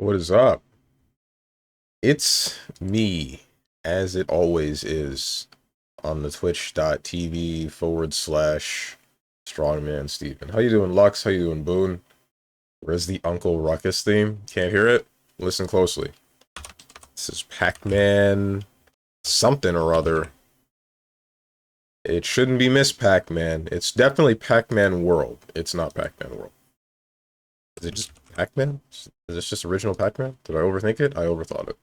What is up? It's me, as it always is, on the twitch.tv/StrongmanSteven. How you doing, Lux? How you doing, Boone? Where's the Uncle Ruckus theme? Can't hear it? Listen closely. This is Pac-Man something or other. It shouldn't be Miss Pac-Man. It's definitely Pac-Man World. It's not Pac-Man World. Is it just Pac-Man? Is this just original Pac-Man? Did I overthink it? I overthought it.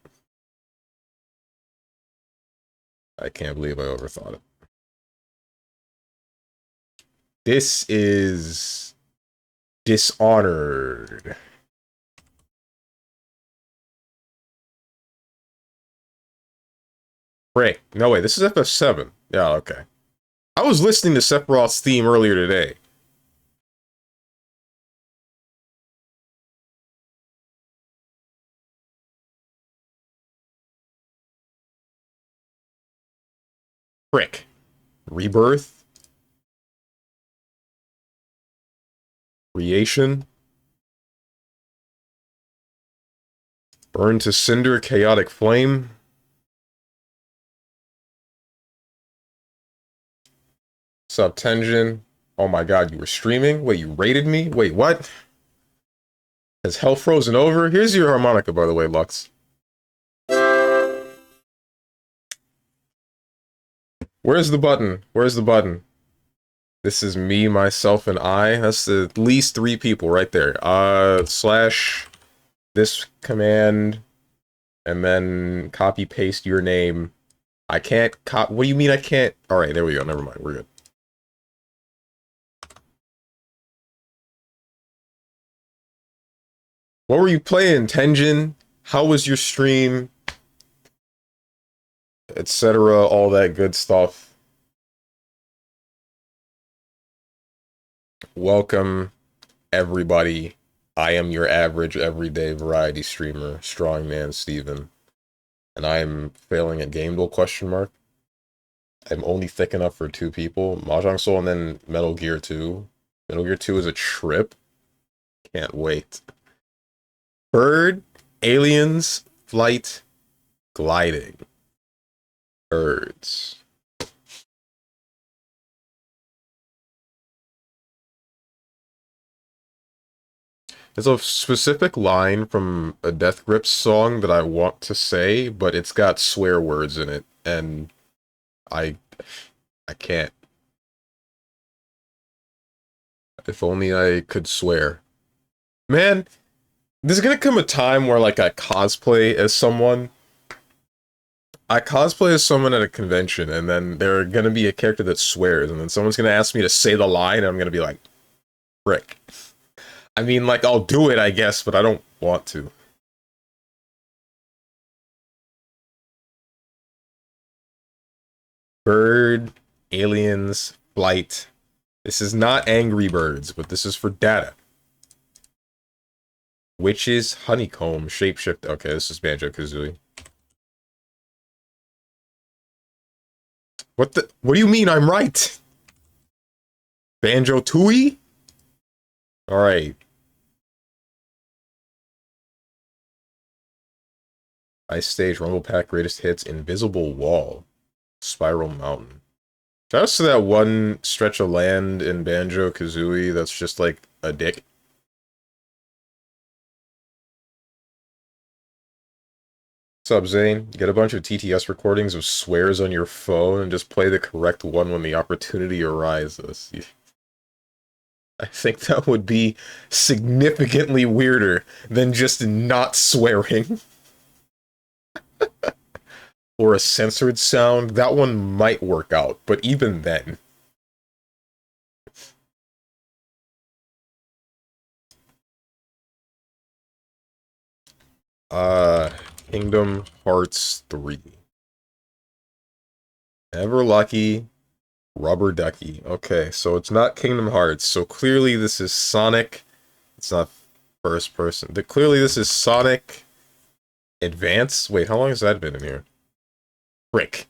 I can't believe I overthought it. This is Dishonored. Frick. No, wait, this is FF7. Yeah, okay. I was listening to Sephiroth's theme earlier today. Frick. Rebirth? Creation? Burn to Cinder, Chaotic Flame? Subtension? Oh my god, you were streaming? Wait, you raided me? Wait, what? Has hell frozen over? Here's your harmonica, by the way, Lux. Where's the button? Where's the button? This is me, myself, and I. That's at least 3 people right there. Slash this command, and then copy paste your name. I can't what do you mean I can't? Alright, there we go. Never mind. We're good. What were you playing, Tenjin? How was your stream? Etc. All that good stuff. Welcome, everybody. I am your average, everyday variety streamer, StrongmanSteven. And I am failing at Game Duel, question mark. I'm only thick enough for 2 people. Mahjong Soul and then Metal Gear 2. Metal Gear 2 is a trip. Can't wait. Bird, aliens, flight, gliding. Birds. There's a specific line from a Death Grips song that I want to say, but it's got swear words in it, and I can't. If only I could swear. Man, there's gonna come a time where, like, I cosplay as someone. I cosplay as someone at a convention, and then there's gonna be a character that swears, and then someone's gonna ask me to say the line, and I'm gonna be like, frick. I mean, like, I'll do it, I guess, but I don't want to. Bird, aliens, flight. This is not Angry Birds, but this is for data. Witches, honeycomb, shapeshift. Okay, this is Banjo-Kazooie. What do you mean I'm right? Banjo-Tooie? Alright. Ice Stage, Rumble Pack, Greatest Hits, Invisible Wall, Spiral Mountain. Shout out to that one stretch of land in Banjo-Kazooie that's just like a dick. What's up, Zane? Get a bunch of TTS recordings of swears on your phone and just play the correct one when the opportunity arises. I think that would be significantly weirder than just not swearing. Or a censored sound. That one might work out, but even then. Kingdom Hearts 3. Ever Lucky, Rubber Ducky. Okay, so it's not Kingdom Hearts. So clearly this is Sonic. It's not first person. Clearly this is Sonic Advance. Wait, how long has that been in here? Frick.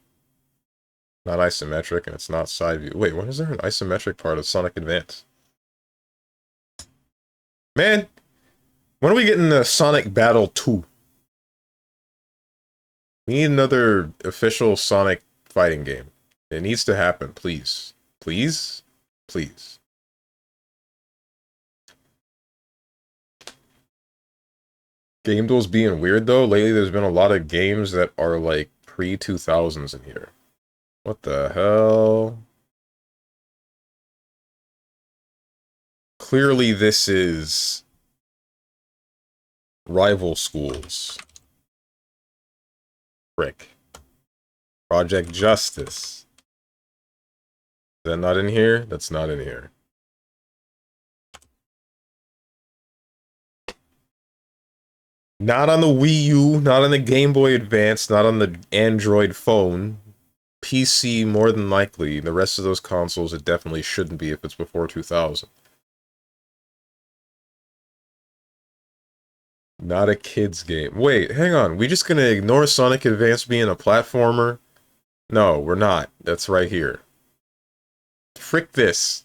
Not isometric, and it's not side view. Wait, when is there an isometric part of Sonic Advance? Man, When are we getting the Sonic Battle 2? We need another official Sonic fighting game. It needs to happen, please. Please? Please. Game Duel's being weird, though. Lately, there's been a lot of games that are, like, pre-2000s in here. What the hell? Clearly, this is rival schools. Frick. Project Justice. Is that not in here? That's not in here. Not on the Wii U, not on the Game Boy Advance, not on the Android phone. PC more than likely. The rest of those consoles, it definitely shouldn't be if it's before 2000. Not a kid's game. Wait, hang on. We just gonna ignore Sonic Advance being a platformer? No, we're not. That's right here. Frick this.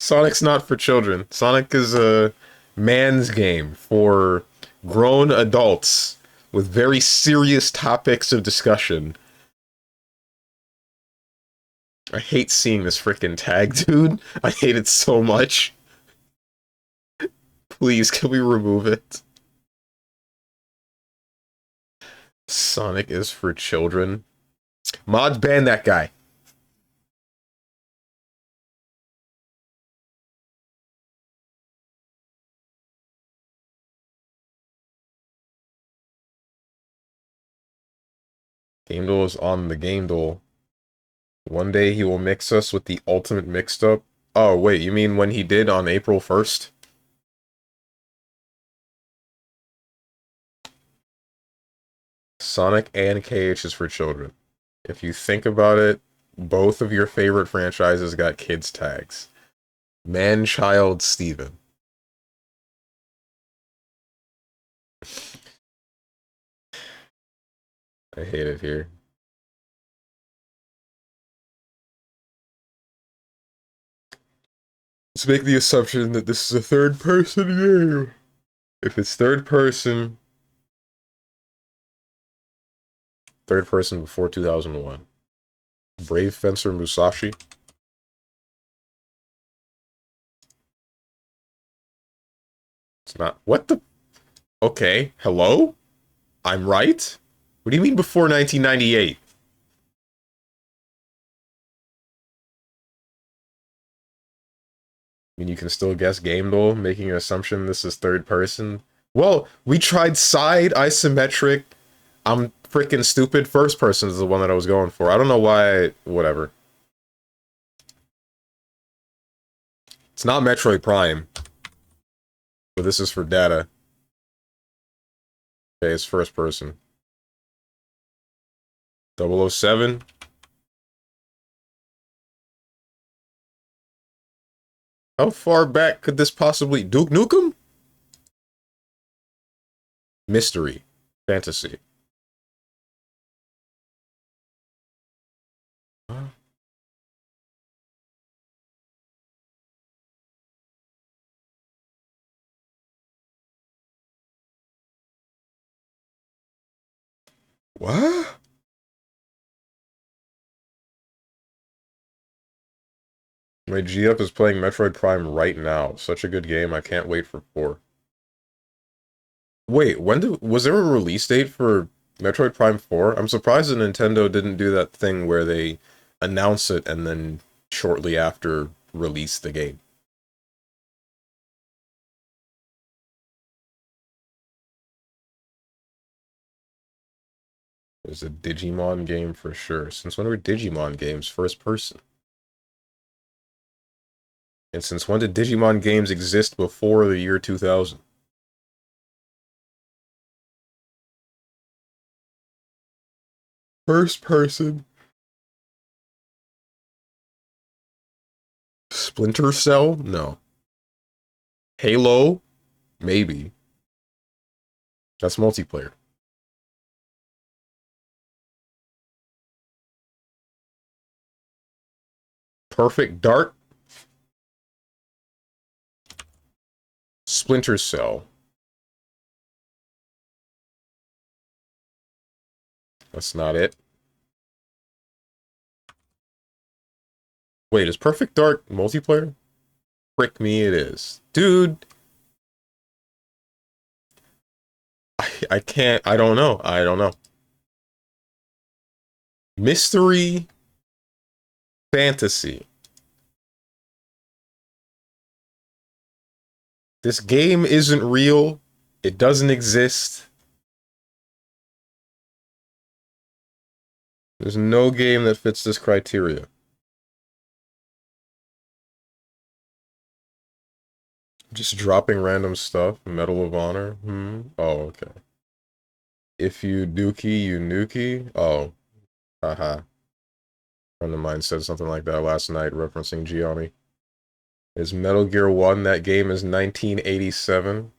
Sonic's not for children. Sonic is a man's game for grown adults with very serious topics of discussion. I hate seeing this frickin' tag, dude. I hate it so much. Please, can we remove it? Sonic is for children. Mods ban that guy. Game Duel is on the Game Duel. One day he will mix us with the ultimate mixed up. Oh, wait, you mean when he did on April 1st? Sonic and KH is for children. If you think about it, both of your favorite franchises got kids tags. Man-child Steven. I hate it here. Let's make the assumption that this is a third-person game. If it's third person before 2001. Brave Fencer Musashi. It's not. What the? Okay, hello? I'm right? What do you mean before 1998? I mean, you can still guess Game Duel, making an assumption this is third person. Well, we tried side, isometric. I'm freaking stupid. First person is the one that I was going for. I don't know why. Whatever. It's not Metroid Prime. But this is for data. Okay, it's first person. 007. How far back could this possibly... Duke Nukem? Mystery. Fantasy. What? My GF is playing Metroid Prime right now. Such a good game. I can't wait for 4. Wait, was there a release date for Metroid Prime 4? I'm surprised that Nintendo didn't do that thing where they announce it and then shortly after release the game. There's a Digimon game for sure. Since when were Digimon games first person? And since when did Digimon games exist before the year 2000? First person. Splinter Cell? No. Halo? Maybe. That's multiplayer. Perfect Dark? Splinter Cell. That's not it. Wait, is Perfect Dark multiplayer? Frick me, it is. Dude, I can't, I don't know. I don't know. Mystery Fantasy. This game isn't real. It doesn't exist. There's no game that fits this criteria. Just dropping random stuff. Medal of Honor. Oh, okay. If you dookie, you nuki. Oh, haha. Friend of mine said something like that last night, referencing Gianni. Is Metal Gear 1, that game is 1987.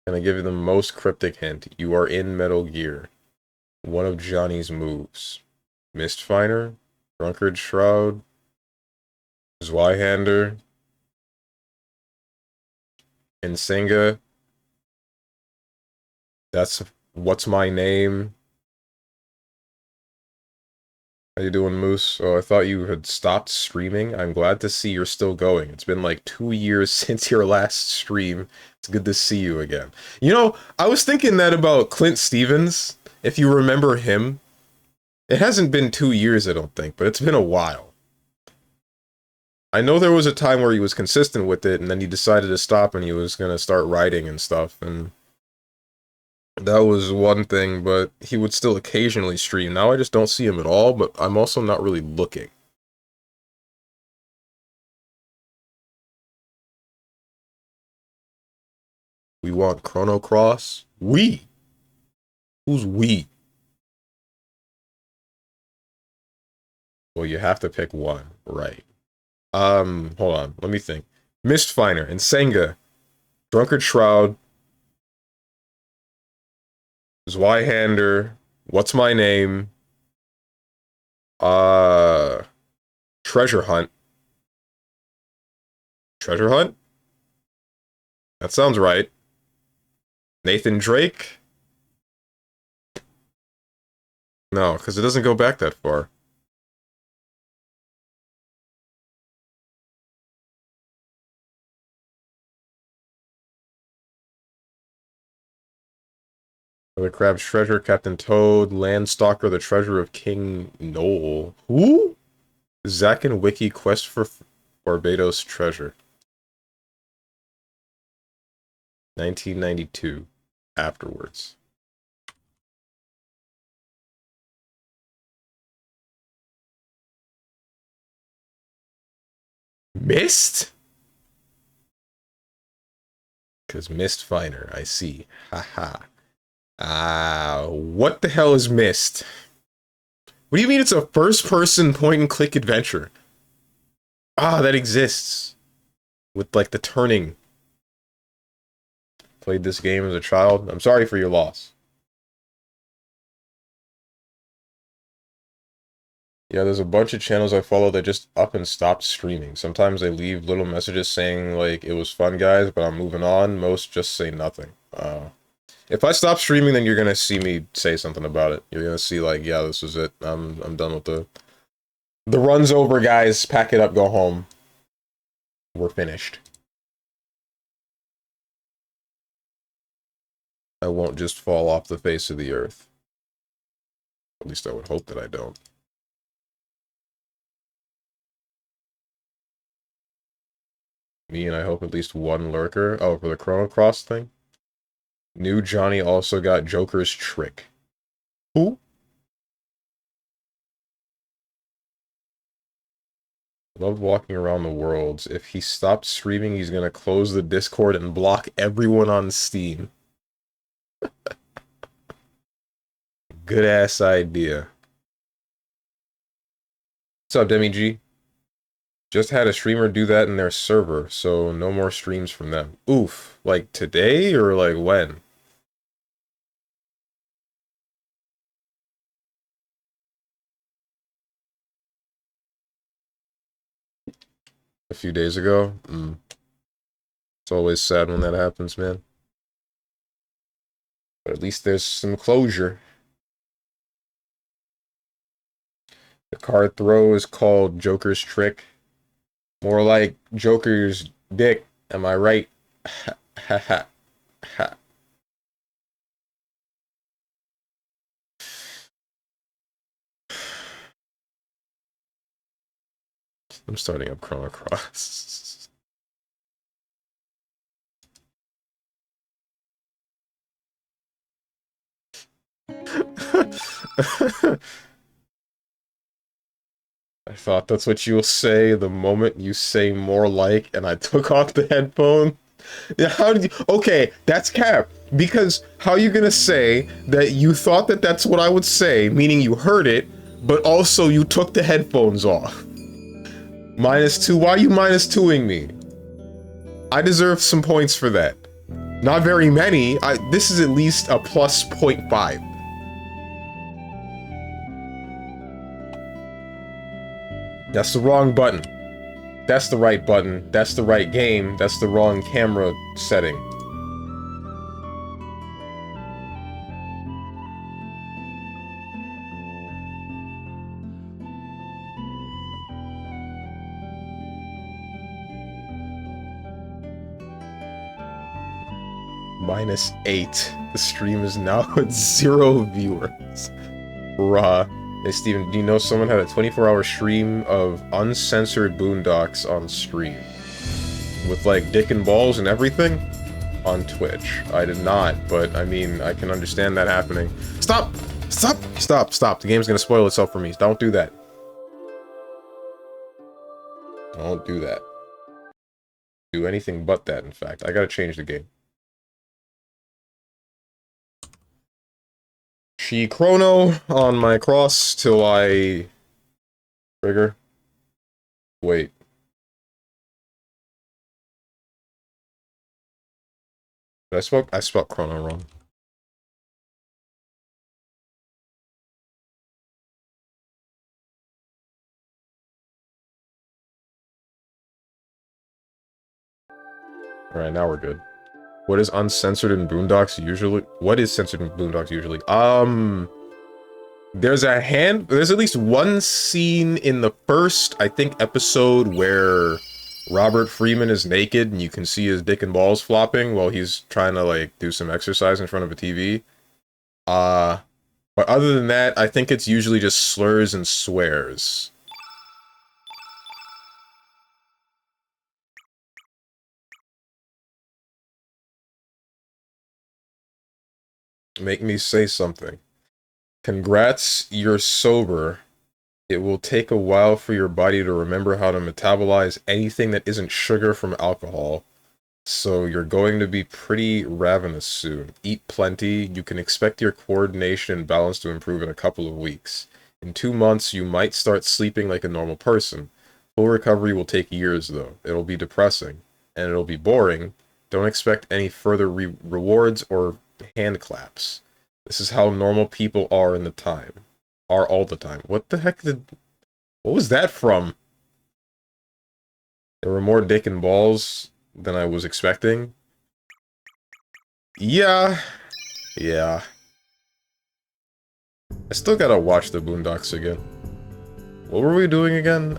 Can I give you the most cryptic hint? You are in Metal Gear. One of Johnny's moves. Mistfinder, Drunkard Shroud, Zweihander, and Senga. That's What's My Name. How you doing, Moose? Oh, I thought you had stopped streaming. I'm glad to see you're still going. It's been like 2 years since your last stream. It's good to see you again. You know, I was thinking that about Clint Stevens, if you remember him. It hasn't been 2 years, I don't think, but it's been a while. I know there was a time where he was consistent with it, and then he decided to stop and he was going to start writing and stuff, and that was one thing, but he would still occasionally stream. Now I just don't see him at all, but I'm also not really looking. We want Chrono Cross? We? Who's we? Well, you have to pick one, right? Hold on, let me think. Mistfinder and Senga, Drunkard Shroud, Zweihander, What's My Name, uh, Treasure Hunt. Treasure Hunt? That sounds right. Nathan Drake? No, because it doesn't go back that far. The Crab's Treasure, Captain Toad, Landstalker, the Treasure of King Noel. Who? Zack and Wiki Quest for Barbados Treasure. 1992. Afterwards. Mist? Because Mist Finder, I see. Haha. What the hell is Mist? What do you mean it's a first-person point-and-click adventure? Ah, that exists. With, like, the turning. Played this game as a child. I'm sorry for your loss. Yeah, there's a bunch of channels I follow that just up and stopped streaming. Sometimes they leave little messages saying, like, it was fun, guys, but I'm moving on. Most just say nothing. If I stop streaming, then you're gonna see me say something about it. You're gonna see, like, yeah, this is it. I'm done with the run's over, guys. Pack it up, go home. We're finished. I won't just fall off the face of the earth. At least I would hope that I don't. Me and I hope at least one lurker. Oh, for the Chrono Cross thing? New Johnny also got Joker's Trick. Who? Love walking around the worlds. If he stops streaming, he's gonna close the Discord and block everyone on Steam. Good ass idea. What's up, Demi G? Just had a streamer do that in their server, so no more streams from them. Oof. Like today or like when? A few days ago? It's always sad when that happens, man. But at least there's some closure. The card throw is called Joker's Trick. More like Joker's Dick. Am I right? Ha ha ha ha. I'm starting up Chrono Cross. I thought that's what you'll say the moment you say more like, and I took off the headphone. Yeah, how did you? Okay, that's cap. Because how are you gonna say that you thought that that's what I would say, meaning you heard it, but also you took the headphones off? -2. Why are you -2ing me? I deserve some points for that. Not very many. This is at least a plus 0.5. That's the wrong button. That's the right button. That's the right game. That's the wrong camera setting. -8. The stream is now at 0 viewers. Bruh. Hey Steven, do you know someone had a 24-hour stream of uncensored boondocks on stream? With like dick and balls and everything? On Twitch. I did not, but I mean, I can understand that happening. Stop! Stop! Stop! Stop! The game's gonna spoil itself for me. Don't do that. Don't do that. Do anything but that, in fact. I gotta change the game. She Chrono on my cross till I trigger. Wait. I spelled Chrono wrong. Alright, now we're good. What is uncensored in Boondocks usually? What is censored in Boondocks usually? There's at least one scene in the first, I think, episode where Robert Freeman is naked and you can see his dick and balls flopping while he's trying to, like, do some exercise in front of a TV. But other than that, I think it's usually just slurs and swears. Make me say something. Congrats, you're sober. It will take a while for your body to remember how to metabolize anything that isn't sugar from alcohol. So you're going to be pretty ravenous soon. Eat plenty. You can expect your coordination and balance to improve in a couple of weeks. In 2 months, you might start sleeping like a normal person. Full recovery will take years, though. It'll be depressing. And it'll be boring. Don't expect any further rewards or hand claps. This is how normal people are in the time. Are all the time. What the heck did... What was that from? There were more dick and balls than I was expecting. Yeah. Yeah. I still gotta watch the Boondocks again. What were we doing again?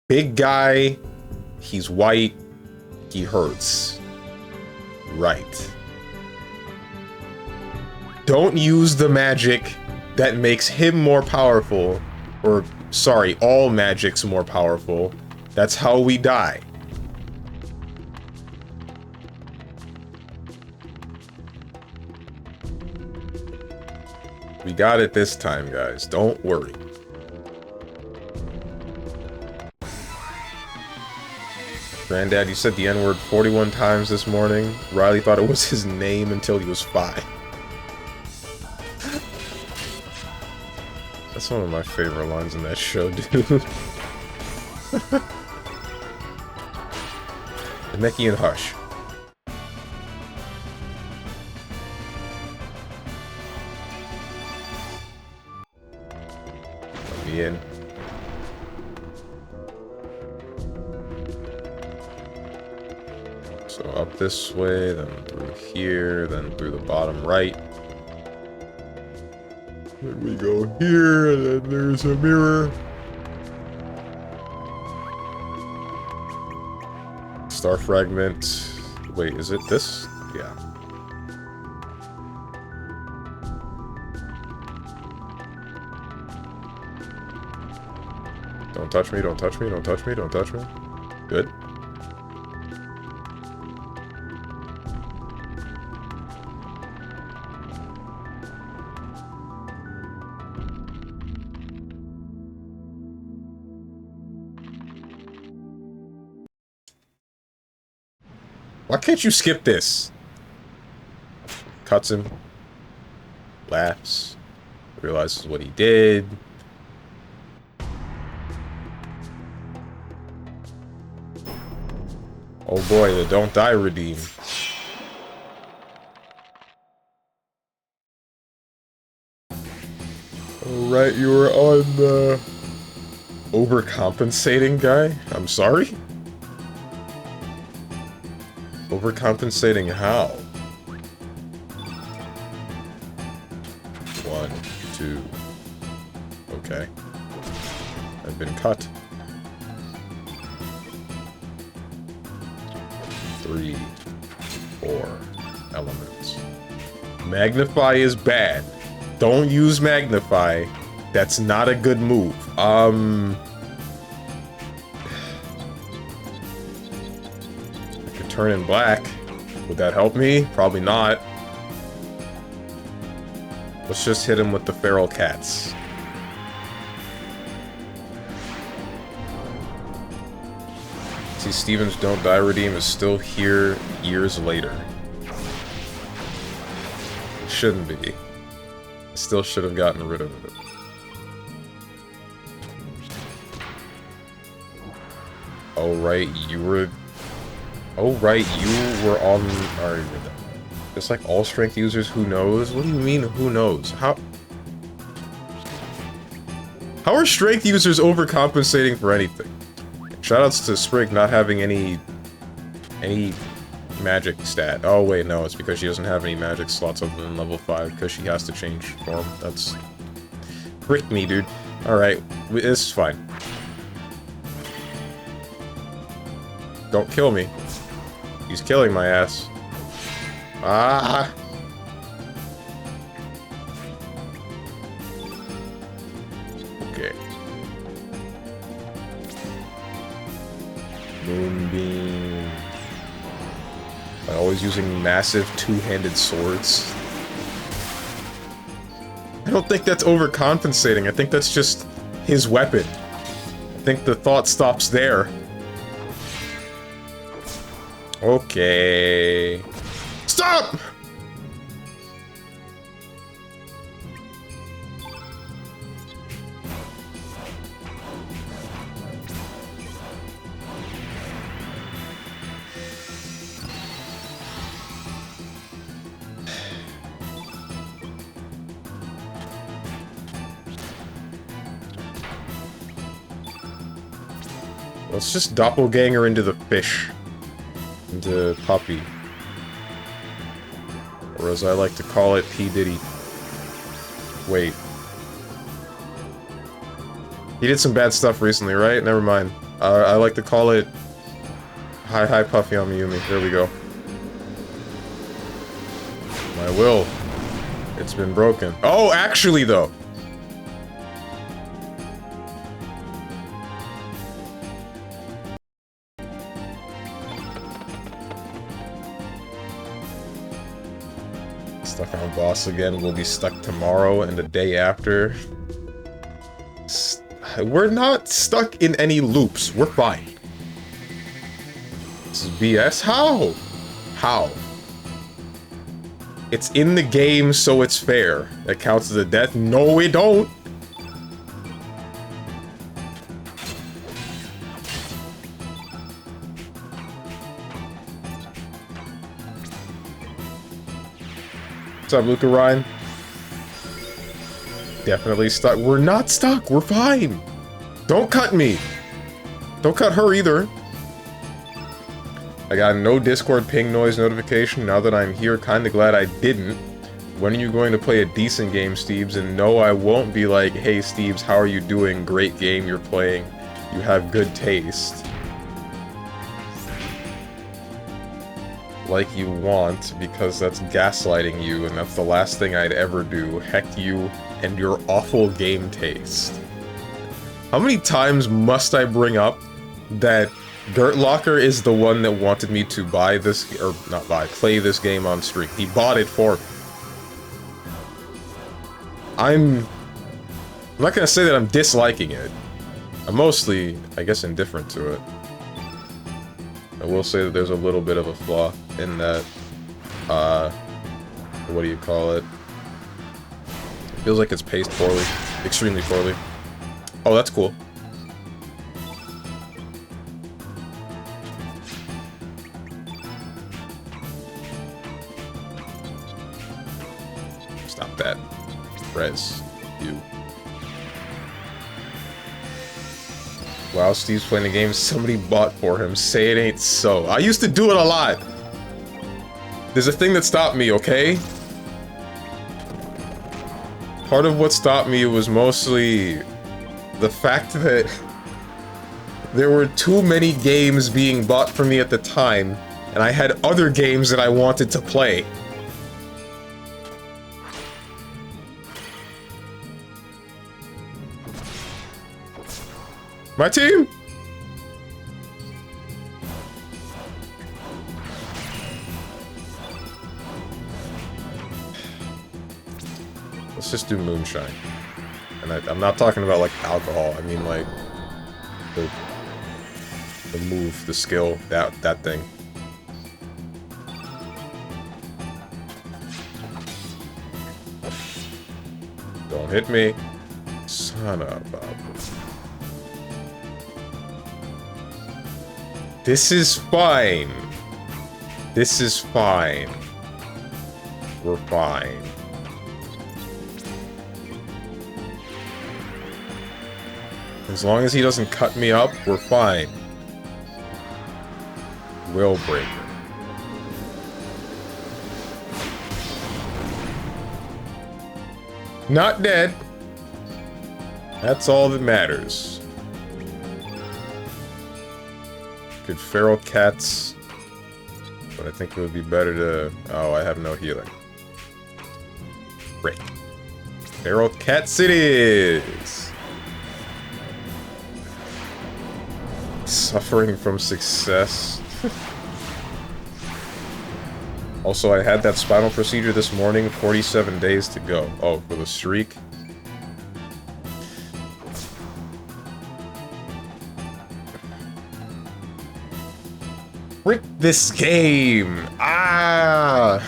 Big guy. He's white. He hurts. Right. Don't use the magic that makes him more powerful. Or, sorry, all magic's more powerful. That's how we die. We got it this time, guys. Don't worry. Granddad, you said the N-word 41 times this morning. Riley thought it was his name until he was 5. That's one of my favorite lines in that show, dude. Mickey and Hush. Let me in. So up this way, then through here, then through the bottom right. Then we go here, and then there's a mirror. Star fragment. Wait, is it this? Yeah. Don't touch me, don't touch me, don't touch me, don't touch me. Good. Why can't you skip this? Cuts him. Laughs. Realizes what he did. Oh boy, the don't die redeem. Alright, you were on the overcompensating guy? I'm sorry? Overcompensating how? 1, 2. Okay. I've been cut. 3, 4 elements. Magnify is bad. Don't use magnify. That's not a good move. I could turn in black. Would that help me? Probably not. Let's just hit him with the feral cats. See, Steven's Don't Die Redeem is still here years later. It shouldn't be. I still should have gotten rid of it. Oh right, you were... Oh right, you were on... Alright, just like all strength users, who knows? What do you mean, who knows? How are strength users overcompensating for anything? Shoutouts to Sprig not having any magic stat. Oh wait, no, it's because she doesn't have any magic slots other than level 5, because she has to change form. That's... Frick me, dude. Alright, this is fine. Don't kill me. He's killing my ass. Ah! Okay. Moonbeam. By always using massive two-handed swords. I don't think that's overcompensating. I think that's just his weapon. I think the thought stops there. Okay. Stop! Let's just doppelganger into the fish. Into Puppy. Or as I like to call it, P. Diddy. Wait. He did some bad stuff recently, right? Never mind. I like to call it... Hi Puffy on Mayumi. There we go. My will. It's been broken. Oh, actually, though! Stuck on boss again. We'll be stuck tomorrow and the day after. We're not stuck in any loops. We're fine. This is BS? How? How? It's in the game, so it's fair. That counts as a death? No, it don't. What's up, Luca Ryan? Definitely stuck. We're not stuck. We're fine. Don't cut me. Don't cut her either. I got no Discord ping noise notification. Now that I'm here, kinda glad I didn't. When are you going to play a decent game, Steves? And no, I won't be like, hey, Steves, how are you doing? Great game you're playing. You have good taste. Like you want, because that's gaslighting you, and that's the last thing I'd ever do. Heck you and your awful game taste. How many times must I bring up that Gertlocker is the one that wanted me to buy this, or not buy, play this game on stream? He bought it for me. I'm not gonna say that I'm disliking it. I'm mostly, I guess, indifferent to it. I will say that there's a little bit of a flaw in that, what do you call it? It feels like it's paced poorly. Extremely poorly. Oh, that's cool. Stop that. Rez. You. Wow, Steve's playing a game somebody bought for him. Say it ain't so. I used to do it a lot. There's a thing that stopped me, okay? Part of what stopped me was mostly the fact that there were too many games being bought for me at the time, and I had other games that I wanted to play. My team! Let's just do moonshine. And I'm not talking about, like, alcohol. I mean, like, the move, the skill, that thing. Don't hit me. Son of a... This is fine. This is fine. We're fine. As long as he doesn't cut me up, we're fine. Will breaker. Not dead. That's all that matters. Could feral cats, but I think it would be better to... Oh, I have no healing. Great. Feral cats it is! Suffering from success. Also, I had that spinal procedure this morning, 47 days to go. Oh, for the streak? Frick this game! Ah!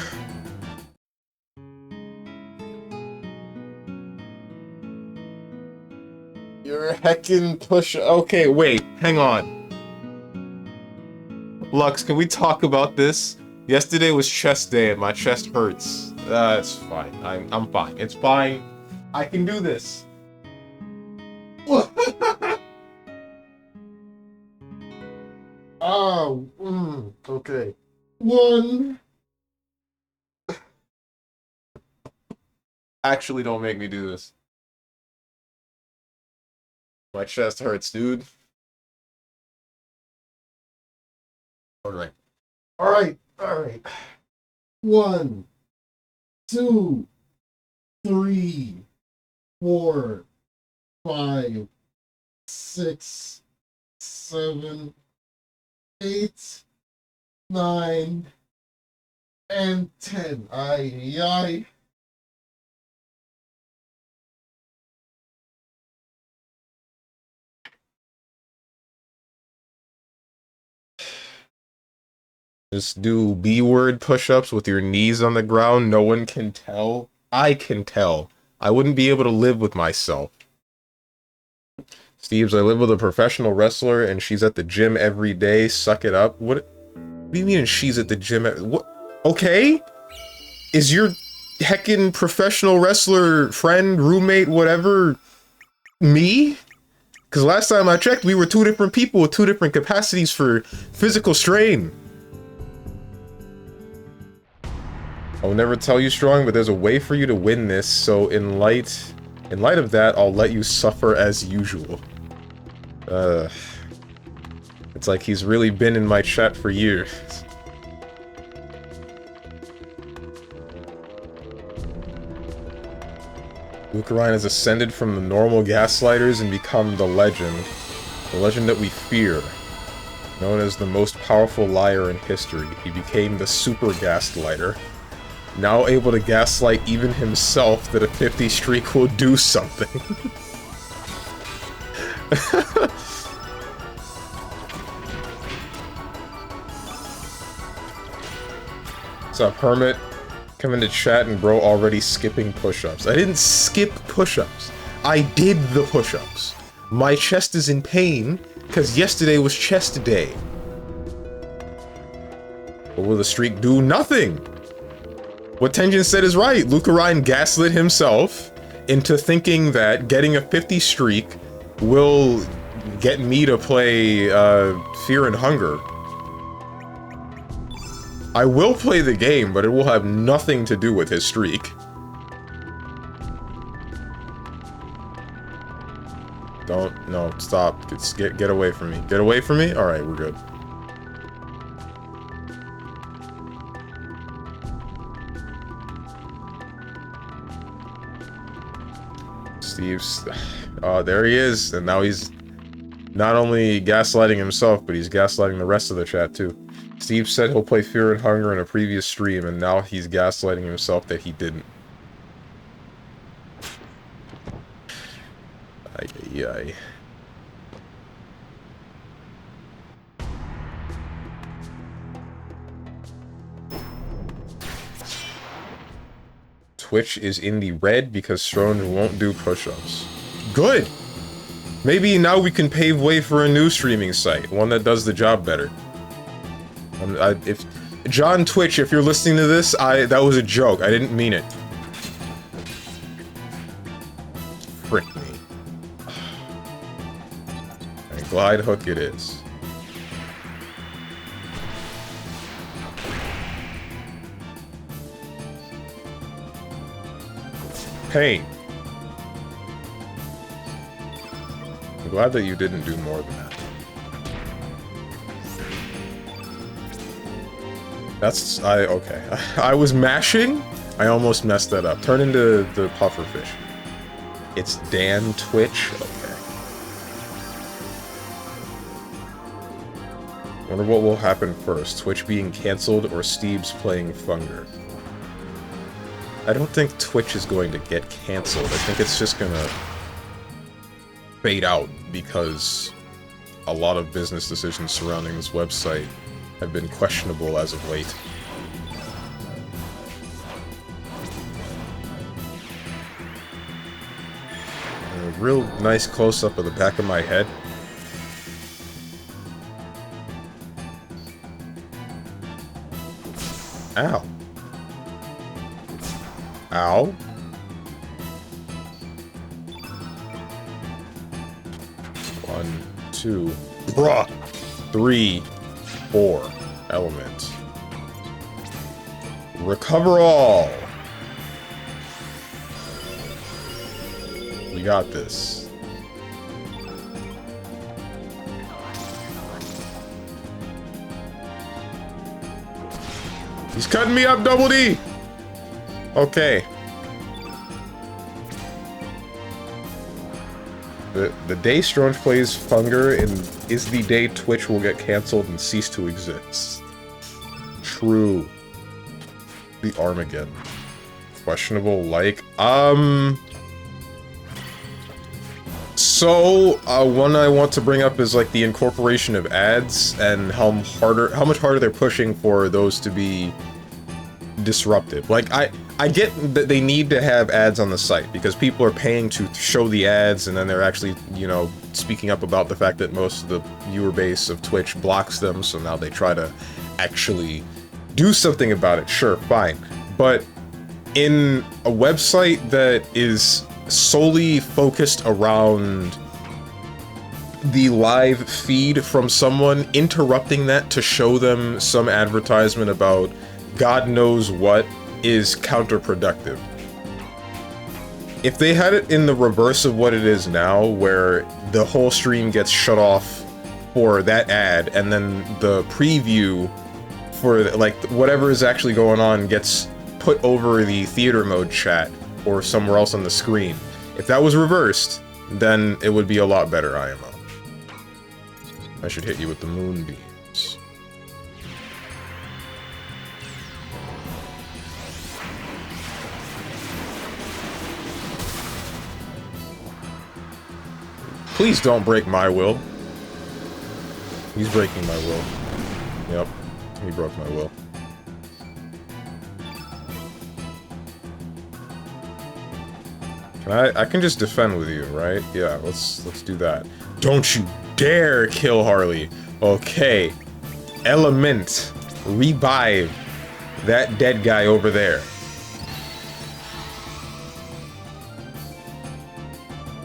You're a heckin' push. Okay, wait, hang on. Lux, can we talk about this? Yesterday was chest day and my chest hurts. It's fine. I'm fine. It's fine. I can do this. Oh, okay. One. Actually, don't make me do this. My chest hurts, dude. Alright. Alright, alright. 1, 2, 3, 4, 5, 6, 7, 8, 9, and 10. Ay. Just do B-word push-ups with your knees on the ground. No one can tell. I can tell. I wouldn't be able to live with myself. Steves, I live with a professional wrestler and she's at the gym every day. Suck it up. What do you mean she's at the gym? What? Okay? Is your heckin' professional wrestler friend, roommate, whatever, me? Because last time I checked, we were two different people with two different capacities for physical strain. I'll never tell you, Strong, but there's a way for you to win this, so in light of that, I'll let you suffer as usual. It's like he's really been in my chat for years. Luke Ryan has ascended from the normal gaslighters and become the legend that we fear. Known as the most powerful liar in history, he became the super gaslighter. Now able to gaslight even himself that a 50 streak will do something. What's up, Hermit? Come into chat and bro already skipping push-ups. I didn't skip push-ups. I did the push-ups. My chest is in pain, because yesterday was chest day. What will the streak do? Nothing! What Tenjin said is right. Luke Ryan gaslit himself into thinking that getting a 50 streak will get me to play Fear and Hunger. I will play the game, but it will have nothing to do with his streak. No, stop. Get away from me. Get away from me? Alright, we're good. Steve's... there he is, and now he's not only gaslighting himself, but he's gaslighting the rest of the chat too. Steve said he'll play Fear and Hunger in a previous stream, and now he's gaslighting himself that he didn't. Ay. Twitch is in the red because Strong won't do push-ups. Good! Maybe now we can pave way for a new streaming site, one that does the job better. If John Twitch, if you're listening to this, that was a joke. I didn't mean it. Frick me. And glide hook it is. Pain. I'm glad that you didn't do more than that. Okay. I was mashing. I almost messed that up. Turn into the pufferfish. It's Dan Twitch? Okay. Wonder what will happen first. Twitch being cancelled or Steve's playing Funger. I don't think Twitch is going to get cancelled. I think it's just gonna fade out because a lot of business decisions surrounding this website have been questionable as of late. A real nice close-up of the back of my head. Ow. Ow. 1, 2, bruh. 3, 4. Element. Recover all. We got this. He's cutting me up, Double D! Okay. The day Stronge plays Funger is the day Twitch will get cancelled and cease to exist. True. The Armageddon. Questionable like... So, one I want to bring up is like the incorporation of ads and how much harder they're pushing for those to be disruptive. Like, I get that they need to have ads on the site because people are paying to show the ads, and then they're actually, you know, speaking up about the fact that most of the viewer base of Twitch blocks them, so now they try to actually do something about it. Sure, fine. But in a website that is solely focused around the live feed from someone, interrupting that to show them some advertisement about God knows what is counterproductive. If they had it in the reverse of what it is now, where the whole stream gets shut off for that ad, and then the preview for, like, whatever is actually going on gets put over the theater mode chat or somewhere else on the screen. If that was reversed, then it would be a lot better, IMO. I should hit you with the moonbeams. Please don't break my will. He's breaking my will. Yep, he broke my will. I can just defend with you, right? Yeah, let's do that. Don't you dare kill Harley. Okay. Element. Revive that dead guy over there.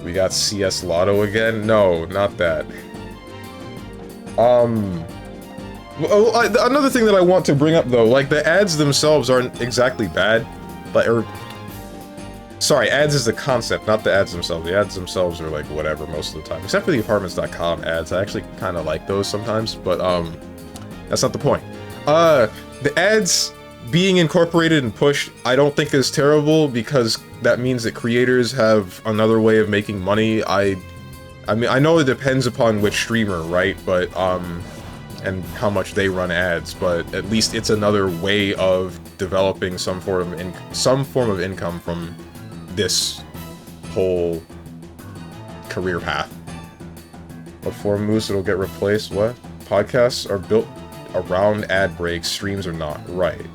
We got CS Lotto again? No, not that. Another thing that I want to bring up though, like the ads themselves aren't exactly bad, sorry, ads is the concept, not the ads themselves. The ads themselves are like whatever most of the time, except for the apartments.com ads. I actually kind of like those sometimes, but that's not the point. The ads being incorporated and pushed, I don't think is terrible because that means that creators have another way of making money. I mean, I know it depends upon which streamer, right? But and how much they run ads, but at least it's another way of developing some form of income from this whole career path. But for Moose, it'll get replaced. What? Podcasts are built around ad breaks, streams are not. Right.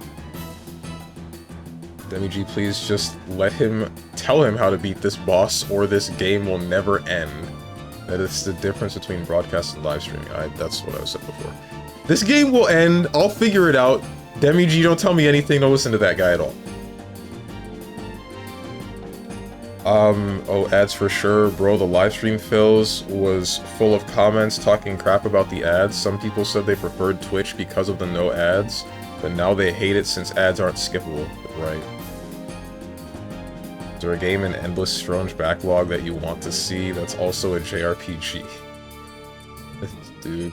DemiG, please just tell him how to beat this boss, or this game will never end. That is the difference between broadcast and live streaming. That's what I said before. This game will end. I'll figure it out. DemiG, don't tell me anything. Don't listen to that guy at all. Oh, ads for sure. Bro, the live stream fills was full of comments talking crap about the ads. Some people said they preferred Twitch because of the no ads, but now they hate it since ads aren't skippable. Right. Is there a game in Endless Strange Backlog that you want to see that's also a JRPG? Dude.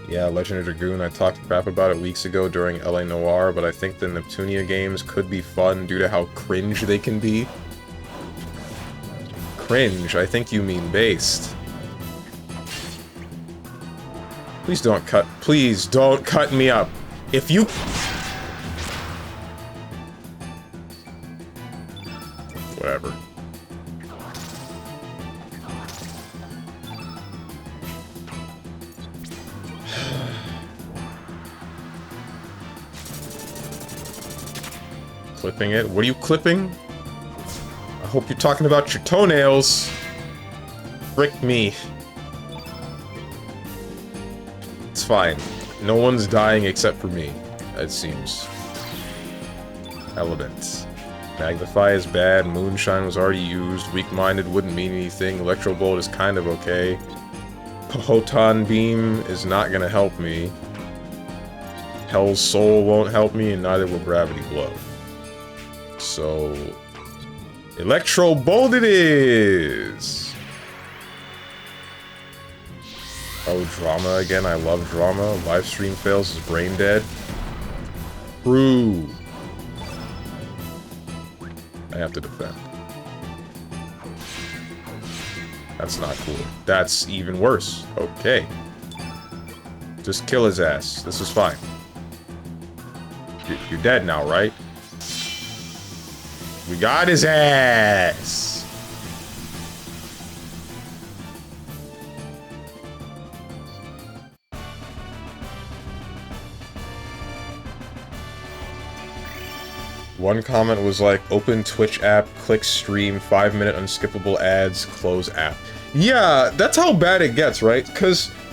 Yeah, Legend of Dragoon, I talked crap about it weeks ago during LA Noire, but I think the Neptunia games could be fun due to how cringe they can be. Cringe, I think you mean based. Please don't cut me up. If you... Whatever. Clipping it? What are you clipping? I hope you're talking about your toenails. Frick me. It's fine. No one's dying except for me, it seems. Elements. Magnify is bad, Moonshine was already used, Weak-Minded wouldn't mean anything, Electro Bolt is kind of okay. Photon Beam is not gonna help me. Hell's Soul won't help me, and neither will Gravity Blow. So... Electro Bolt it is! Oh, drama again, I love drama. Live stream fails is brain dead. True. I have to defend. That's not cool. That's even worse. Okay. Just kill his ass. This is fine. You're dead now, right? We got his ass! One comment was like, open Twitch app, click stream, 5-minute unskippable ads, close app. Yeah, that's how bad it gets, right?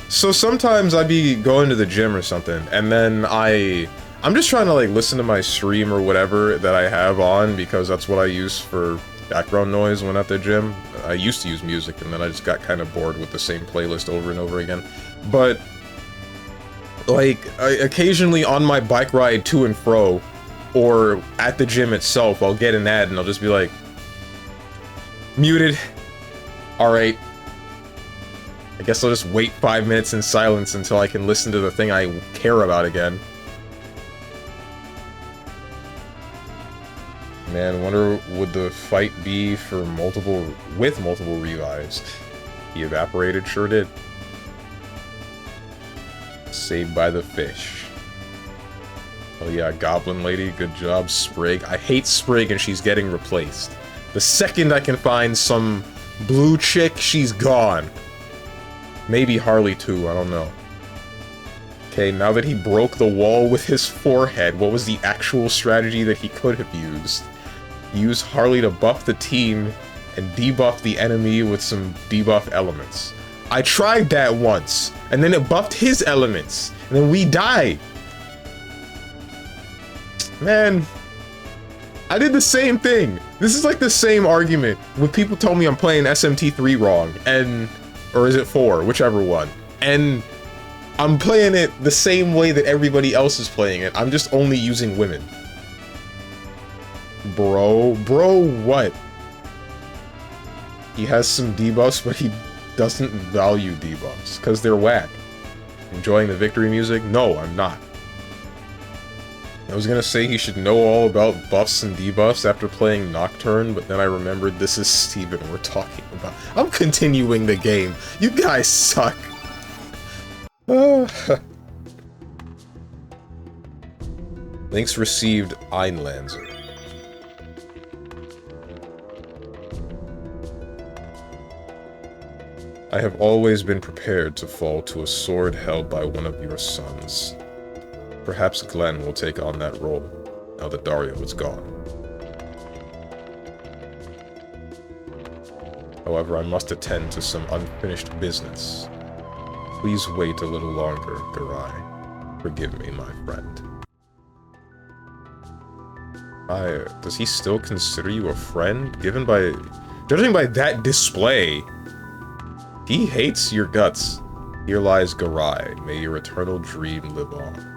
So sometimes I'd be going to the gym or something, and then I'm just trying to like listen to my stream or whatever that I have on, because that's what I use for background noise when at the gym. I used to use music, and then I just got kind of bored with the same playlist over and over again. But, like, occasionally on my bike ride to and fro, or at the gym itself, I'll get an ad and I'll just be like, muted. Alright. I guess I'll just wait 5 minutes in silence until I can listen to the thing I care about again. Man, wonder would the fight be for with multiple revives? He evaporated, sure did. Saved by the fish. Oh yeah, Goblin Lady, good job. Sprig. I hate Sprig and she's getting replaced. The second I can find some blue chick, she's gone. Maybe Harley too, I don't know. Okay, now that he broke the wall with his forehead, what was the actual strategy that he could have used? Use Harley to buff the team and debuff the enemy with some debuff elements. I tried that once, and then it buffed his elements, and then we died. Man, I did the same thing. This is like the same argument when people tell me I'm playing SMT3 wrong, or is it 4, whichever one, and I'm playing it the same way that everybody else is playing it. I'm just only using women. Bro, what? He has some debuffs, but he doesn't value debuffs, because they're whack. Enjoying the victory music? No, I'm not. I was gonna say he should know all about buffs and debuffs after playing Nocturne, but then I remembered this is Steven we're talking about. I'm continuing the game. You guys suck. Links received Einlanzer. I have always been prepared to fall to a sword held by one of your sons. Perhaps Glenn will take on that role, now that Dario is gone. However, I must attend to some unfinished business. Please wait a little longer, Garai. Forgive me, my friend. Does he still consider you a friend? Judging by that display, he hates your guts. Here lies Garai. May your eternal dream live on.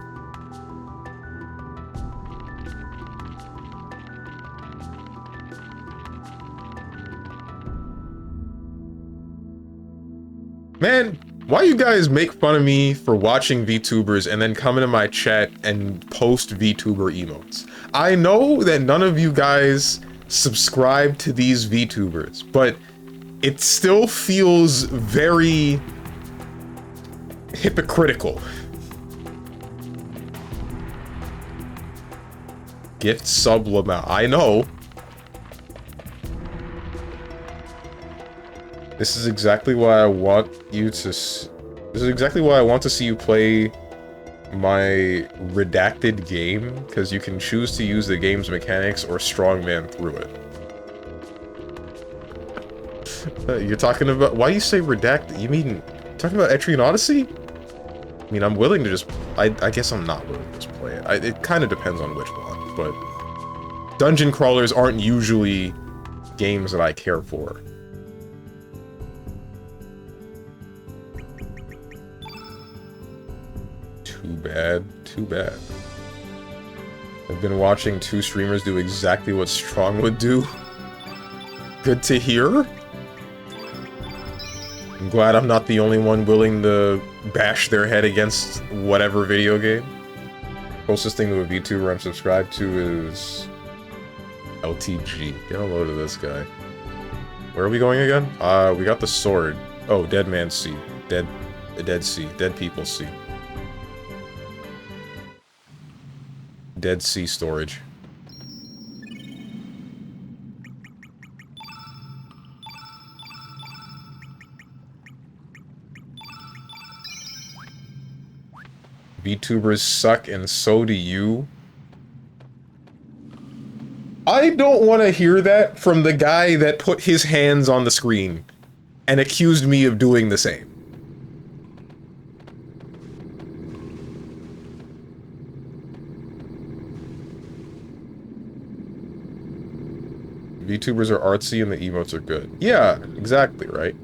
Man, why you guys make fun of me for watching VTubers and then come into my chat and post VTuber emotes? I know that none of you guys subscribe to these VTubers, but it still feels very hypocritical. Gift sub Lamau. I know. This is exactly why I want you to... This is exactly why I want to see you play my redacted game, because you can choose to use the game's mechanics or strongman through it. You're talking about... Why you say redacted? You mean... Talking about Etrian Odyssey? I mean, I'm willing to just... I guess I'm not willing to just play it. It kind of depends on which one, but... Dungeon crawlers aren't usually games that I care for. Too bad. I've been watching 2 streamers do exactly what Strong would do. Good to hear. I'm glad I'm not the only one willing to bash their head against whatever video game. Closest thing to a VTuber I'm subscribed to is... LTG. Get a load of this guy. Where are we going again? We got the sword. Oh, Dead Man Sea. Dead Sea. Dead People Sea. Dead Sea storage. VTubers suck and so do you. I don't want to hear that from the guy that put his hands on the screen and accused me of doing the same. VTubers are artsy and the emotes are good. Yeah, exactly, right?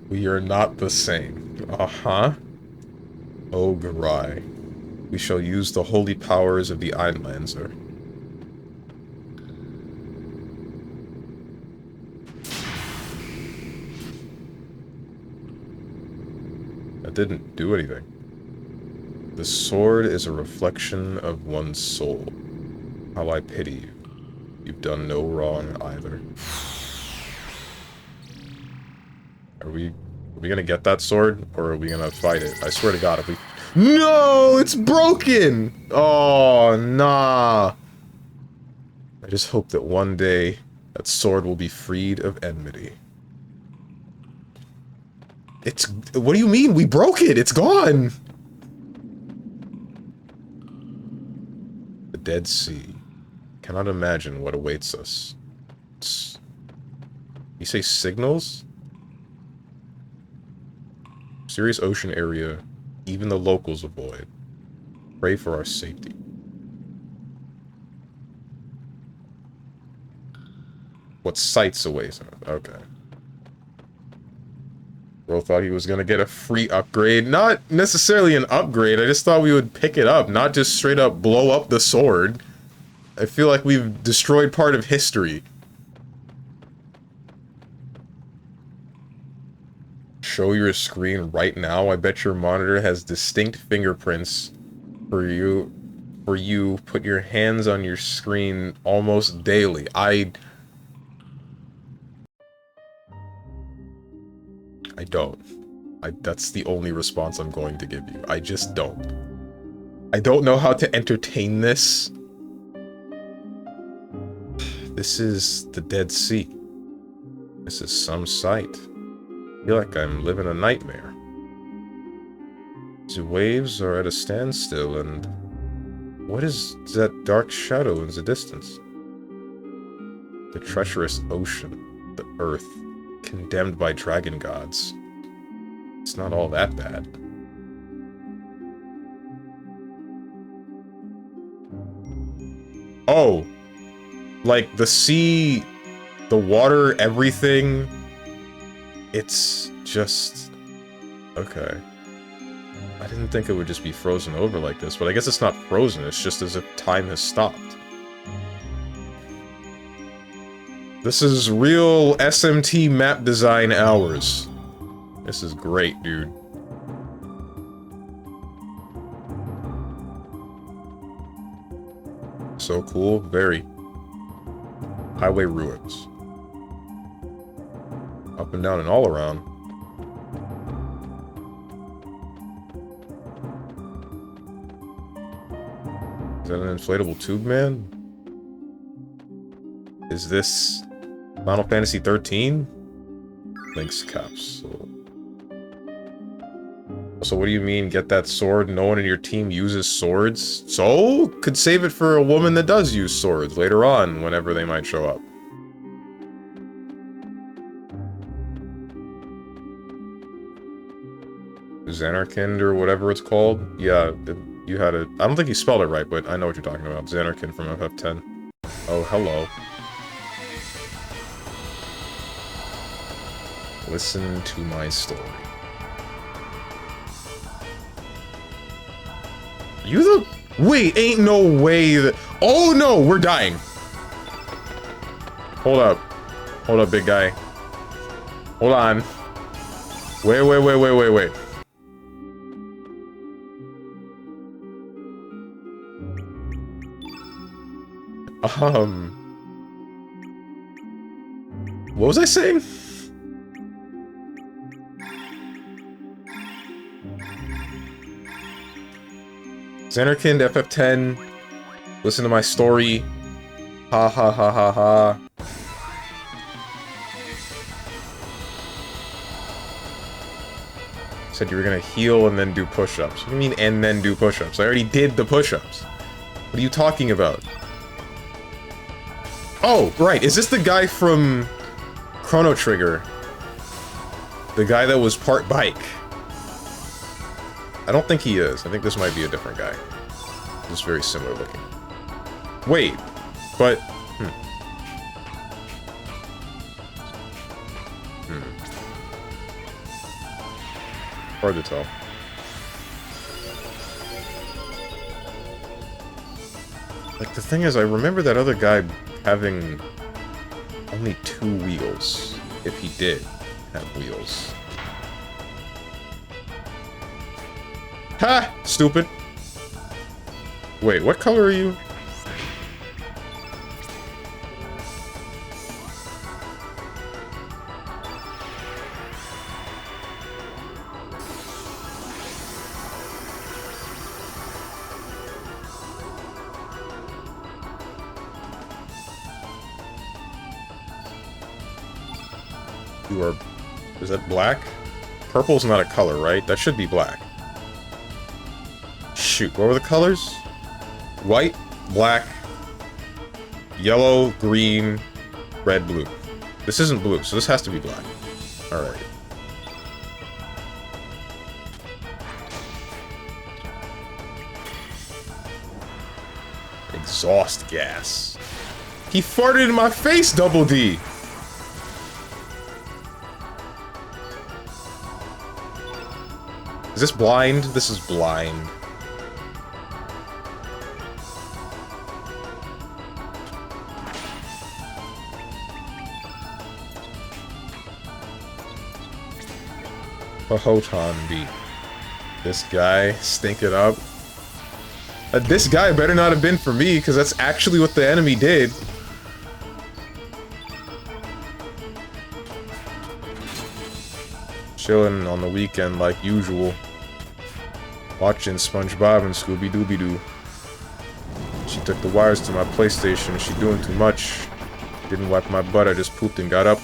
We are not the same. Uh-huh. Oh, Garai. We shall use the holy powers of the Einlanzer. That didn't do anything. The sword is a reflection of one's soul. How I pity you. You've done no wrong either. Are we gonna get that sword, or are we gonna fight it? I swear to God, if we... No! It's broken! Oh, nah. I just hope that one day that sword will be freed of enmity. It's... What do you mean? We broke it! It's gone! The Dead Sea. Cannot imagine what awaits us. It's... You say signals? Serious ocean area. Even the locals avoid. Pray for our safety. What sights awaits us? Okay. Bro thought he was gonna get a free upgrade. Not necessarily an upgrade, I just thought we would pick it up, not just straight up blow up the sword. I feel like we've destroyed part of history. Show your screen right now. I bet your monitor has distinct fingerprints for you. Put your hands on your screen almost daily. I don't. That's the only response I'm going to give you. I just don't. I don't know how to entertain this. This is the Dead Sea. This is some sight. I feel like I'm living a nightmare. The waves are at a standstill, and what is that dark shadow in the distance? The treacherous ocean, the earth, condemned by dragon gods. It's not all that bad. Oh! Like, the sea, the water, everything... It's just... Okay. I didn't think it would just be frozen over like this, but I guess it's not frozen, it's just as if time has stopped. This is real SMT map design hours. This is great, dude. So cool, very. Highway ruins. Up and down and all around. Is that an inflatable tube man? Is this Final Fantasy 13? Link's capsule. So what do you mean, get that sword? No one in your team uses swords? So? Could save it for a woman that does use swords later on, whenever they might show up. Xanarkand or whatever it's called? Yeah, you had it. I don't think you spelled it right, but I know what you're talking about. Xanarkand from FF10. Oh, hello. Listen to my story. You the... Wait, ain't no way that... Oh no, we're dying. Hold up. Hold up, big guy. Hold on. Wait. What was I saying? Xanarkand, FF10. Listen to my story. Ha ha ha ha ha. Said you were gonna heal and then do push-ups. What do you mean, and then do push-ups? I already did the push-ups. What are you talking about? Oh, right. Is this the guy from Chrono Trigger? The guy that was part bike? I don't think he is. I think this might be a different guy. Just very similar looking. Wait, but... Hard to tell. Like, the thing is, I remember that other guy having only 2 wheels, if he did have wheels. Ha! Stupid. Wait, what color are you? You are... Is that black? Purple's not a color, right? That should be black. Shoot, what were the colors? White, black, yellow, green, red, blue. This isn't blue, so this has to be black. Alright. Exhaust gas. He farted in my face, Double D! Is this blind? This is blind. A Hotan beat. This guy, stink it up. This guy better not have been for me, because that's actually what the enemy did. Chilling on the weekend like usual. Watching SpongeBob and Scooby-Dooby-Doo. She took the wires to my PlayStation. She doing too much. Didn't wipe my butt, I just pooped and got up.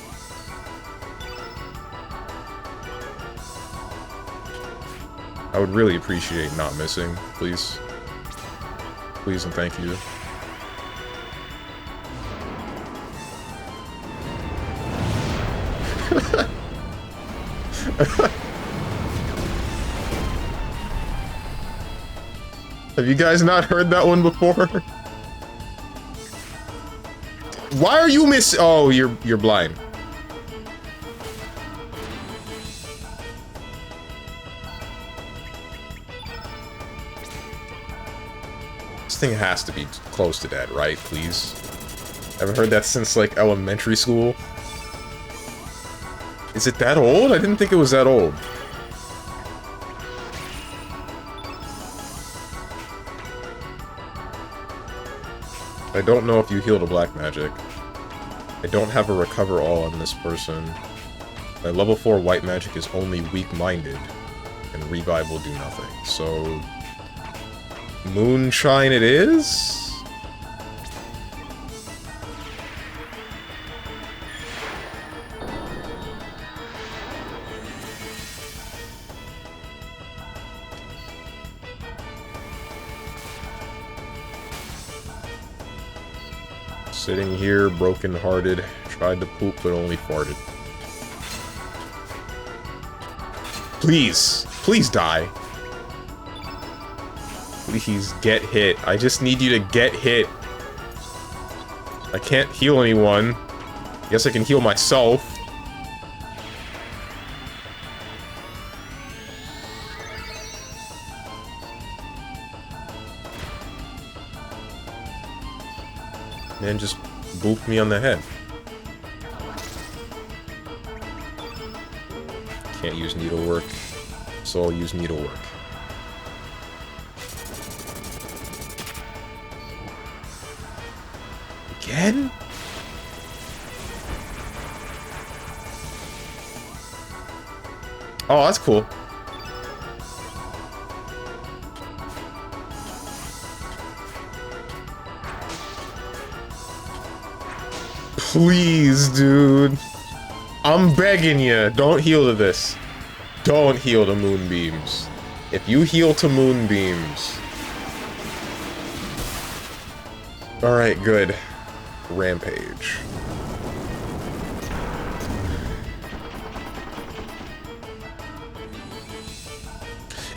I would really appreciate not missing, please. Please and thank you. Have you guys not heard that one before? Why are you miss? Oh, you're blind. This thing has to be close to that, right? Please. I haven't heard that since like elementary school. Is it that old? I didn't think it was that old. I don't know if you heal to black magic. I don't have a recover all on this person. My level 4 white magic is only weak-minded, and revive will do nothing. So... moonshine it is? Sitting here, broken-hearted, tried to poop but only farted. Please! Please die! Please get hit. I just need you to get hit. I can't heal anyone. Guess I can heal myself. Man just booped me on the head. Can't use needlework, so I'll use needlework. Again? Oh, that's cool. Please, dude. I'm begging you, don't heal to this. Don't heal to moonbeams. If you heal to moonbeams... Alright, good. Rampage.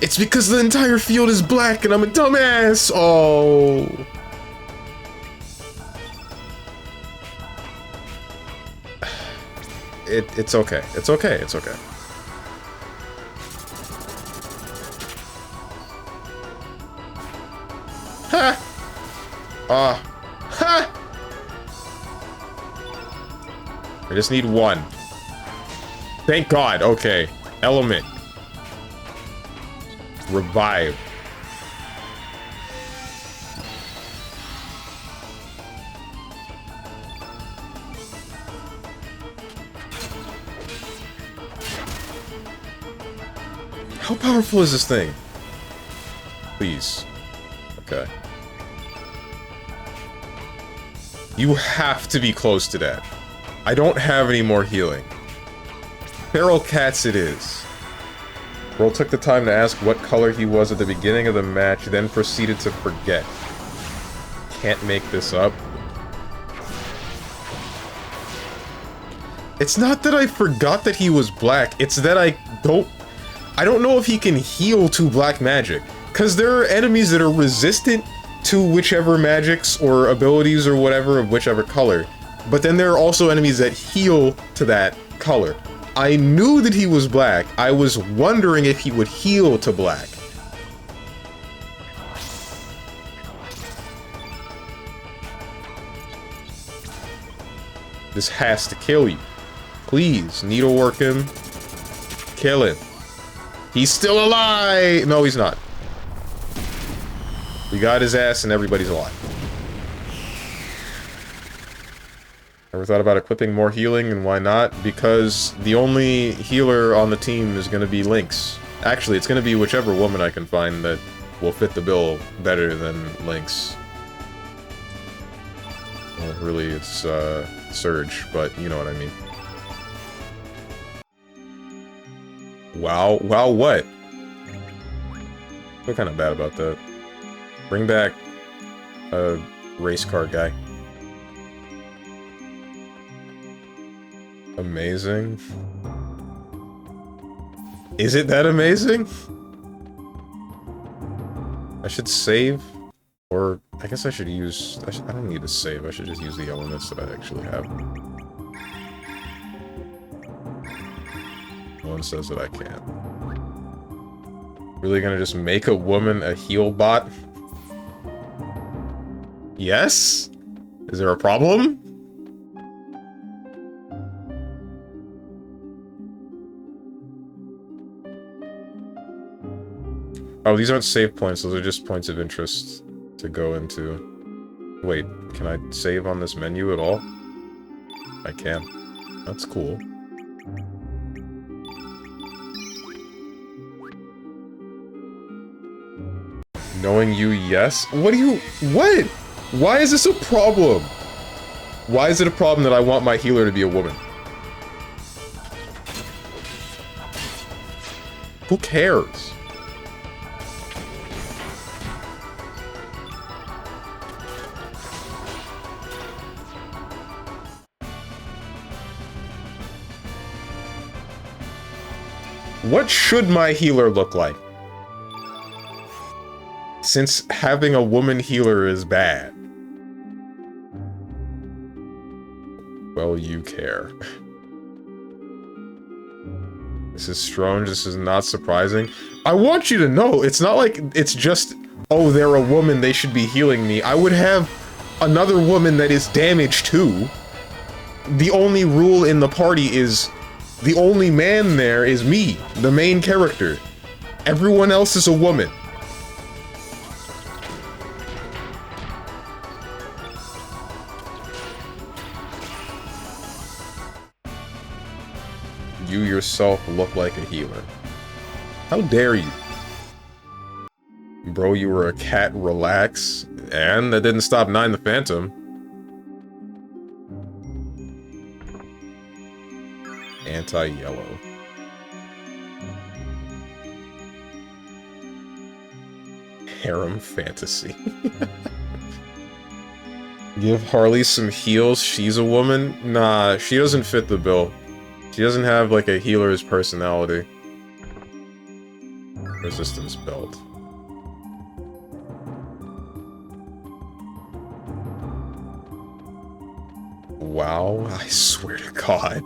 It's because the entire field is black and I'm a dumbass! Oh... It's okay. It's okay. It's okay. Ha! Ha! I just need one. Thank God. Okay. Element. Revive. How powerful is this thing? Please. Okay. You have to be close to that. I don't have any more healing. Feral cats it is. Roll took the time to ask what color he was at the beginning of the match, then proceeded to forget. Can't make this up. It's not that I forgot that he was black, it's that I don't know if he can heal to black magic. Because there are enemies that are resistant to whichever magics or abilities or whatever of whichever color. But then there are also enemies that heal to that color. I knew that he was black. I was wondering if he would heal to black. This has to kill you. Please, needlework him. Kill him. He's still alive! No, he's not. We got his ass and everybody's alive. Ever thought about equipping more healing, and why not? Because the only healer on the team is going to be Lynx. Actually, it's going to be whichever woman I can find that will fit the bill better than Lynx. Well, really, it's Surge, but you know what I mean. Wow, wow, what? I feel kind of bad about that. Bring back a race car guy. Amazing. Is it that amazing? I should save, or I guess I should use. I don't need to save. I should just use the elements that I actually have. No one says that I can't. Really gonna just make a woman a heal bot? Yes? Is there a problem? Oh, these aren't save points, those are just points of interest to go into. Wait, can I save on this menu at all? I can. That's cool. Knowing you, yes? What do you... What? Why is this a problem? Why is it a problem that I want my healer to be a woman? Who cares? What should my healer look like? Since having a woman healer is bad. Well, you care. This is strange, this is not surprising. I want you to know, it's not like it's just, oh, they're a woman, they should be healing me. I would have another woman that is damaged too. The only rule in the party is, the only man there is me, the main character. Everyone else is a woman. You yourself look like a healer. How dare you? Bro, you were a cat, relax. And that didn't stop Nine the Phantom. Anti-yellow. Harem fantasy. Give Harley some heals, she's a woman? Nah, she doesn't fit the bill. She doesn't have, like, a healer's personality. Resistance belt. Wow, I swear to God.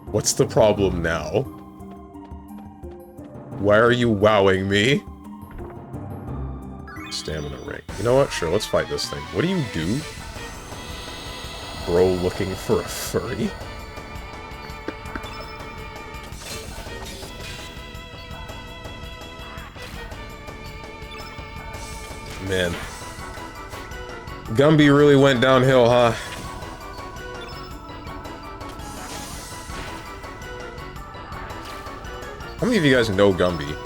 What's the problem now? Why are you wowing me? Stamina ring. You know what? Sure, let's fight this thing. What do you do? Bro looking for a furry? Man. Gumby really went downhill, huh? How many of you guys know Gumby?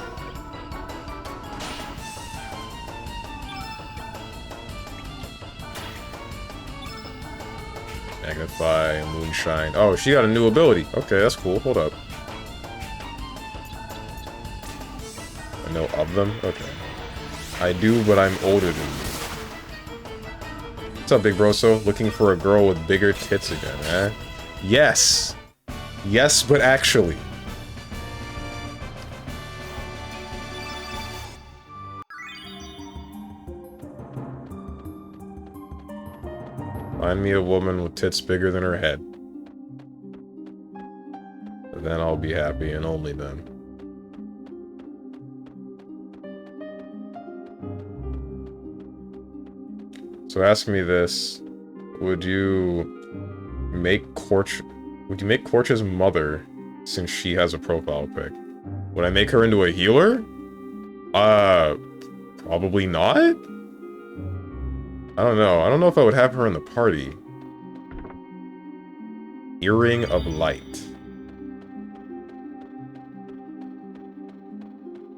Magnify, Moonshine. Oh, she got a new ability. Okay, that's cool. Hold up. I know of them? Okay. I do, but I'm older than you. What's up, Big Broso? Looking for a girl with bigger tits again, eh? Yes! Yes, but actually. Find me a woman with tits bigger than her head. Then I'll be happy, and only then. So ask me this. Would you make Korch's mother, since she has a profile pic? Would I make her into a healer? Probably not? I don't know. I don't know if I would have her in the party. Earring of Light.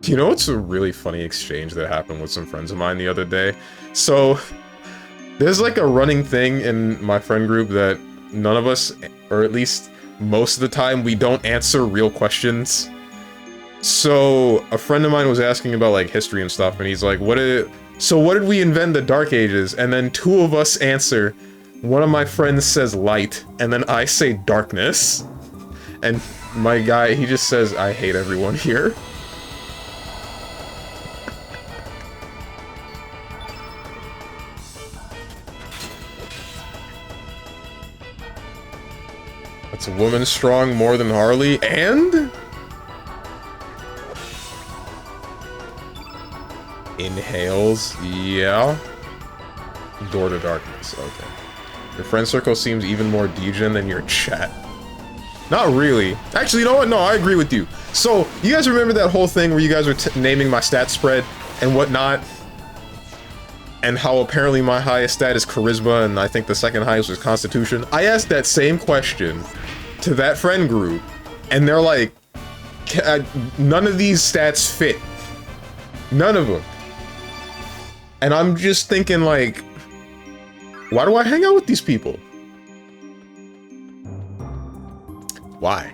You know what's a really funny exchange that happened with some friends of mine the other day? So, there's like a running thing in my friend group that none of us, or at least most of the time, we don't answer real questions. So, a friend of mine was asking about like history and stuff, and he's like, what did we invent the Dark Ages? And then two of us answer. One of my friends says light, and then I say darkness. And my guy, he just says, I hate everyone here. It's a woman strong more than Harley, and... Inhales, yeah. Door to darkness, okay. Your friend circle seems even more degen than your chat. Not really. Actually, you know what? No, I agree with you. So, you guys remember that whole thing where you guys were naming my stat spread and whatnot? And how apparently my highest stat is charisma, and I think the second highest was constitution? I asked that same question to that friend group, and they're like, none of these stats fit. None of them. And I'm just thinking, like, why do I hang out with these people? Why?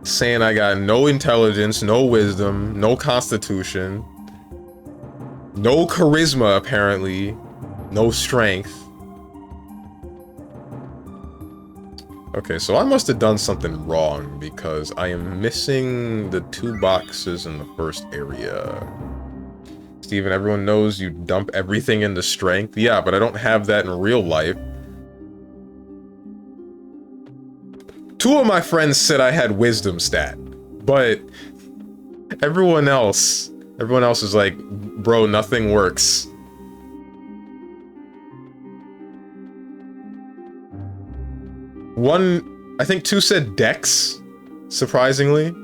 Saying I got no intelligence, no wisdom, no constitution, no charisma, apparently, no strength. Okay, so I must have done something wrong because I am missing the 2 boxes in the first area. Steven, everyone knows you dump everything into strength. Yeah, but I don't have that in real life. 2 of my friends said I had wisdom stat, but everyone else is like, bro, nothing works. I think 2 said Dex, surprisingly.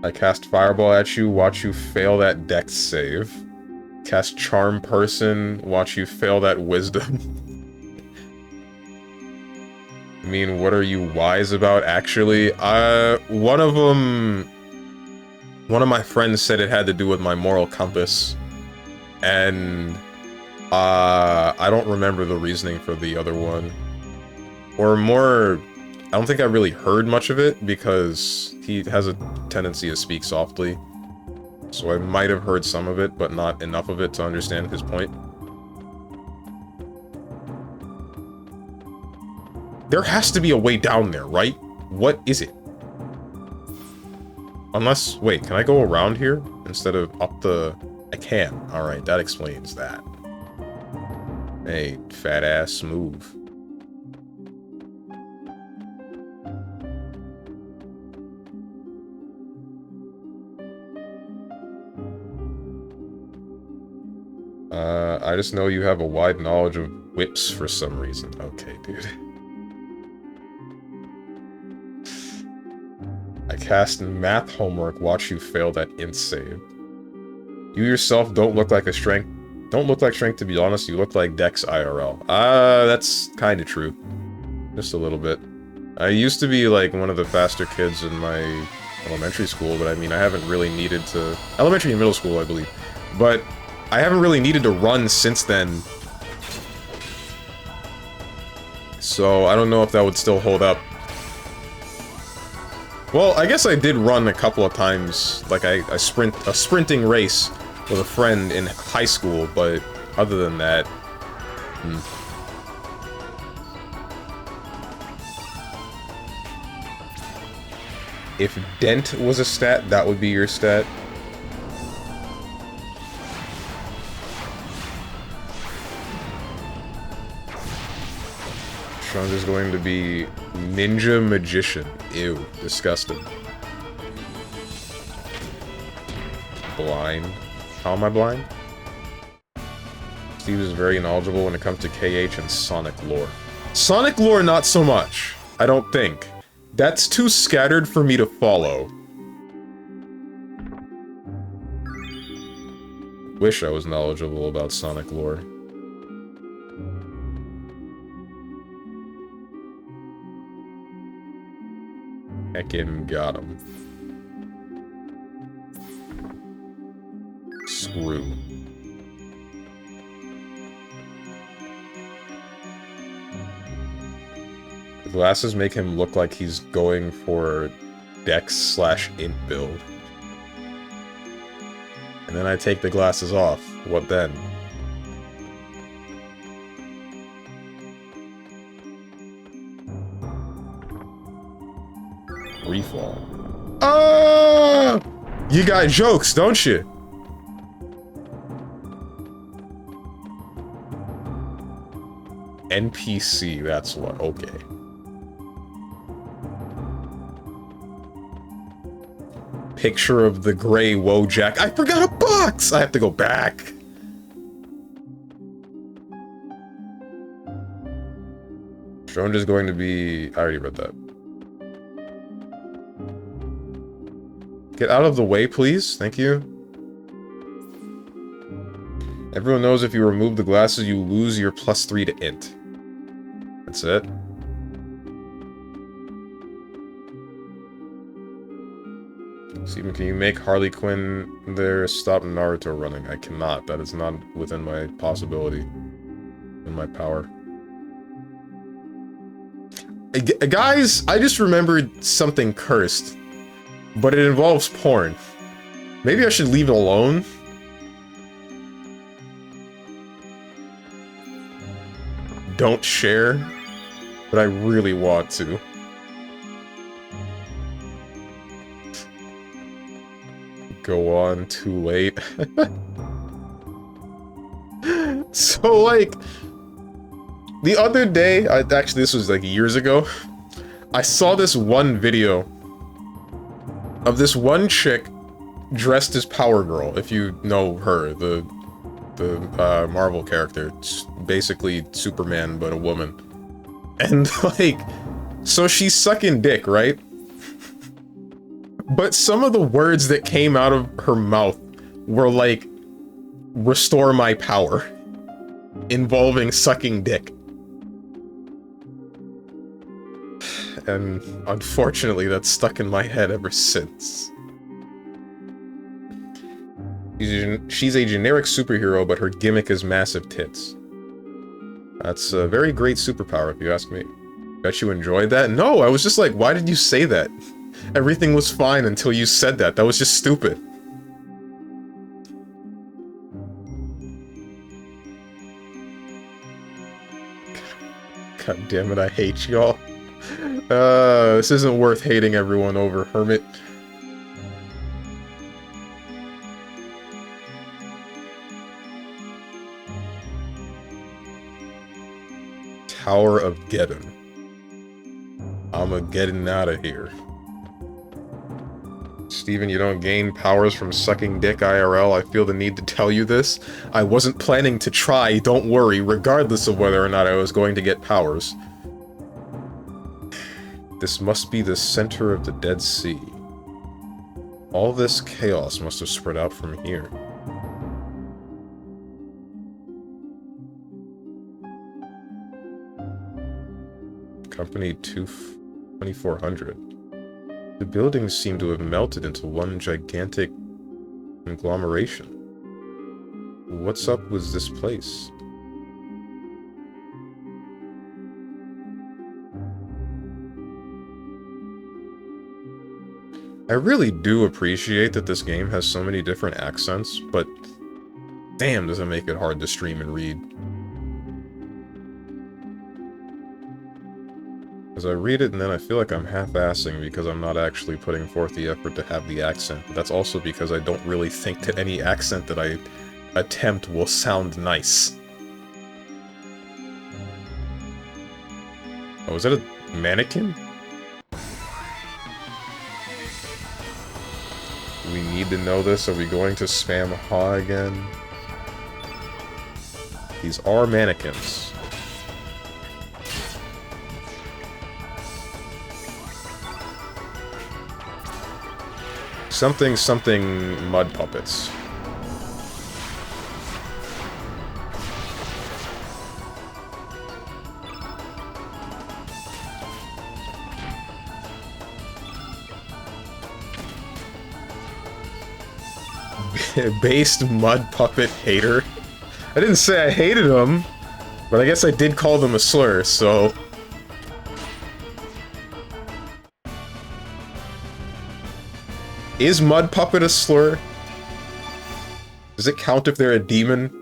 I cast Fireball at you, watch you fail that Dex save. Cast Charm Person, watch you fail that Wisdom. I mean, what are you wise about, actually? One of my friends said it had to do with my moral compass. And... I don't remember the reasoning for the other one. Or more, I don't think I really heard much of it because he has a tendency to speak softly. So I might have heard some of it, but not enough of it to understand his point. There has to be a way down there, right? What is it? Unless, wait, can I go around here instead of up the... I can. Alright, that explains that. Hey, fat ass, move. I just know you have a wide knowledge of whips for some reason. Okay, dude. I cast math homework, watch you fail that int save. You yourself don't look like strength to be honest, you look like Dex IRL. That's kinda true. Just a little bit. I used to be, like, one of the faster kids in my elementary school, but I mean, I haven't really needed to... Elementary and middle school, I believe. But I haven't really needed to run since then. So, I don't know if that would still hold up. Well, I guess I did run a couple of times, like a sprinting race with a friend in high school, but other than that... If Dent was a stat, that would be your stat. Sean is going to be Ninja Magician. Ew, disgusting. Blind. How am I blind? Steve is very knowledgeable when it comes to KH and Sonic lore. Sonic lore, not so much. I don't think. That's too scattered for me to follow. Wish I was knowledgeable about Sonic lore. Heckin' got him. Screw. The glasses make him look like he's going for Dex/int build. And then I take the glasses off. What then? Refall. Ah! You got jokes, don't you? NPC, that's what. Okay. Picture of the gray Wojak. I forgot a box! I have to go back. Drone is going to be... I already read that. Get out of the way, please. Thank you. Everyone knows if you remove the glasses, you lose your +3 to int. That's it. Steven, can you make Harley Quinn there stop Naruto running? I cannot. That is not within my possibility. In my power. Guys, I just remembered something cursed. But it involves porn. Maybe I should leave it alone? Don't share, but I really want to. Go on too late. So, like, the other day, actually this was like years ago, I saw this one video of this one chick dressed as Power Girl, if you know her, the Marvel character. It's basically Superman, but a woman. And, like, so she's sucking dick, right? But some of the words that came out of her mouth were like, restore my power, involving sucking dick. And unfortunately, that's stuck in my head ever since. She's a generic superhero, but her gimmick is massive tits. That's a very great superpower, if you ask me. Bet you enjoyed that? No, I was just like, why did you say that? Everything was fine until you said that. That was just stupid. God damn it, I hate y'all. This isn't worth hating everyone over, Hermit. Tower of Geddon. I'ma getting out of here. Steven, you don't gain powers from sucking dick IRL. I feel the need to tell you this. I wasn't planning to try, don't worry, regardless of whether or not I was going to get powers. This must be the center of the Dead Sea. All this chaos must have spread out from here. Company 2400. The buildings seem to have melted into one gigantic conglomeration. What's up with this place? I really do appreciate that this game has so many different accents, but damn does it make it hard to stream and read. Because I read it and then I feel like I'm half-assing because I'm not actually putting forth the effort to have the accent. But that's also because I don't really think that any accent that I attempt will sound nice. Oh, is that a mannequin? Do we need to know this? Are we going to spam ha again? These are mannequins. Something mud puppets. Based mud puppet hater. I didn't say I hated them, but I guess I did call them a slur, so... Is mud puppet a slur? Does it count if they're a demon?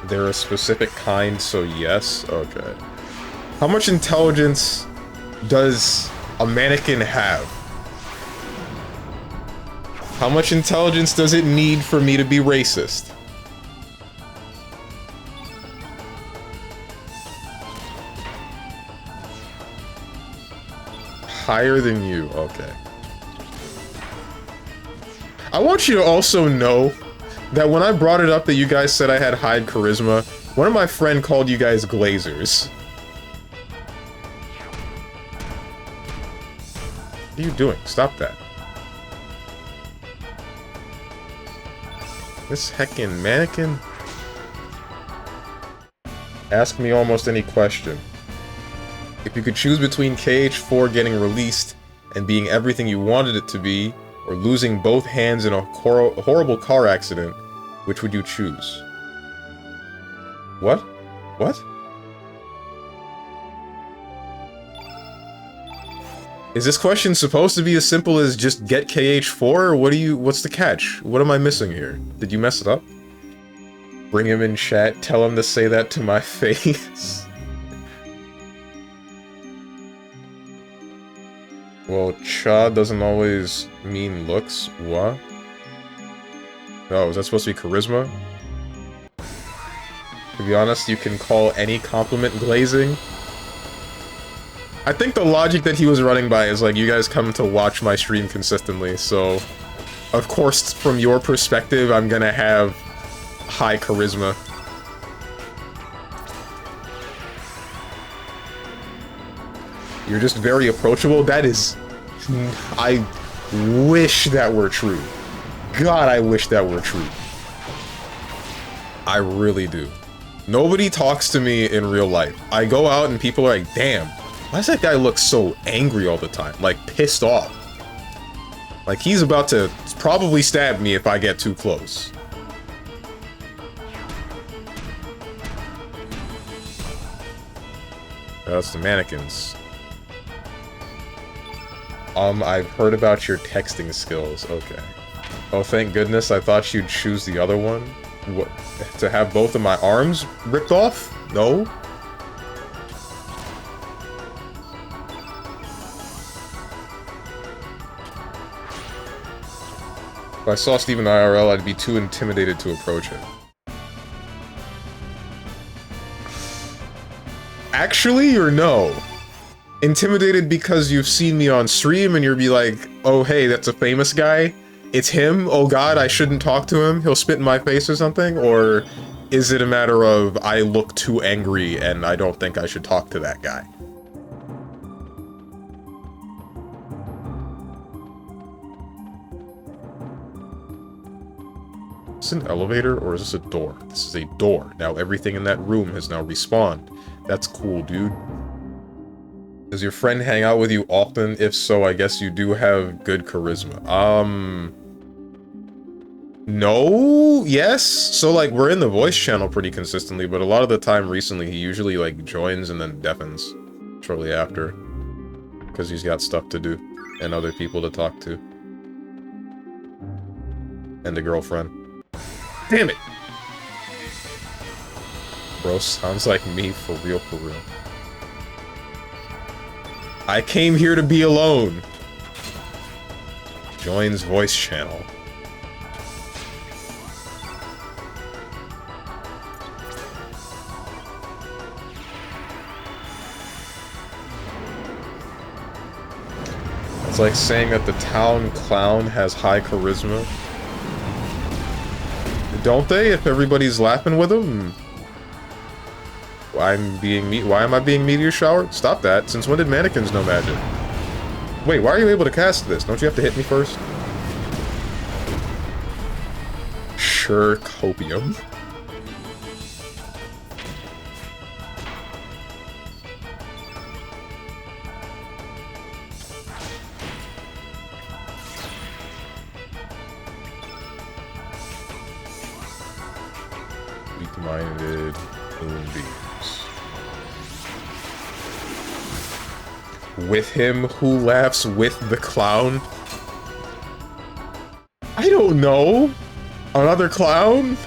They're a specific kind, so yes? Okay. How much intelligence does a mannequin have? How much intelligence does it need for me to be racist? Higher than you, okay. I want you to also know that when I brought it up that you guys said I had high charisma, one of my friends called you guys glazers. What are you doing? Stop that. This heckin' mannequin? Ask me almost any question. If you could choose between KH4 getting released and being everything you wanted it to be, or losing both hands in a horrible car accident, which would you choose? What? What? Is this question supposed to be as simple as just get KH4, or what's the catch? What am I missing here? Did you mess it up? Bring him in chat, tell him to say that to my face. Well, cha doesn't always mean looks. What? Oh, is that supposed to be charisma? To be honest, you can call any compliment glazing. I think the logic that he was running by is like, you guys come to watch my stream consistently, so... Of course, from your perspective, I'm gonna have high charisma. You're just very approachable? That is... I wish that were true. God, I wish that were true. I really do. Nobody talks to me in real life. I go out and people are like, damn, why does that guy look so angry all the time? Like, pissed off. Like, he's about to probably stab me if I get too close. That's the mannequins. I've heard about your texting skills. Okay. Oh, thank goodness. I thought you'd choose the other one. What? To have both of my arms ripped off? No. If I saw Steven IRL, I'd be too intimidated to approach him. Actually, or no? Intimidated because you've seen me on stream and you'll be like, oh hey, that's a famous guy? It's him? Oh god, I shouldn't talk to him? He'll spit in my face or something? Or is it a matter of I look too angry and I don't think I should talk to that guy? Is this an elevator or is this a door? This is a door. Now everything in that room has now respawned. That's cool, dude. Does your friend hang out with you often? If so, I guess you do have good charisma. No, yes. So, like, we're in the voice channel pretty consistently, but a lot of the time recently, he usually, like, joins and then deafens shortly after. Because he's got stuff to do and other people to talk to. And a girlfriend. Damn it! Bro, sounds like me for real, for real. I came here to be alone. Joins voice channel. It's like saying that the town clown has high charisma. Don't they? If everybody's laughing with him? Why am I being meteor showered? Stop that. Since when did mannequins know magic? Wait, why are you able to cast this? Don't you have to hit me first? Sure, copium. Weak-minded moonbeams. With him who laughs with the clown? I don't know. Another clown?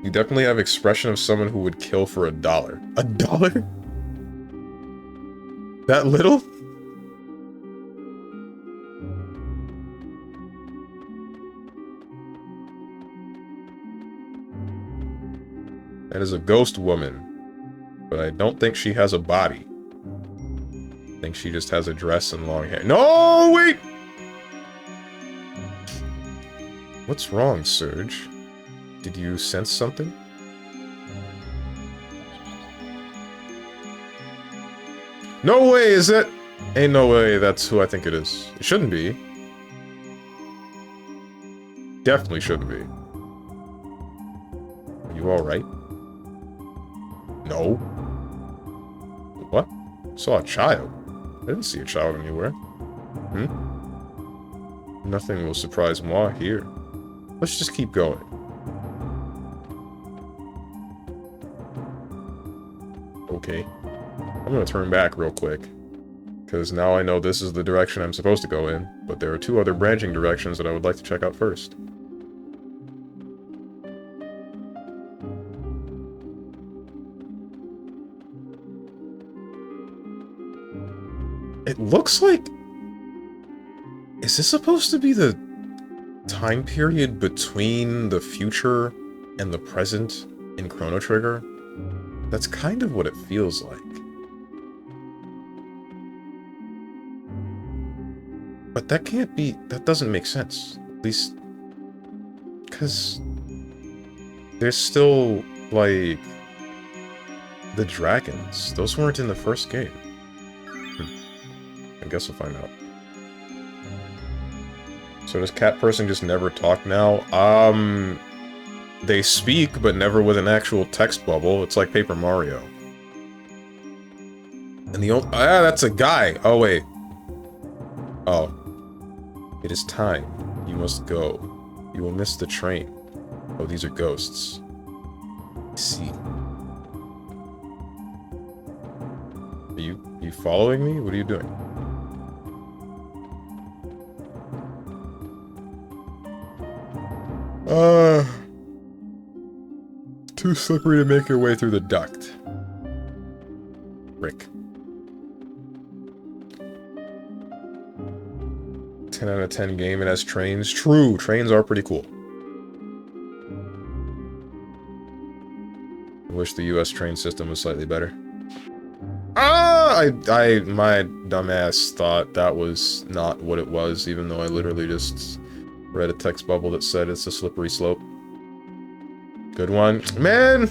You definitely have expression of someone who would kill for $1. $1? That little? That is a ghost woman, but I don't think she has a body. I think she just has a dress and long hair. No, wait! What's wrong, Surge? Did you sense something? No way, is it? Ain't no way that's who I think it is. It shouldn't be. Definitely shouldn't be. Are you alright? No. What? Saw a child. I didn't see a child anywhere. Nothing will surprise moi here. Let's just keep going. Okay. I'm gonna turn back real quick. Because now I know this is the direction I'm supposed to go in, but there are 2 other branching directions that I would like to check out first. It looks like... Is this supposed to be the time period between the future and the present in Chrono Trigger? That's kind of what it feels like. But that can't be... That doesn't make sense. At least... Because... There's still, like... The dragons. Those weren't in the first game. I guess we'll find out. So does cat person just never talk now? They speak, but never with an actual text bubble. It's like Paper Mario. And the only... Ah, that's a guy! Oh, wait. Oh. It is time. You must go. You will miss the train. Oh, these are ghosts. I see. Are you following me? What are you doing? Too slippery to make your way through the duct. Rick. 10 out of 10 game. It has trains. True, trains are pretty cool. I wish the US train system was slightly better. My dumbass thought that was not what it was, even though I literally just read a text bubble that said it's a slippery slope. Good one. Man!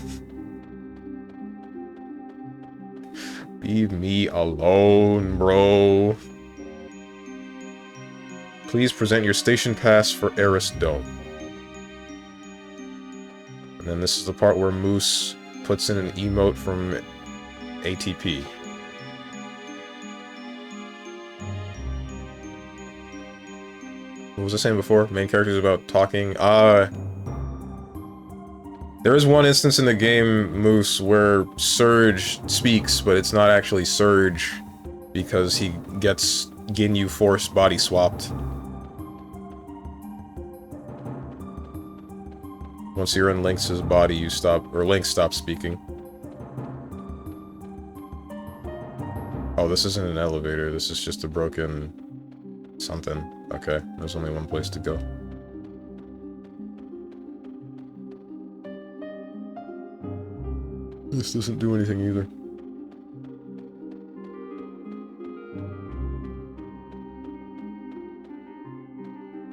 Leave me alone, bro. Please present your station pass for Eris Dome. And then this is the part where Moose puts in an emote from ATP. What was I saying before? Main characters about talking. There is one instance in the game, Moose, where Surge speaks, but it's not actually Surge because he gets Ginyu Force body swapped. Once you're in Lynx's body, you stop, or Lynx stops speaking. Oh, this isn't an elevator, this is just a broken something. Okay, there's only one place to go. This doesn't do anything either.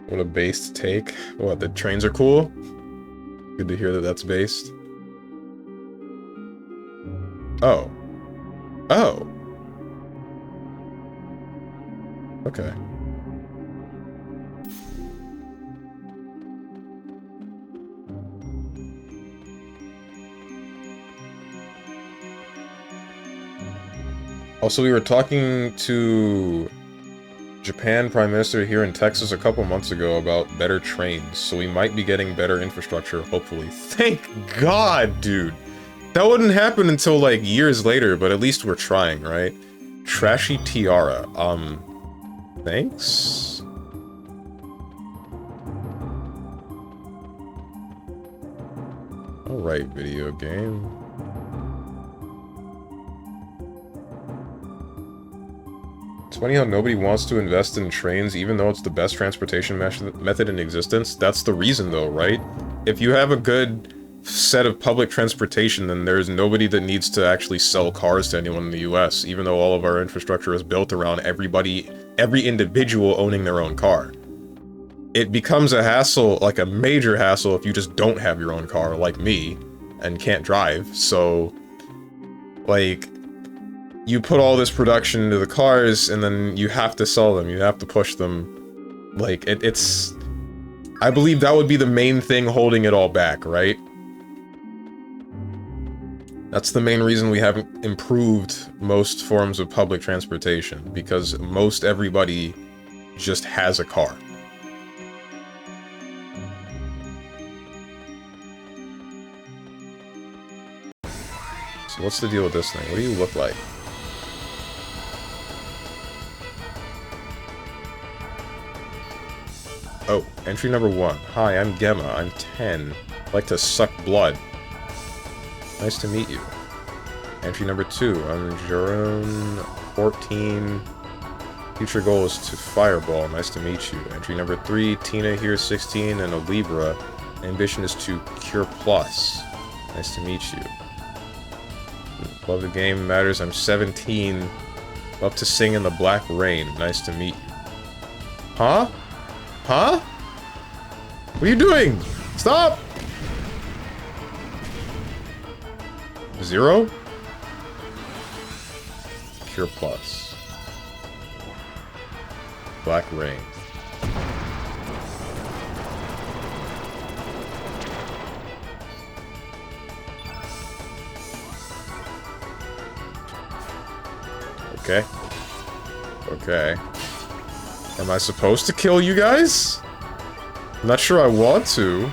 What a based take. What, the trains are cool? Good to hear that that's based. Oh. Oh. Okay. Also, we were talking to Japan Prime Minister here in Texas a couple months ago about better trains, so we might be getting better infrastructure, hopefully. Thank God, dude! That wouldn't happen until, like, years later, but at least we're trying, right? Trashy Tiara. Thanks? Alright, video game. It's funny how nobody wants to invest in trains, even though it's the best transportation method in existence. That's the reason, though, right? If you have a good set of public transportation, then there's nobody that needs to actually sell cars to anyone in the US, even though all of our infrastructure is built around every individual owning their own car. It becomes a hassle, like a major hassle, if you just don't have your own car, like me, and can't drive, so... like... you put all this production into the cars, and then you have to sell them, you have to push them. Like, it's... I believe that would be the main thing holding it all back, right? That's the main reason we haven't improved most forms of public transportation, because most everybody just has a car. So what's the deal with this thing? What do you look like? Oh, entry number 1. Hi, I'm Gemma. I'm 10. I like to suck blood. Nice to meet you. Entry number 2. I'm Jerome, 14. Future goal is to fireball. Nice to meet you. Entry number 3. Tina here, 16, and a Libra. Ambition is to cure plus. Nice to meet you. Love the game matters. I'm 17. Love to sing in the black rain. Nice to meet you. Huh? Huh? What are you doing? Stop! 0? Cure plus. Black rain. Okay. Okay. Am I supposed to kill you guys? I'm not sure I want to.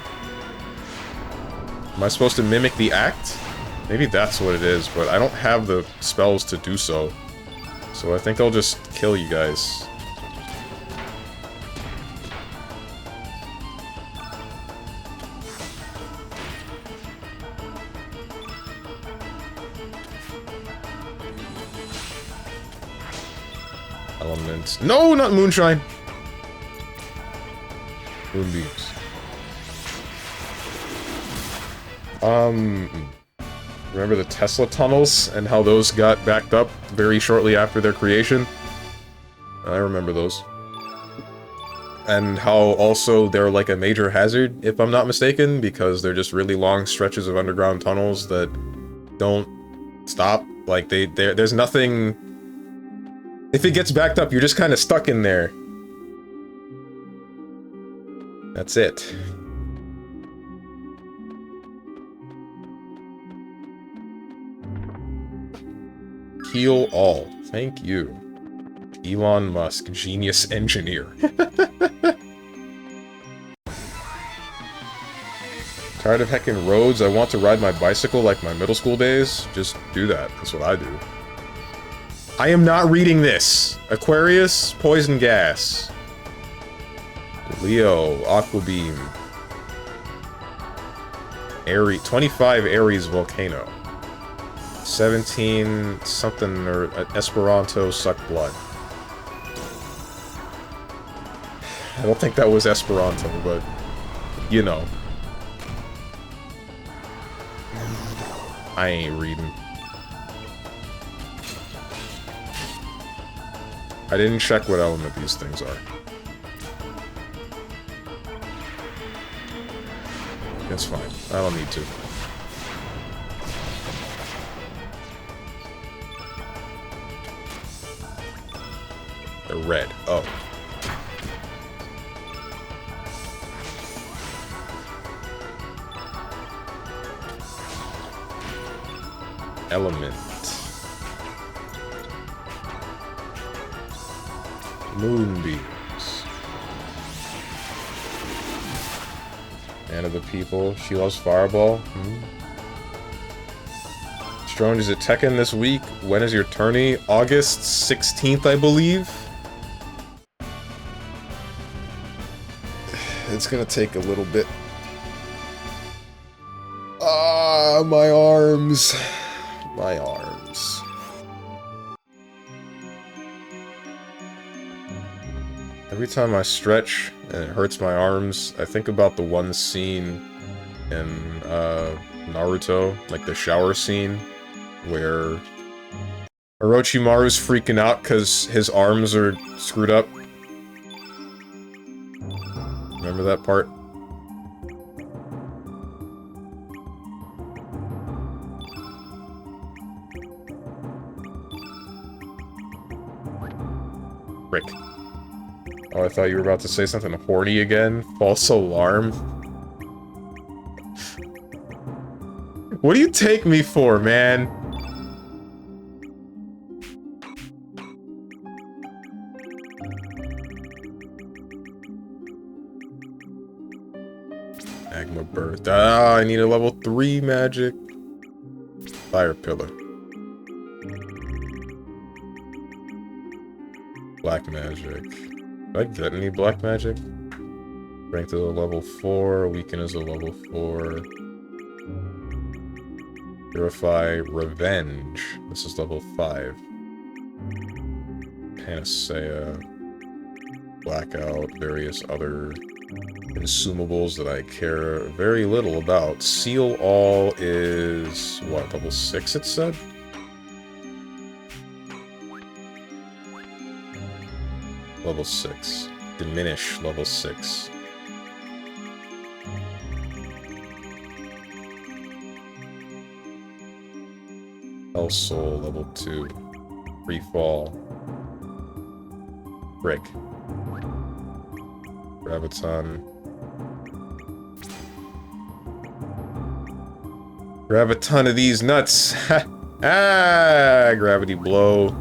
Am I supposed to mimic the act? Maybe that's what it is, but I don't have the spells to do so. So I think I'll just kill you guys. Elements. No, not moonshine! Moonbeams. Remember the Tesla tunnels and how those got backed up very shortly after their creation? I remember those. And how also they're like a major hazard, if I'm not mistaken, because they're just really long stretches of underground tunnels that don't stop. Like, there's nothing... If it gets backed up, you're just kind of stuck in there. That's it. Heal all. Thank you. Elon Musk, genius engineer. Tired of hecking roads? I want to ride my bicycle like my middle school days? Just do that. That's what I do. I am not reading this. Aquarius, poison gas. Leo, aqua beam. Aries, 25 Aries volcano. 17 something or Esperanto suck blood. I don't think that was Esperanto, but you know. I ain't reading. I didn't check what element these things are. That's fine. I don't need to. They're red. Oh. Element. Moonbeams. Man of the people. She loves Fireball. Strong, is it Tekken this week? When is your tourney? August 16th, I believe. It's gonna take a little bit. Ah, my arms. My arms. Every time I stretch and it hurts my arms, I think about the one scene in Naruto, like the shower scene, where Orochimaru's freaking out because his arms are screwed up. Remember that part? Rick. Oh, I thought you were about to say something horny again. False alarm. What do you take me for, man? Magma Burst. Ah, I need a level 3 magic. Fire Pillar. Black magic. Do I get any black magic? Strength is a level 4. Weaken is a level 4. Purify Revenge. This is level 5. Panacea. Blackout. Various other consumables that I care very little about. Seal All is, what, level 6 it said? Level 6. Diminish, level 6. Hell Soul, level 2. Free Fall. Brick. Graviton. Grab a ton of these nuts! Ah! Gravity Blow.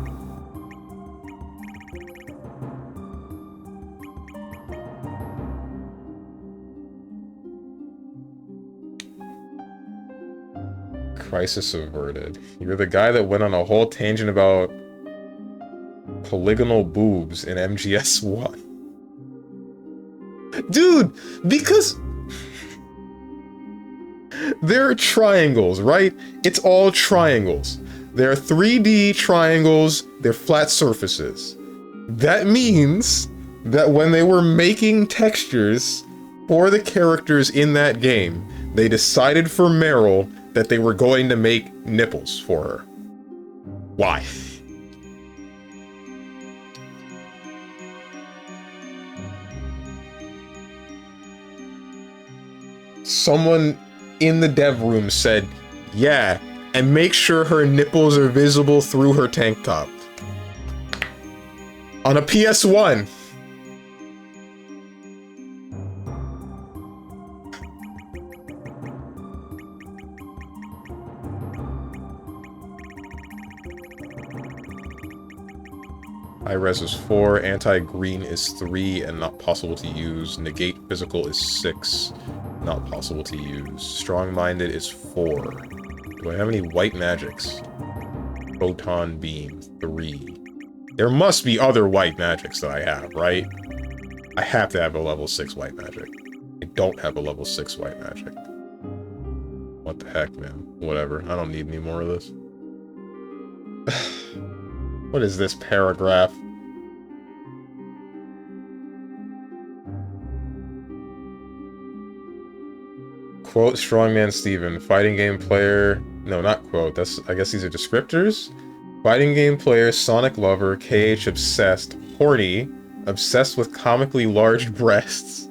Crisis averted. You're the guy that went on a whole tangent about polygonal boobs in MGS1. Dude, because they're triangles, right? It's all triangles. They're 3D triangles, they're flat surfaces. That means that when they were making textures for the characters in that game, they decided for Meryl that they were going to make nipples for her. Why? Someone in the dev room said, yeah, and make sure her nipples are visible through her tank top. On a PS1. High res is 4, anti-green is 3, and not possible to use. Negate physical is 6, not possible to use. Strong-minded is 4. Do I have any white magics? Photon beam, 3. There must be other white magics that I have, right? I have to have a level 6 white magic. I don't have a level 6 white magic. What the heck, man? Whatever. I don't need any more of this. What is this paragraph? Quote StrongmanSteven, fighting game player... No, not quote. I guess these are descriptors? Fighting game player, Sonic lover, KH obsessed, horny, obsessed with comically large breasts,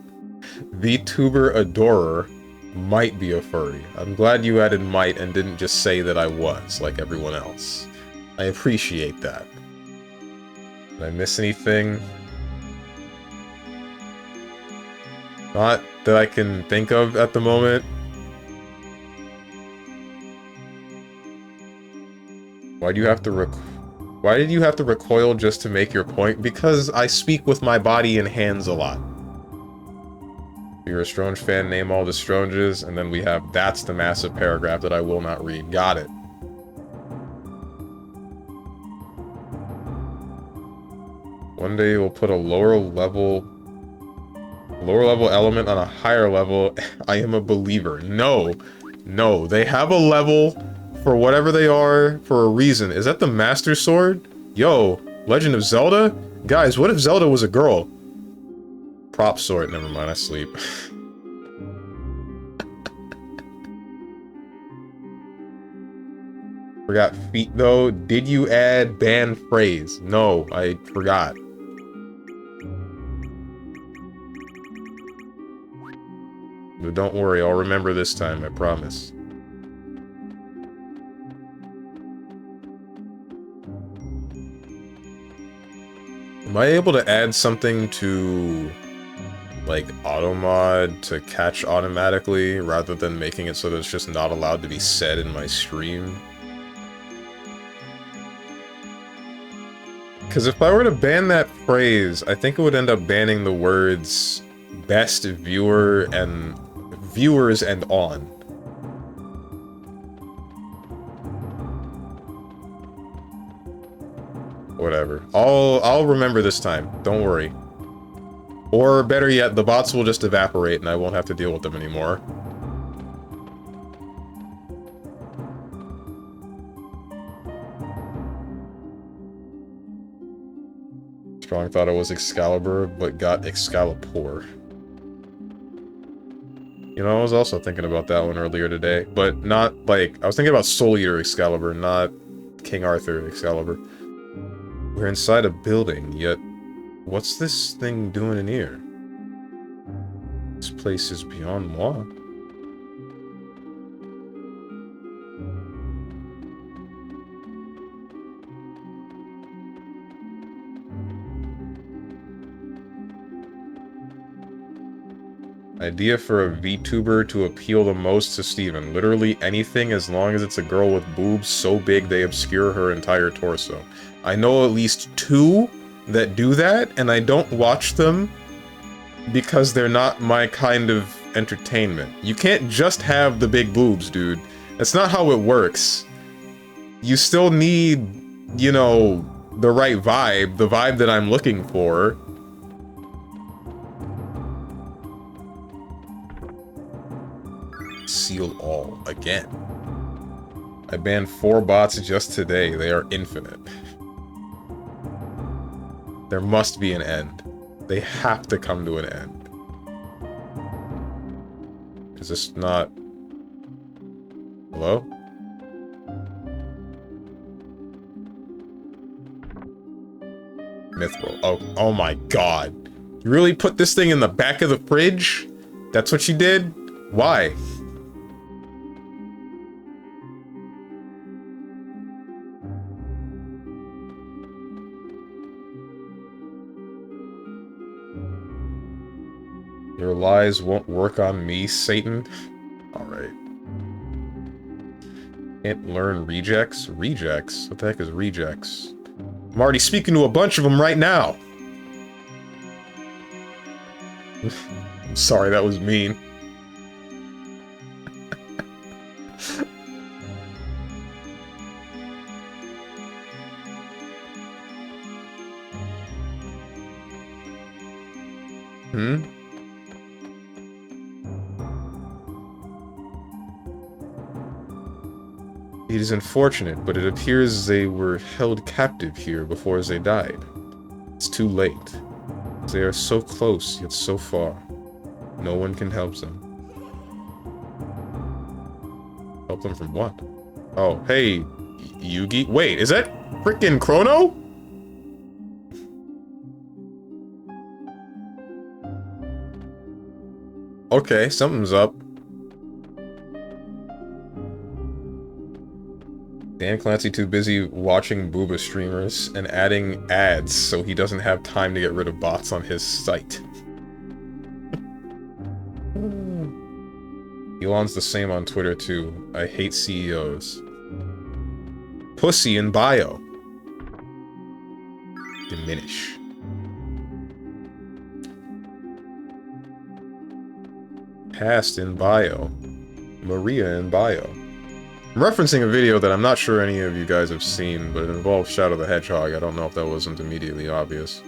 VTuber adorer, might be a furry. I'm glad you added might and didn't just say that I was, like everyone else. I appreciate that. Did I miss anything? Not that I can think of at the moment. Why did you have to recoil just to make your point? Because I speak with my body and hands a lot. If you're a Stronge fan, name all the Stronges, and then we have that's the massive paragraph that I will not read. Got it. One day we'll put a lower level element on a higher level. I am a believer. No, they have a level for whatever they are for a reason. Is that the Master Sword? Yo, Legend of Zelda? Guys, what if Zelda was a girl? Prop sword. Never mind, I sleep. Forgot feet though. Did you add banned phrase? No, I forgot. But don't worry, I'll remember this time, I promise. Am I able to add something to, like, automod to catch automatically, rather than making it so that it's just not allowed to be said in my stream? Because if I were to ban that phrase, I think it would end up banning the words best viewers and on. Whatever. I'll remember this time. Don't worry. Or better yet, the bots will just evaporate and I won't have to deal with them anymore. Strong thought it was Excalibur, but got Excalibur. You know, I was also thinking about that one earlier today, but not, like, I was thinking about Soul Eater Excalibur, not King Arthur Excalibur. We're inside a building, yet what's this thing doing in here? This place is beyond moi. Idea for a VTuber to appeal the most to Steven. Literally anything as long as it's a girl with boobs so big they obscure her entire torso. I know at least 2 that do that, and I don't watch them because they're not my kind of entertainment. You can't just have the big boobs, dude. That's not how it works. You still need, you know, the right vibe, the vibe that I'm looking for. Seal all again. I banned 4 bots just today. They are infinite. There must be an end. They have to come to an end. Is this not... Hello? Mithril. Oh my god. You really put this thing in the back of the fridge? That's what you did? Why? Your lies won't work on me, Satan. Alright. Can't learn rejects? Rejects? What the heck is rejects? I'm already speaking to a bunch of them right now. I'm sorry, that was mean. It is unfortunate, but it appears they were held captive here before they died. It's too late. They are so close, yet so far. No one can help them. Help them from what? Oh, hey, Yugi. Wait, is that frickin' Chrono? Okay, something's up. Dan Clancy too busy watching booba streamers and adding ads so he doesn't have time to get rid of bots on his site. Elon's the same on Twitter too. I hate CEOs. Pussy in bio. Diminish. Past in bio. Maria in bio. I'm referencing a video that I'm not sure any of you guys have seen, but it involves Shadow the Hedgehog. I don't know if that wasn't immediately obvious.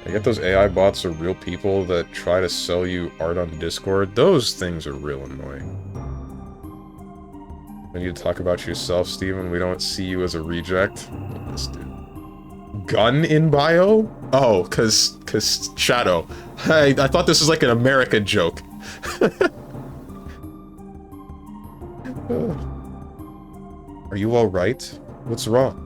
I get those AI bots are real people that try to sell you art on Discord. Those things are real annoying. When you talk about yourself, Steven, we don't see you as a reject. This dude. Gun in bio? Oh, cause Shadow. I thought this was like an America joke. Are you alright? What's wrong?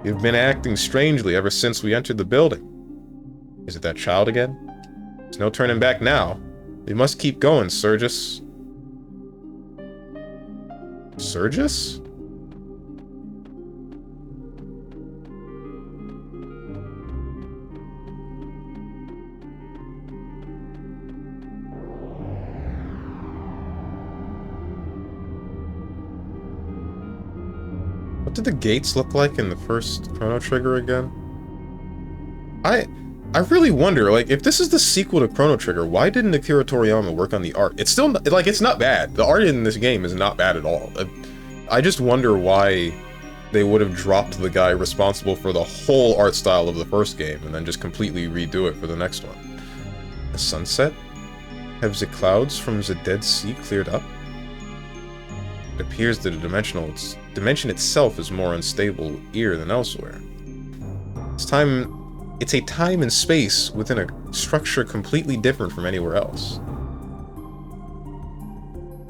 You've been acting strangely ever since we entered the building. Is it that child again? There's no turning back now. We must keep going, Sergius. Sergius? What did the gates look like in the first Chrono Trigger again? I really wonder, like, if this is the sequel to Chrono Trigger, why didn't Akira Toriyama work on the art? It's still, like, it's not bad. The art in this game is not bad at all. I just wonder why they would have dropped the guy responsible for the whole art style of the first game and then just completely redo it for the next one. A sunset? Have the clouds from the Dead Sea cleared up? It appears that the dimension itself is more unstable here than elsewhere. It's a time and space within a structure completely different from anywhere else.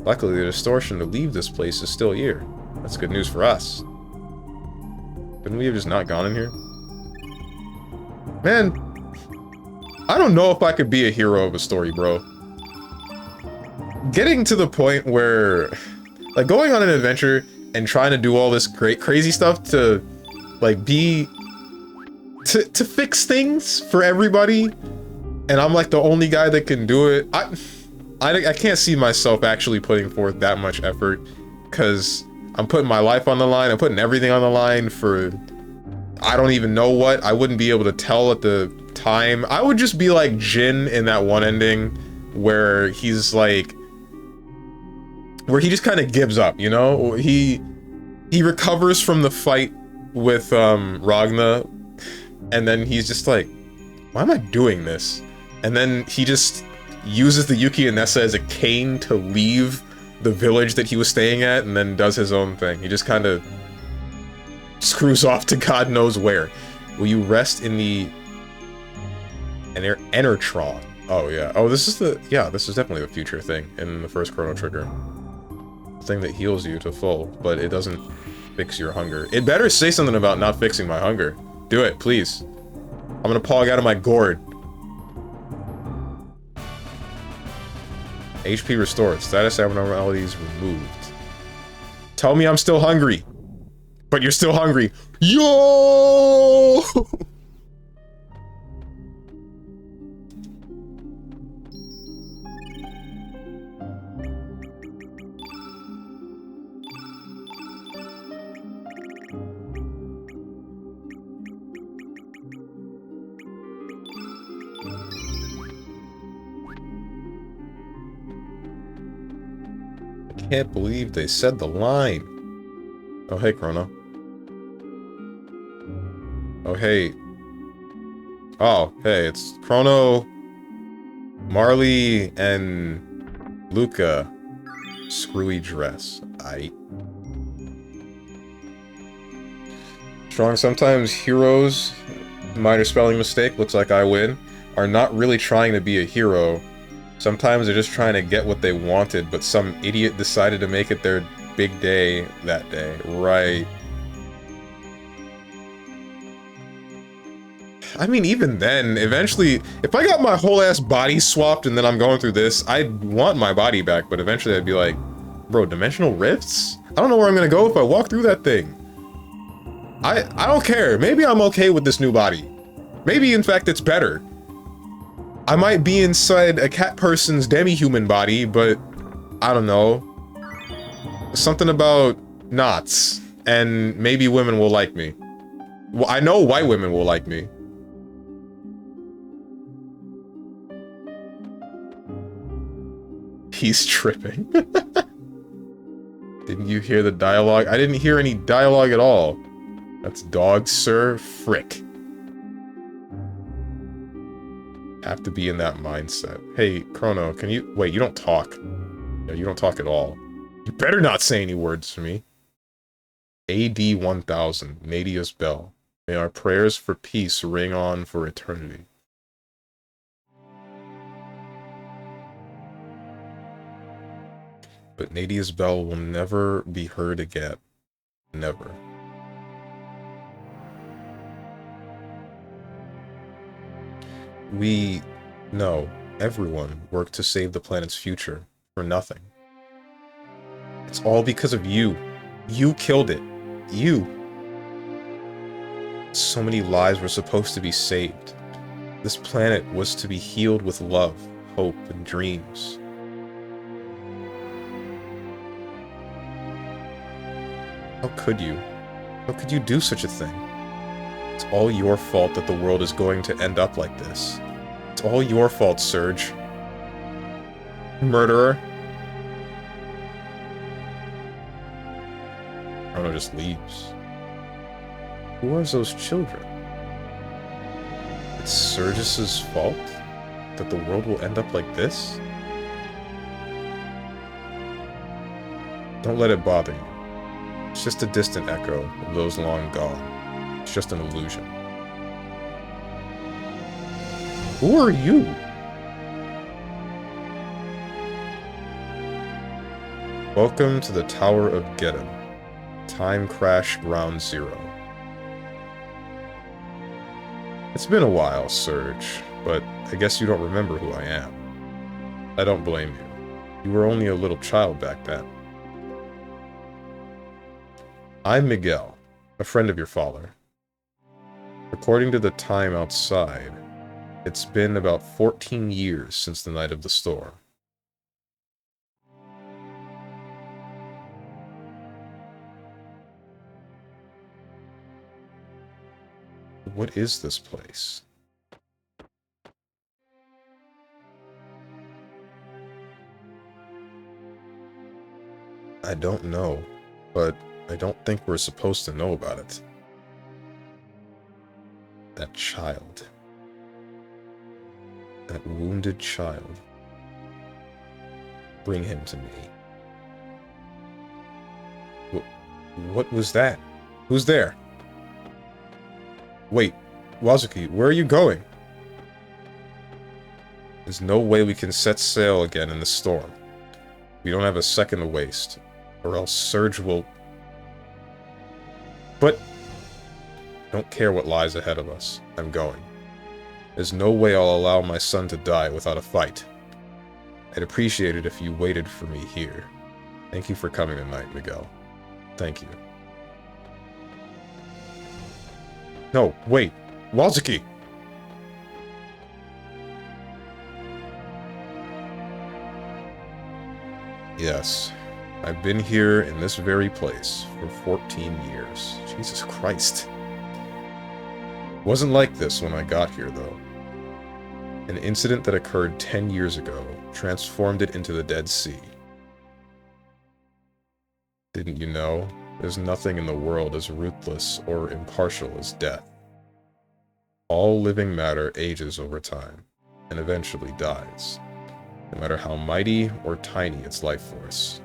Luckily, the distortion to leave this place is still here. That's good news for us. Couldn't we have just not gone in here? Man, I don't know if I could be a hero of a story, bro. Getting to the point where, like, going on an adventure and trying to do all this great, crazy stuff to, like, to fix things for everybody, and I'm, like, the only guy that can do it. I can't see myself actually putting forth that much effort, because I'm putting my life on the line, I'm putting everything on the line for, I don't even know what. I wouldn't be able to tell at the time. I would just be like Jin in that one ending, where he's like, where he just kind of gives up, you know? He recovers from the fight with Ragna, and then he's just like, why am I doing this? And then he just uses the Yuki and Nessa as a cane to leave the village that he was staying at and then does his own thing. He just kind of screws off to God knows where. Will you rest in the Enertron? Oh yeah. Oh, this is this is definitely a future thing in the first Chrono Trigger. The thing that heals you to full, but it doesn't fix your hunger. It better say something about not fixing my hunger. Do it, please. I'm gonna pog out of my gourd. HP restored. Status abnormalities removed. Tell me I'm still hungry. But you're still hungry. Yo! I can't believe they said the line. Oh, hey, Chrono. Oh, hey. Oh, hey, it's Chrono, Marley, and Luca. Screwy dress. Strong, sometimes heroes, minor spelling mistake, looks like I win, are not really trying to be a hero. Sometimes they're just trying to get what they wanted, but some idiot decided to make it their big day that day. Right. I mean, even then, eventually, if I got my whole ass body swapped and then I'm going through this, I'd want my body back, but eventually I'd be like, bro, dimensional rifts? I don't know where I'm gonna go if I walk through that thing. I don't care. Maybe I'm okay with this new body. Maybe, in fact, it's better. I might be inside a cat person's demi-human body, but I don't know. Something about knots, and maybe women will like me. Well, I know white women will like me. He's tripping. Didn't you hear the dialogue? I didn't hear any dialogue at all. That's dog, sir. Frick. Have to be in that mindset. Hey, Chrono, can you... Wait, you don't talk. Yeah, you don't talk at all. You better not say any words to me. AD 1000, Nadia's Bell. May our prayers for peace ring on for eternity. But Nadia's Bell will never be heard again. Never. No, everyone worked to save the planet's future for nothing. It's all because of you. You killed it. You. So many lives were supposed to be saved. This planet was to be healed with love, hope, and dreams. How could you? How could you do such a thing? It's all your fault that the world is going to end up like this. It's all your fault, Surge. Murderer. Chrono just leaves. Who are those children? It's Surge's fault that the world will end up like this? Don't let it bother you. It's just a distant echo of those long gone. It's just an illusion. Who are you? Welcome to the Tower of Geddon. Time Crash Ground Zero. It's been a while, Surge, but I guess you don't remember who I am. I don't blame you. You were only a little child back then. I'm Miguel, a friend of your father. According to the time outside, it's been about 14 years since the night of the storm. What is this place? I don't know, but I don't think we're supposed to know about it. That child. That wounded child. Bring him to me. What was that? Who's there? Wait, Wazuki, where are you going? There's no way we can set sail again in the storm. We don't have a second to waste, or else Surge will... But... I don't care what lies ahead of us. I'm going. There's no way I'll allow my son to die without a fight. I'd appreciate it if you waited for me here. Thank you for coming tonight, Miguel. Thank you. No, wait. Wazuki! Yes. I've been here in this very place for 14 years. Jesus Christ. Wasn't like this when I got here, though. An incident that occurred 10 years ago transformed it into the Dead Sea. Didn't you know? There's nothing in the world as ruthless or impartial as death. All living matter ages over time, and eventually dies, no matter how mighty or tiny its life force.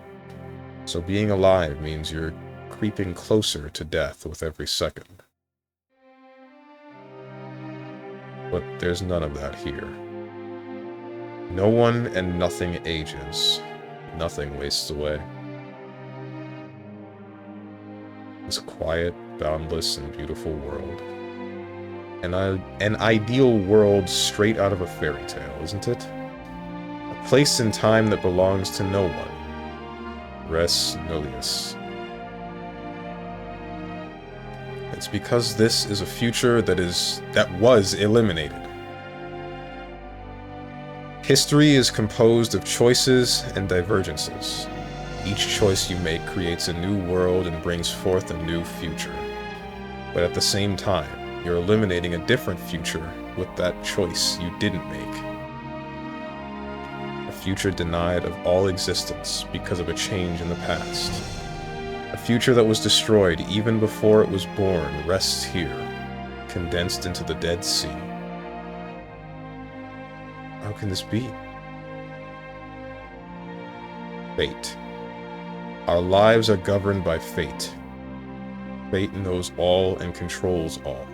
So being alive means you're creeping closer to death with every second. But there's none of that here. No one and nothing ages. Nothing wastes away. It's a quiet, boundless, and beautiful world. An ideal world straight out of a fairy tale, isn't it? A place in time that belongs to no one. Res nullius. It's because this is a future that was eliminated. History is composed of choices and divergences. Each choice you make creates a new world and brings forth a new future. But at the same time, you're eliminating a different future with that choice you didn't make. A future denied of all existence because of a change in the past. A future that was destroyed even before it was born rests here, condensed into the Dead Sea. How can this be? Fate. Our lives are governed by fate. Fate knows all and controls all.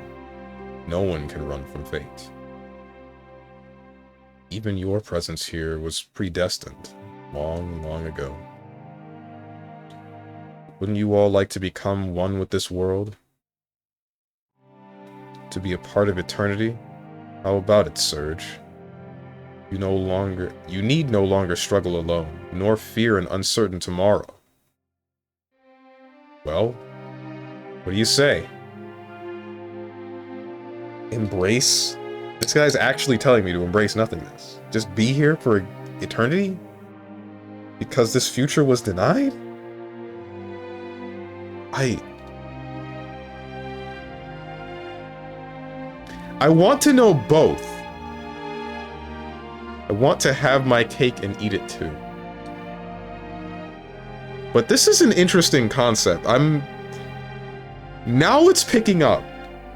No one can run from fate. Even your presence here was predestined, long, long ago. Wouldn't you all like to become one with this world? To be a part of eternity? How about it, Surge? You need no longer struggle alone, nor fear an uncertain tomorrow. Well, what do you say? Embrace? This guy's actually telling me to embrace nothingness. Just be here for eternity? Because this future was denied? I want to know both. I want to have my cake and eat it too. But this is an interesting concept. Now it's picking up.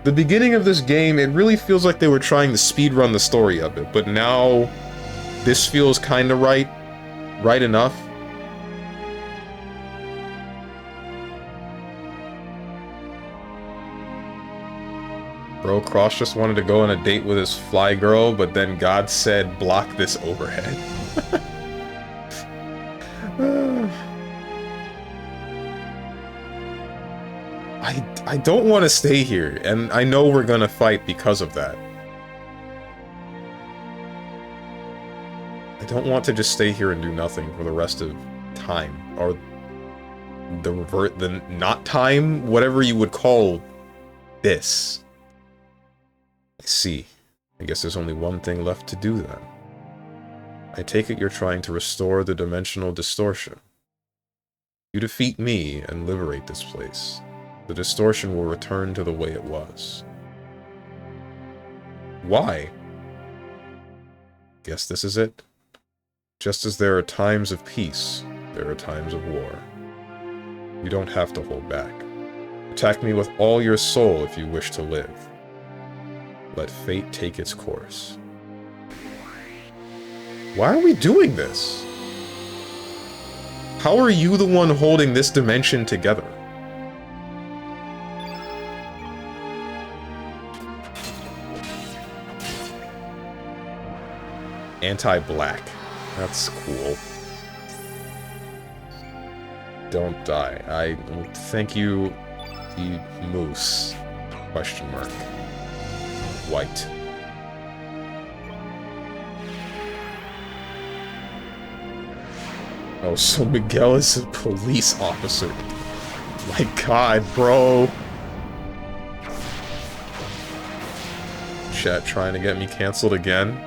The beginning of this game, it really feels like they were trying to speedrun the story of it, but now this feels kind of right enough. Bro, Cross just wanted to go on a date with his fly girl, but then God said, block this overhead. I don't want to stay here, and I know we're gonna fight because of that. I don't want to just stay here and do nothing for the rest of time, or the not time, whatever you would call this. I see. I guess there's only one thing left to do then. I take it you're trying to restore the dimensional distortion. You defeat me and liberate this place. The distortion will return to the way it was. Why? Guess this is it. Just as there are times of peace, there are times of war. You don't have to hold back. Attack me with all your soul if you wish to live. Let fate take its course. Why are we doing this? How are you the one holding this dimension together? Anti-black. That's cool. Don't die. I thank you, the moose. Question mark. White. Oh, so Miguel is a police officer. My god, bro. Chat trying to get me canceled again.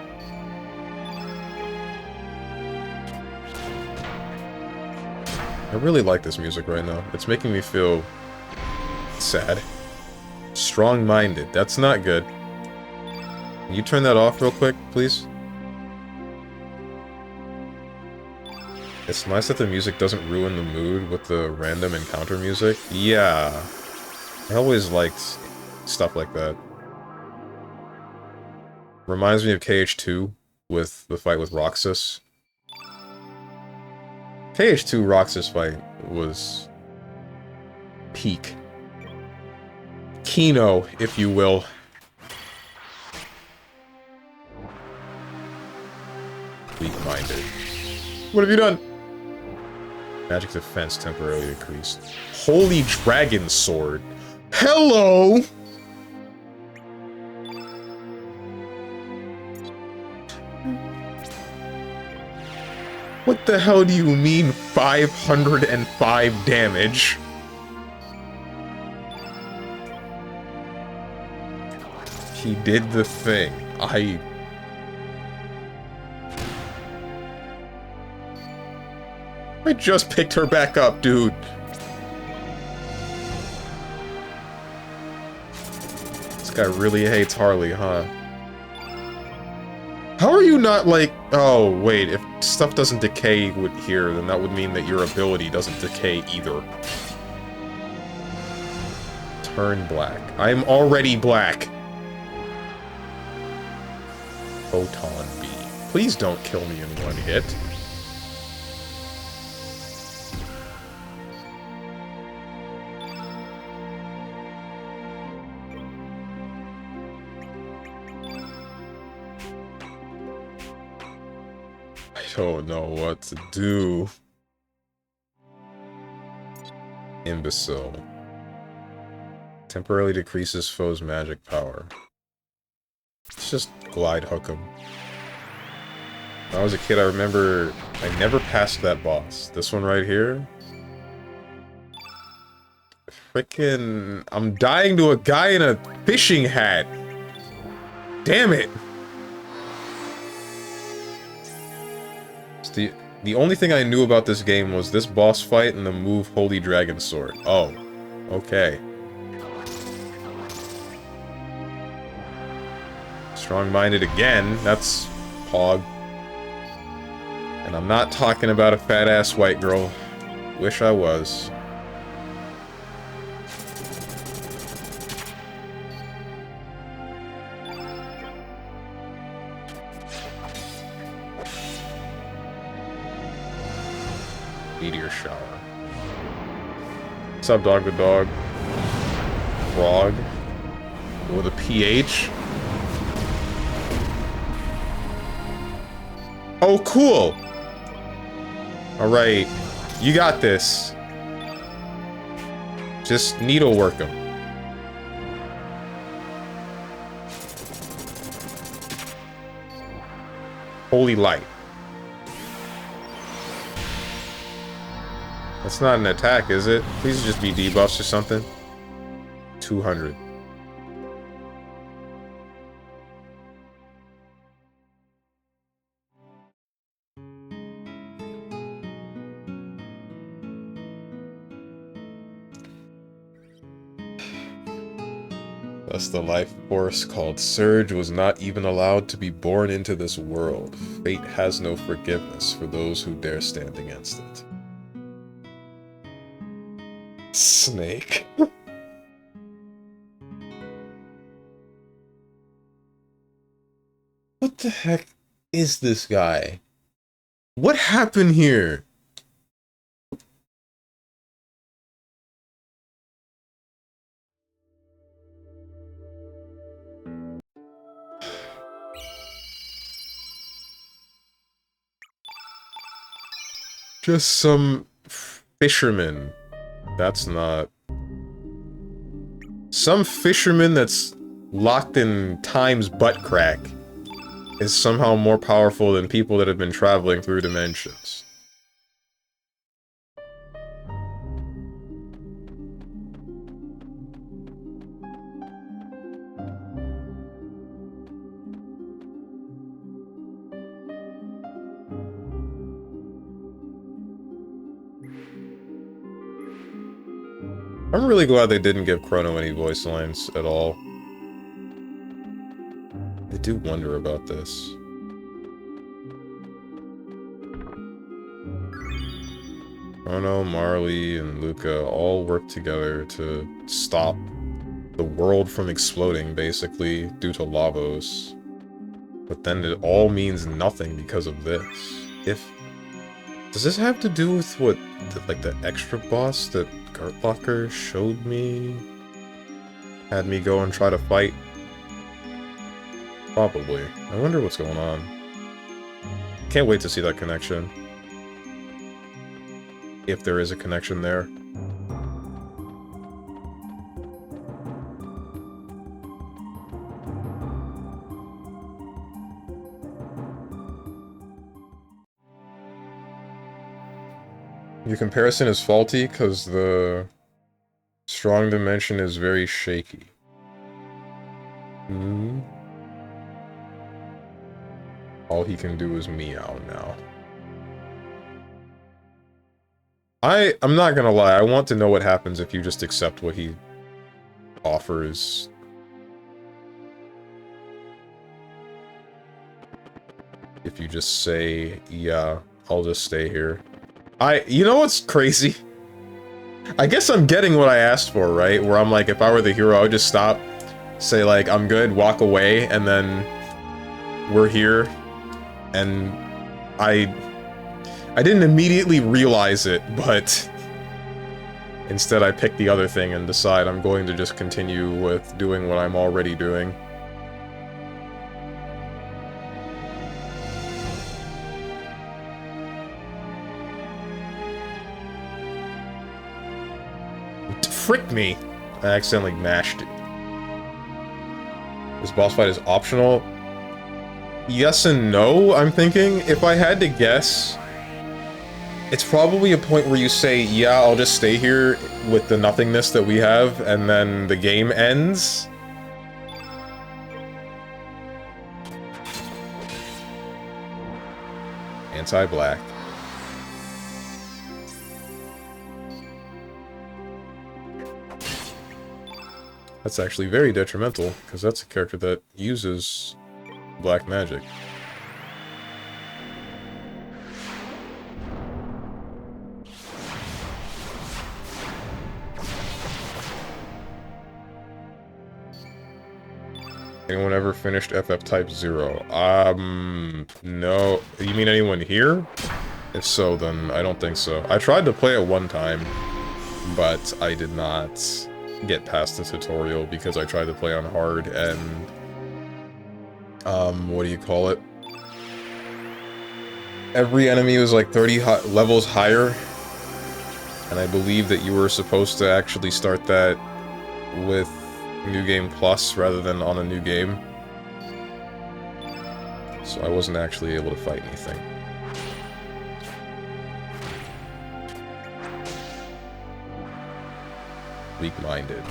I really like this music right now. It's making me feel sad. Strong-minded. That's not good. Can you turn that off real quick, please? It's nice that the music doesn't ruin the mood with the random encounter music. Yeah. I always liked stuff like that. Reminds me of KH2 with the fight with Roxas. KH2 Roxas fight was peak. Kino, if you will. Weak-minded. What have you done? Magic defense temporarily increased. Holy Dragon Sword. Hello! What the hell do you mean 505 damage? He did the thing. I just picked her back up, dude. This guy really hates Harley, huh? How are you not like... Oh, wait, if stuff doesn't decay here, then that would mean that your ability doesn't decay either. Turn black. I'm already black. Photon B. Please don't kill me in one hit. I don't know what to do. Imbecile. Temporarily decreases foe's magic power. Let's just glide hook him. When I was a kid, I remember I never passed that boss. This one right here. Frickin'... I'm dying to a guy in a fishing hat. Damn it! The only thing I knew about this game was this boss fight and the move Holy Dragon Sword. Oh. Okay. Strong-minded again. That's Pog. And I'm not talking about a fat-ass white girl. Wish I was. Meteor shower. What's up, dog the dog? Frog. With a PH. Oh, cool! Alright. You got this. Just needlework him. Holy light. That's not an attack, is it? Please just be debuffs or something. 200. Thus the life force called Surge was not even allowed to be born into this world. Fate has no forgiveness for those who dare stand against it. Snake. What the heck is this guy? What happened here? Just some fisherman. That's not... Some fisherman that's locked in time's butt crack is somehow more powerful than people that have been traveling through dimensions. I'm really glad they didn't give Chrono any voice lines at all. I do wonder about this. Chrono, Marley, and Luca all work together to stop the world from exploding, basically, due to Lavos. But then it all means nothing because of this. Does this have to do with what, like, the extra boss that Gartlocker showed me? Had me go and try to fight? Probably. I wonder what's going on. Can't wait to see that connection. If there is a connection there. Your comparison is faulty because the strong dimension is very shaky. Hmm. All he can do is meow now. I'm not gonna lie, I want to know what happens if you just accept what he offers. If you just say, yeah, I'll just stay here. You know what's crazy? I guess I'm getting what I asked for, right? Where I'm like, if I were the hero, I would just stop, say like, I'm good, walk away, and then we're here. And I didn't immediately realize it, but instead I picked the other thing and decide I'm going to just continue with doing what I'm already doing. Frick me! I accidentally mashed it. This boss fight is optional? Yes and no, I'm thinking. If I had to guess, it's probably a point where you say, yeah, I'll just stay here with the nothingness that we have, and then the game ends. Anti-black. That's actually very detrimental, because that's a character that uses black magic. Anyone ever finished FF Type 0? No. You mean anyone here? If so, then I don't think so. I tried to play it one time, but I did not get past the tutorial because I tried to play on hard and what do you call it? Every enemy was like 30 levels higher, and I believe that you were supposed to actually start that with New Game Plus rather than on a new game. So I wasn't actually able to fight anything. Weak-minded.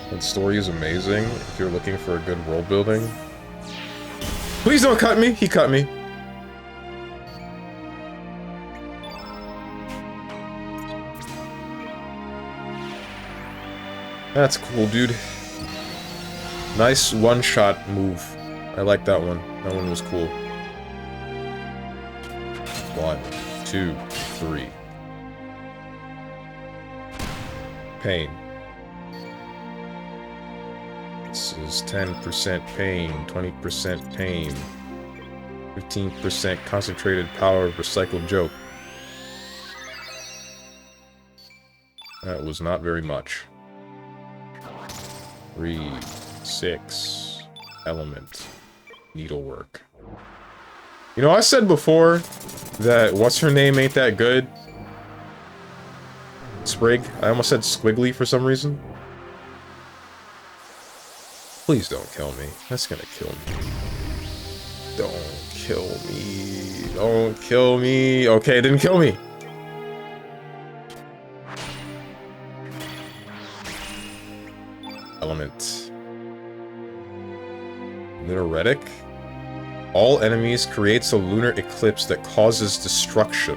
The story is amazing if you're looking for a good world building. Please don't cut me! He cut me. That's cool, dude. Nice one-shot move. I like that one. That one was cool. 1, 2, 3. Pain. This is 10% pain, 20% pain, 15% concentrated power of recycled joke. That was not very much. 3, 6, element, needlework. You know, I said before That what's her name ain't that good. Sprig. I almost said squiggly for some reason. Please don't kill me. That's gonna kill me. Don't kill me. Don't kill me. Okay, it didn't kill me. Element. Lunaretic. All enemies creates a lunar eclipse that causes destruction.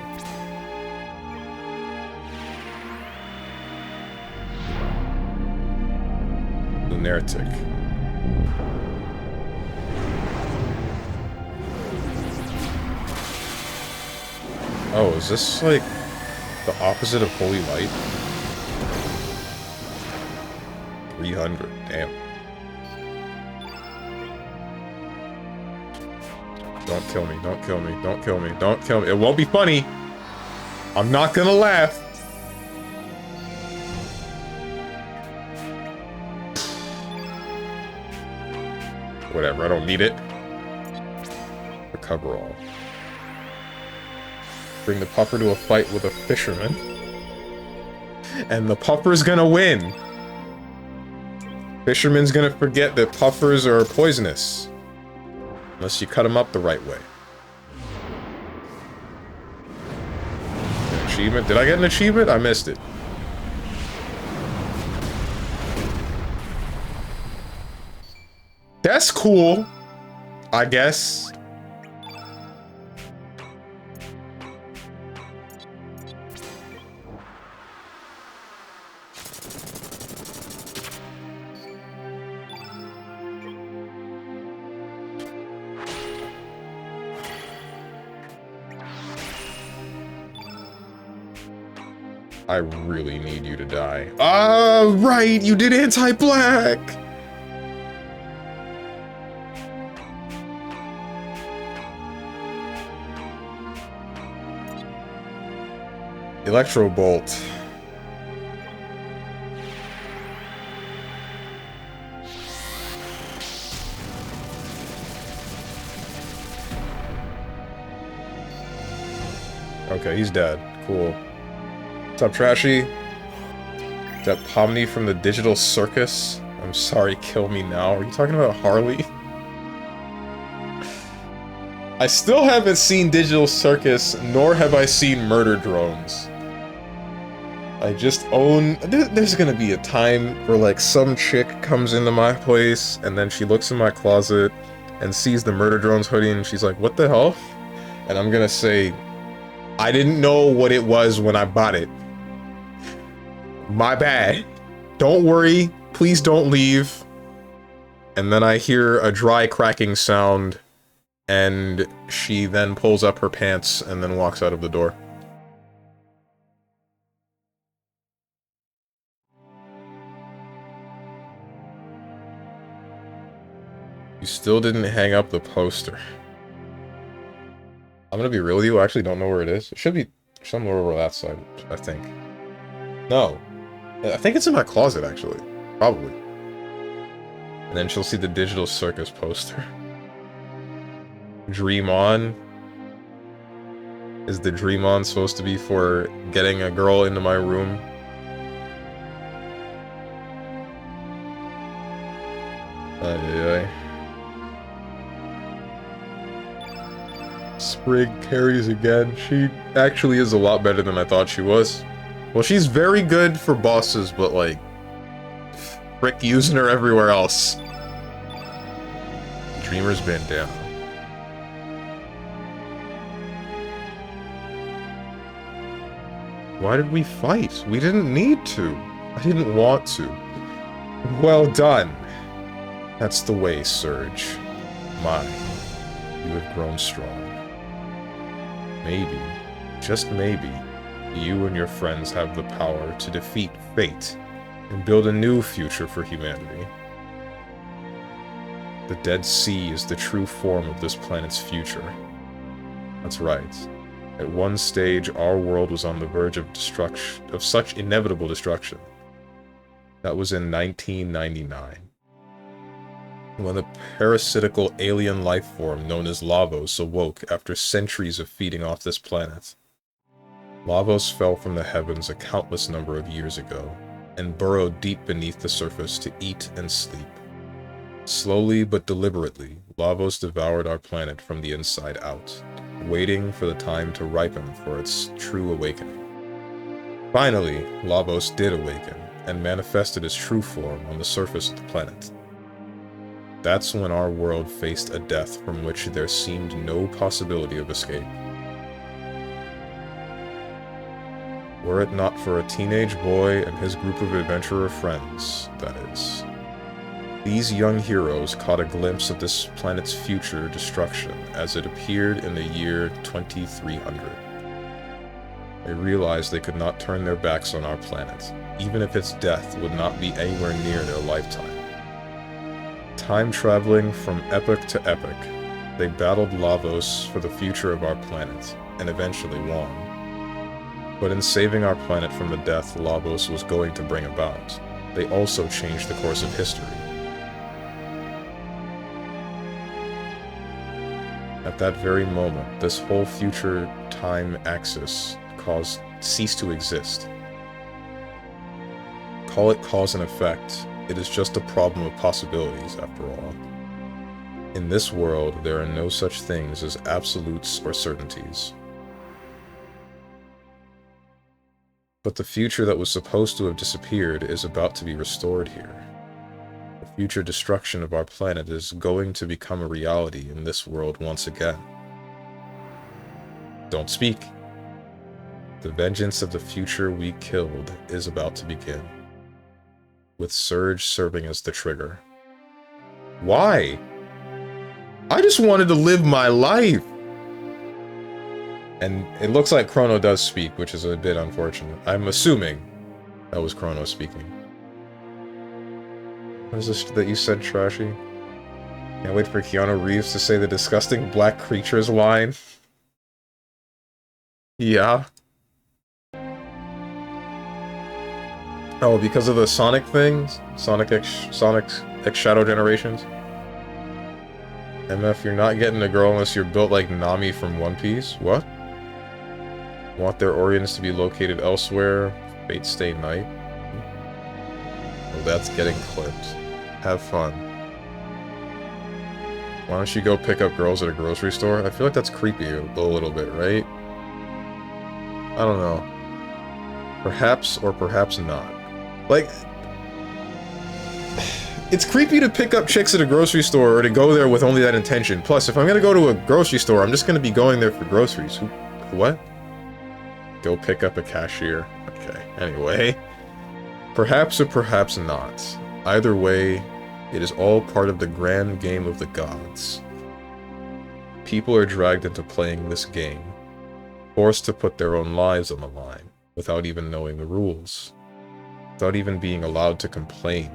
Lunaritic. Oh, is this like the opposite of Holy Light? 300, damn. Don't kill me, don't kill me, don't kill me, don't kill me. It won't be funny. I'm not gonna laugh. Whatever, I don't need it. Recover all. Bring the puffer to a fight with a fisherman. And the puffer's gonna win. Fisherman's gonna forget that puffers are poisonous. Unless you cut them up the right way. An achievement? Did I get an achievement? I missed it. That's cool, I guess. I really need you to die. Ah, right! You did anti-black! Electro Bolt. Okay, he's dead. Cool. What's up, Trashy? Is that Pomni from the Digital Circus? I'm sorry, kill me now. Are you talking about Harley? I still haven't seen Digital Circus, nor have I seen Murder Drones. I just own... There's gonna be a time where, like, some chick comes into my place, and then she looks in my closet, and sees the Murder Drones hoodie, and she's like, what the hell? And I'm gonna say, I didn't know what it was when I bought it. My bad. Don't worry. Please don't leave. And then I hear a dry cracking sound, and she then pulls up her pants and then walks out of the door. You still didn't hang up the poster. I'm gonna be real with you, I actually don't know where it is. It should be somewhere over that side, I think. No. I think it's in my closet, actually. Probably. And then she'll see the Digital Circus poster. Dream On. Is the Dream On supposed to be for getting a girl into my room? Ay. Sprig carries again. She actually is a lot better than I thought she was. Well, she's very good for bosses, but like, frick using her everywhere else. Dreamer's been down. Why did we fight? We didn't need to. I didn't want to. Well done. That's the way, Surge. My, you have grown strong. Maybe, just maybe, you and your friends have the power to defeat fate and build a new future for humanity. The Dead Sea is the true form of this planet's future. That's right. At one stage, our world was on the verge of destruction, of such inevitable destruction. That was in 1999. when a parasitical alien life form known as Lavos awoke after centuries of feeding off this planet. Lavos fell from the heavens a countless number of years ago, and burrowed deep beneath the surface to eat and sleep. Slowly but deliberately, Lavos devoured our planet from the inside out, waiting for the time to ripen for its true awakening. Finally, Lavos did awaken, and manifested his true form on the surface of the planet. That's when our world faced a death from which there seemed no possibility of escape. Were it not for a teenage boy and his group of adventurer friends, that is. These young heroes caught a glimpse of this planet's future destruction as it appeared in the year 2300. They realized they could not turn their backs on our planet, even if its death would not be anywhere near their lifetime. Time traveling from epoch to epoch, they battled Lavos for the future of our planet, and eventually won. But in saving our planet from the death Lavos was going to bring about, they also changed the course of history. At that very moment, this whole future time axis ceased to exist. Call it cause and effect, it is just a problem of possibilities, after all. In this world, there are no such things as absolutes or certainties. But the future that was supposed to have disappeared is about to be restored here. The future destruction of our planet is going to become a reality in this world once again. Don't speak. The vengeance of the future we killed is about to begin, with Surge serving as the trigger. Why? I just wanted to live my life! And it looks like Chrono does speak, which is a bit unfortunate. I'm assuming that was Chrono speaking. What is this that you said, Trashy? Can't wait for Keanu Reeves to say the disgusting black creatures line. Yeah. Oh, because of the Sonic things? Sonic X Shadow Generations? MF, you're not getting a girl unless you're built like Nami from One Piece? What? Want their organs to be located elsewhere? Fate stay night? Oh, that's getting clipped. Have fun. Why don't you go pick up girls at a grocery store? I feel like that's creepy a little bit, right? I don't know. Perhaps or perhaps not. Like, it's creepy to pick up chicks at a grocery store or to go there with only that intention. Plus, if I'm gonna go to a grocery store, I'm just gonna be going there for groceries. What? Go pick up a cashier. Okay, anyway. Perhaps or perhaps not. Either way, it is all part of the grand game of the gods. People are dragged into playing this game, forced to put their own lives on the line, without even knowing the rules. Without even being allowed to complain.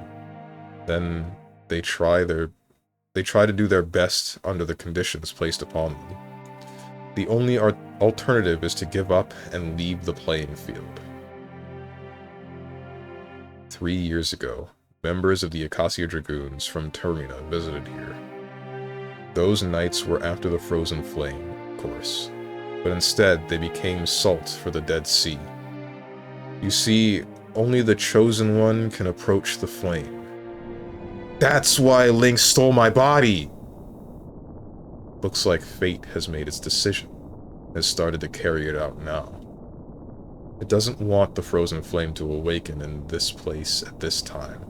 Then they try to do their best under the conditions placed upon them. The only alternative is to give up and leave the playing field. 3 years ago, members of the Acacia Dragoons from Tarina visited here. Those knights were after the frozen flame, of course, but instead they became salt for the Dead Sea. You see, only the Chosen One can approach the flame. That's why Link stole my body! Looks like fate has made its decision, has started to carry it out now. It doesn't want the frozen flame to awaken in this place at this time.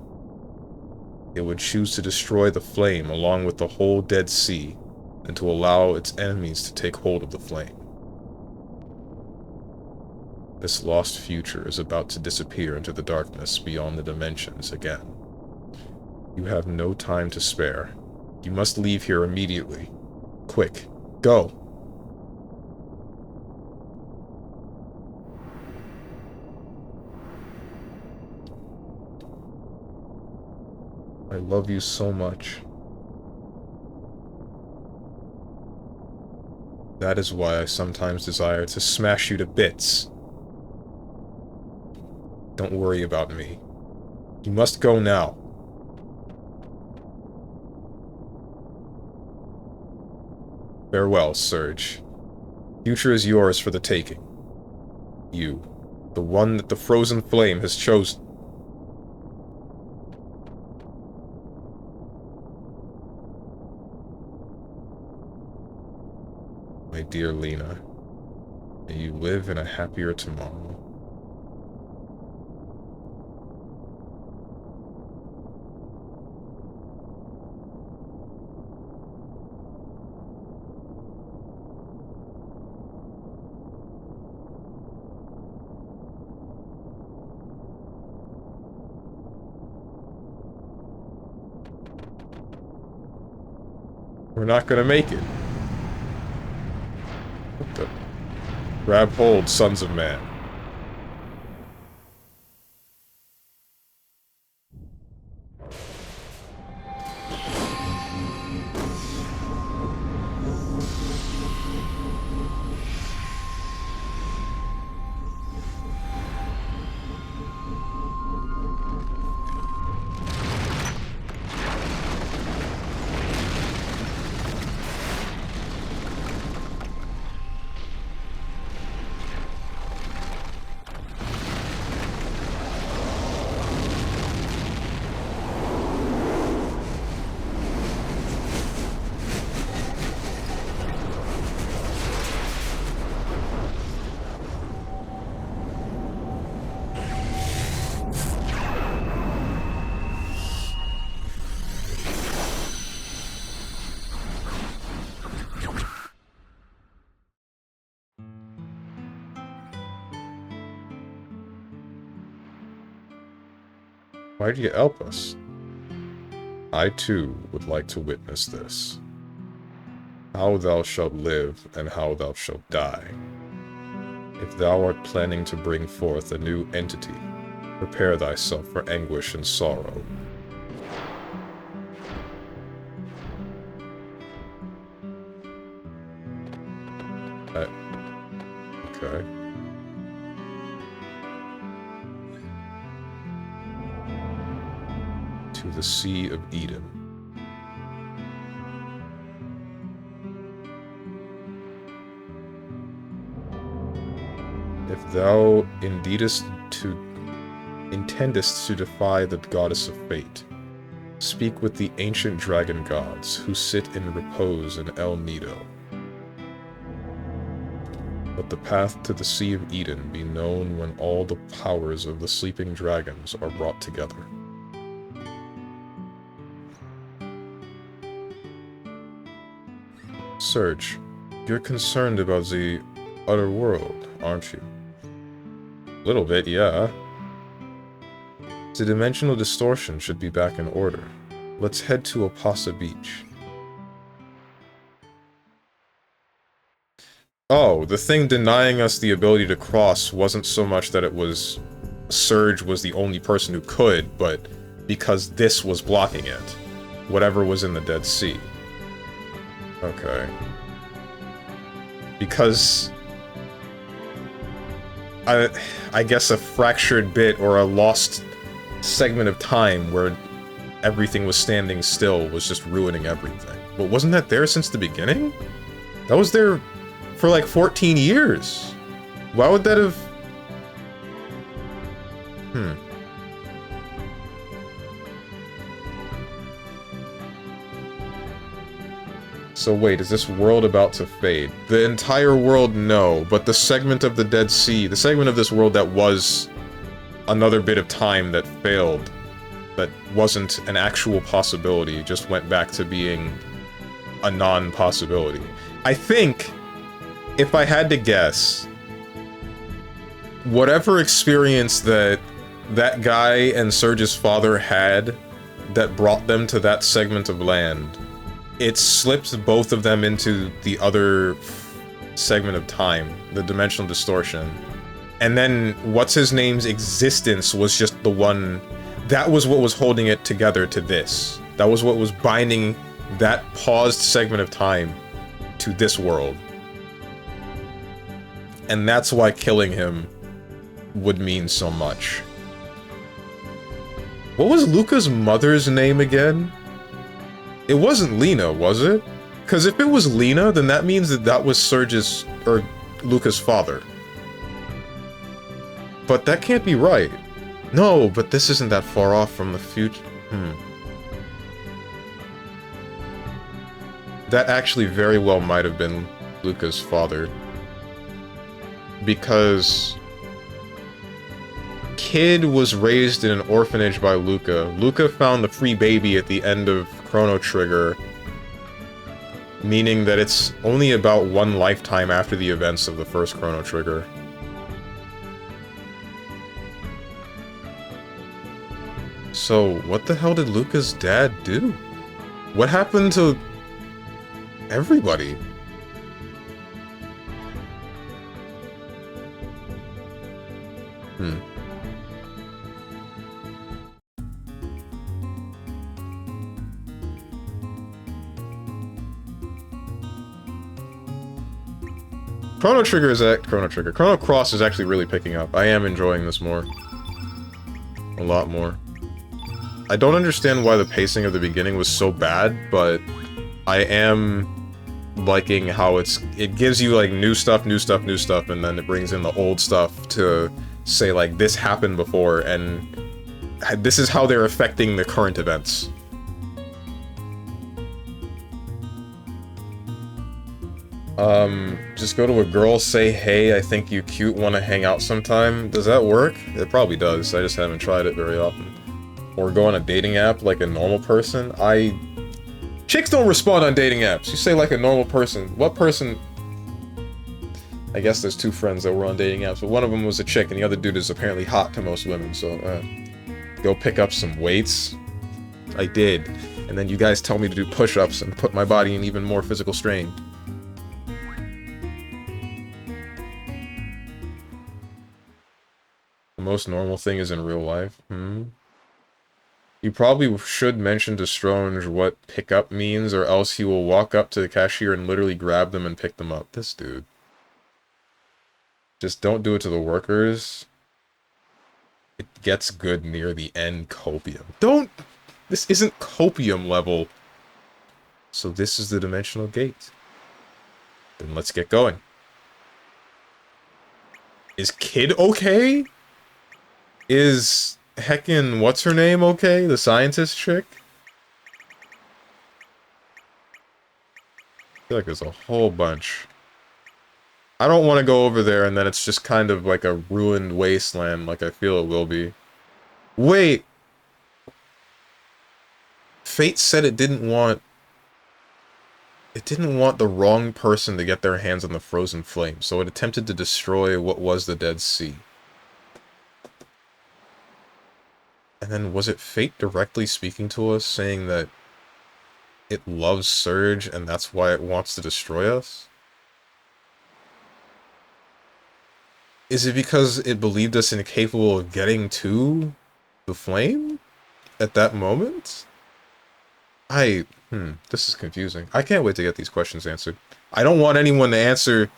It would choose to destroy the flame along with the whole Dead Sea, and to allow its enemies to take hold of the flame. This lost future is about to disappear into the darkness beyond the dimensions again. You have no time to spare. You must leave here immediately. Quick, go! I love you so much. That is why I sometimes desire to smash you to bits. Don't worry about me. You must go now. Farewell, Surge. Future is yours for the taking. You, the one that the frozen flame has chosen. My dear Lena, may you live in a happier tomorrow. We're not gonna make it. What the? Grab hold, sons of man. Why did you help us? I too would like to witness this. How thou shalt live, and how thou shalt die. If thou art planning to bring forth a new entity, prepare thyself for anguish and sorrow. Okay. To the Sea of Eden. If thou intendest to defy the goddess of fate, speak with the ancient dragon gods who sit in repose in El Nido. Let the path to the Sea of Eden be known when all the powers of the sleeping dragons are brought together. Surge, you're concerned about the other world, aren't you? A little bit, yeah. The dimensional distortion should be back in order. Let's head to Opasa Beach. Oh, the thing denying us the ability to cross wasn't so much that it was... Surge was the only person who could, but because this was blocking it. Whatever was in the Dead Sea. Okay. Because... I guess a fractured bit or a lost segment of time where everything was standing still was just ruining everything. But wasn't that there since the beginning? That was there for like 14 years. Why would that have... So wait, is this world about to fade? The entire world, no, but the segment of the Dead Sea, the segment of this world that was another bit of time that failed, that wasn't an actual possibility, just went back to being a non-possibility. I think, if I had to guess, whatever experience that guy and Surge's father had that brought them to that segment of land, it slipped both of them into the other segment of time, the dimensional distortion. And then what's-his-name's existence was just the one... That was what was holding it together to this. That was what was binding that paused segment of time to this world. And that's why killing him would mean so much. What was Luca's mother's name again? It wasn't Lena, was it? Because if it was Lena, then that means that that was Serge's, or Luca's father. But that can't be right. No, but this isn't that far off from the future. That actually very well might have been Luca's father. Because Kid was raised in an orphanage by Luca. Luca found the free baby at the end of Chrono Trigger, meaning that it's only about one lifetime after the events of the first Chrono Trigger. So, what the hell did Luca's dad do? What happened to everybody? Chrono Cross is actually really picking up. I am enjoying this more. A lot more. I don't understand why the pacing of the beginning was so bad, but I am liking how it gives you like new stuff, and then it brings in the old stuff to say like this happened before, and this is how they're affecting the current events. Just go to a girl, say, hey, I think you cute, wanna hang out sometime. Does that work? It probably does, I just haven't tried it very often. Or go on a dating app like a normal person. Chicks don't respond on dating apps. You say like a normal person. What person? I guess there's two friends that were on dating apps, but one of them was a chick and the other dude is apparently hot to most women, so, go pick up some weights. I did. And then you guys tell me to do push-ups and put my body in even more physical strain. The most normal thing is in real life. You probably should mention to Stronge what pickup means, or else he will walk up to the cashier and literally grab them and pick them up. This dude. Just don't do it to the workers. It gets good near the end, copium. Don't! This isn't copium level. So this is the dimensional gate. Then let's get going. Is Kid okay? Is heckin' what's her name okay? The scientist chick? I feel like there's a whole bunch. I don't want to go over there and then it's just kind of like a ruined wasteland like I feel it will be. Wait! Fate said it didn't want the wrong person to get their hands on the frozen flame, so it attempted to destroy what was the Dead Sea. And then, was it Fate directly speaking to us, saying that it loves Surge, and that's why it wants to destroy us? Is it because it believed us incapable of getting to the flame? At that moment? This is confusing. I can't wait to get these questions answered. I don't want anyone to answer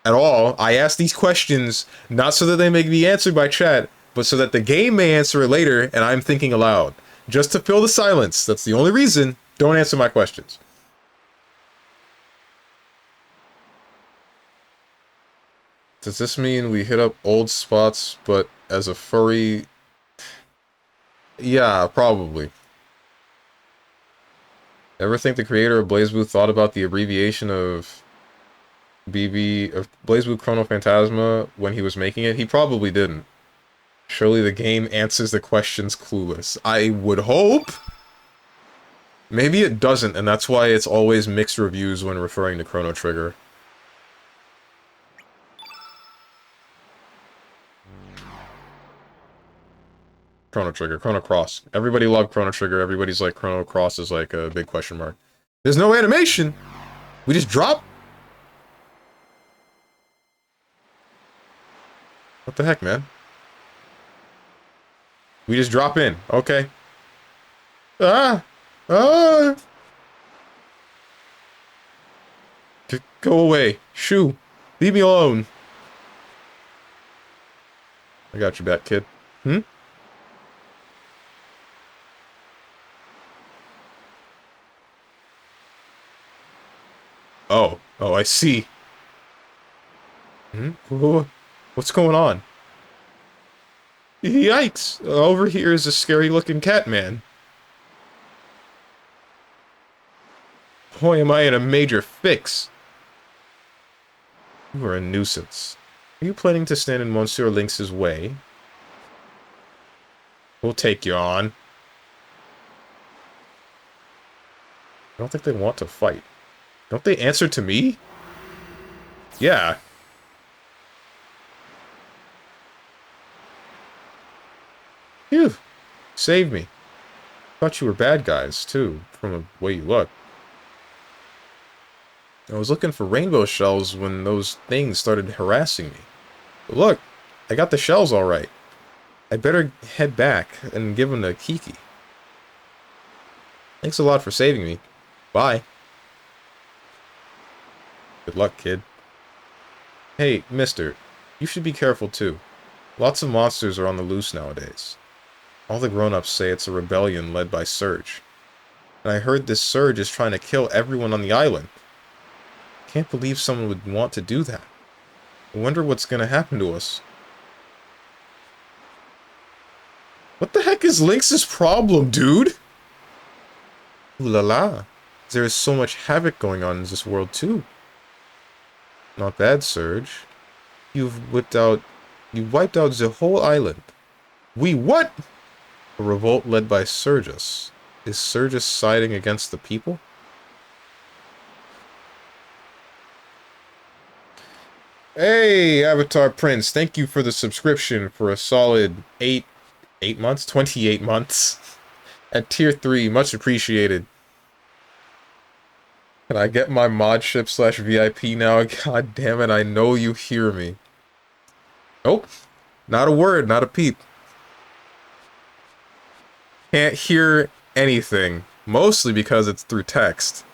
at all. I ask these questions, not so that they may be answered by chat, but so that the game may answer it later, and I'm thinking aloud. Just to fill the silence. That's the only reason. Don't answer my questions. Does this mean we hit up old spots, but as a furry? Yeah, probably. Ever think the creator of BlazBlue thought about the abbreviation of BlazBlue Chrono Phantasma when he was making it? He probably didn't. Surely the game answers the questions clueless. I would hope! Maybe it doesn't, and that's why it's always mixed reviews when referring to Chrono Trigger. Chrono Trigger, Chrono Cross. Everybody loved Chrono Trigger, everybody's like, Chrono Cross is like a big question mark. There's no animation! We just drop? What the heck, man? We just drop in. Okay. Ah! Ah! Go away. Shoo. Leave me alone. I got your back, kid. Oh. Oh, I see. Hmm? What's going on? Yikes! Over here is a scary-looking cat man. Boy, am I in a major fix. You are a nuisance. Are you planning to stand in Monsieur Lynx's way? We'll take you on. I don't think they want to fight. Don't they answer to me? Yeah. Phew. Saved me. Thought you were bad guys, too, from the way you look. I was looking for rainbow shells when those things started harassing me. But look, I got the shells all right. I better head back and give them to Kiki. Thanks a lot for saving me. Bye. Good luck, kid. Hey, mister, you should be careful too. Lots of monsters are on the loose nowadays. All the grown-ups say it's a rebellion led by Surge. And I heard this Surge is trying to kill everyone on the island. Can't believe someone would want to do that. I wonder what's gonna happen to us. What the heck is Lynx's problem, dude? Ooh la la. There is so much havoc going on in this world, too. Not bad, Surge. You wiped out the whole island. What? A revolt led by Surgus. Is Surgus siding against the people? Hey, Avatar Prince, thank you for the subscription for a solid 8 months? 28 months. At tier 3, much appreciated. Can I get my modship / VIP now? God damn it, I know you hear me. Nope. Not a word, not a peep. Can't hear anything. Mostly because it's through text.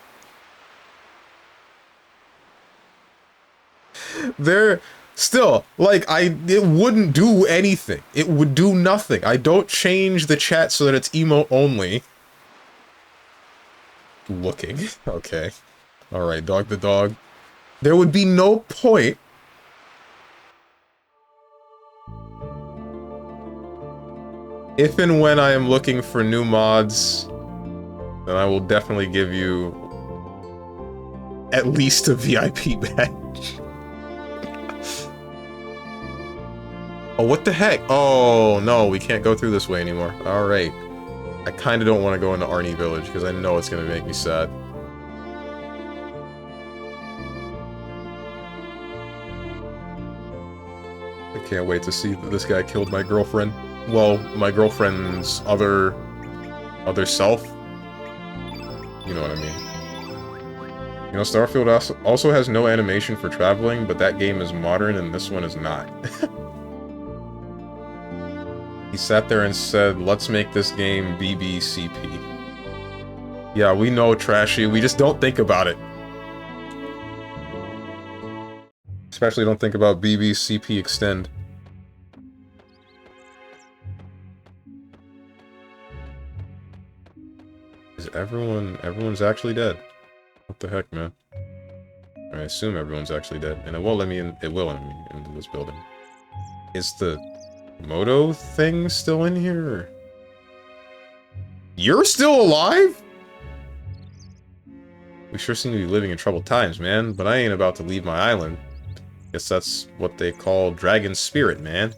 There... Still, like, it wouldn't do anything. It would do nothing. I don't change the chat so that it's emote only. Looking. Okay. Alright, dog the dog. There would be no point. If and when I am looking for new mods, then I will definitely give you at least a VIP badge. Oh, what the heck? Oh, no, we can't go through this way anymore. Alright. I kinda don't want to go into Arnie Village, because I know it's gonna make me sad. I can't wait to see that this guy killed my girlfriend. Well, my girlfriend's other self. You know what I mean. You know, Starfield also has no animation for traveling, but that game is modern and this one is not. He sat there and said, let's make this game BBCP. Yeah, we know, Trashy, we just don't think about it. Especially don't think about BBCP Extend. Is everyone's actually dead? What the heck, man? I assume everyone's actually dead, and it won't let me in. It will let me into this building. Is the Moto thing still in here? You're still alive? We sure seem to be living in troubled times, man, but I ain't about to leave my island. Guess that's what they call dragon spirit, man.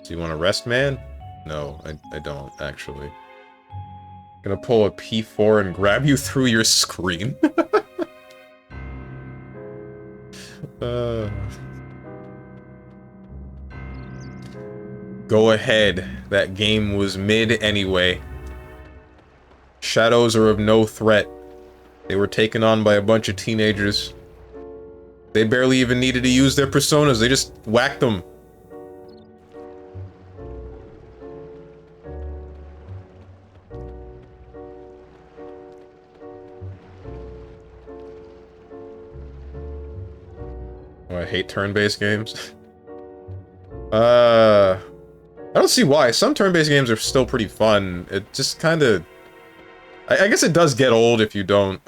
So you want to rest, man? No, I don't, actually. Gonna pull a P4 and grab you through your screen. Go ahead. That game was mid anyway. Shadows are of no threat. They were taken on by a bunch of teenagers. They barely even needed to use their personas, they just whacked them. Oh, I hate turn-based games. I don't see why. Some turn-based games are still pretty fun. It just kind of... I guess it does get old if you don't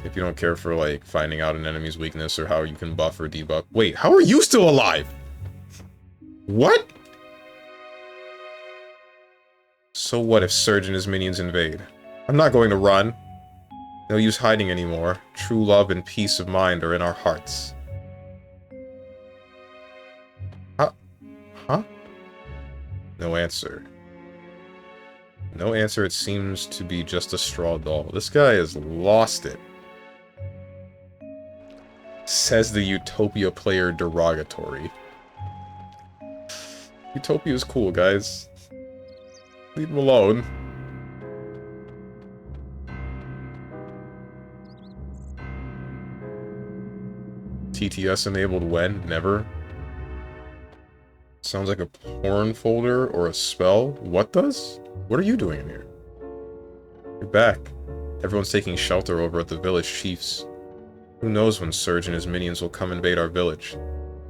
If you don't care for, like, finding out an enemy's weakness or how you can buff or debuff. Wait, how are you still alive? What? So what if Surge and his minions invade? I'm not going to run. No use hiding anymore. True love and peace of mind are in our hearts. Huh? No answer. No answer, it seems to be just a straw doll. This guy has lost it. Says the Utopia player derogatory. Utopia is cool, guys. Leave him alone. TTS enabled when? Never. Sounds like a porn folder or a spell. What does? What are you doing in here? You're back. Everyone's taking shelter over at the village chief's. Who knows when Surge and his minions will come invade our village?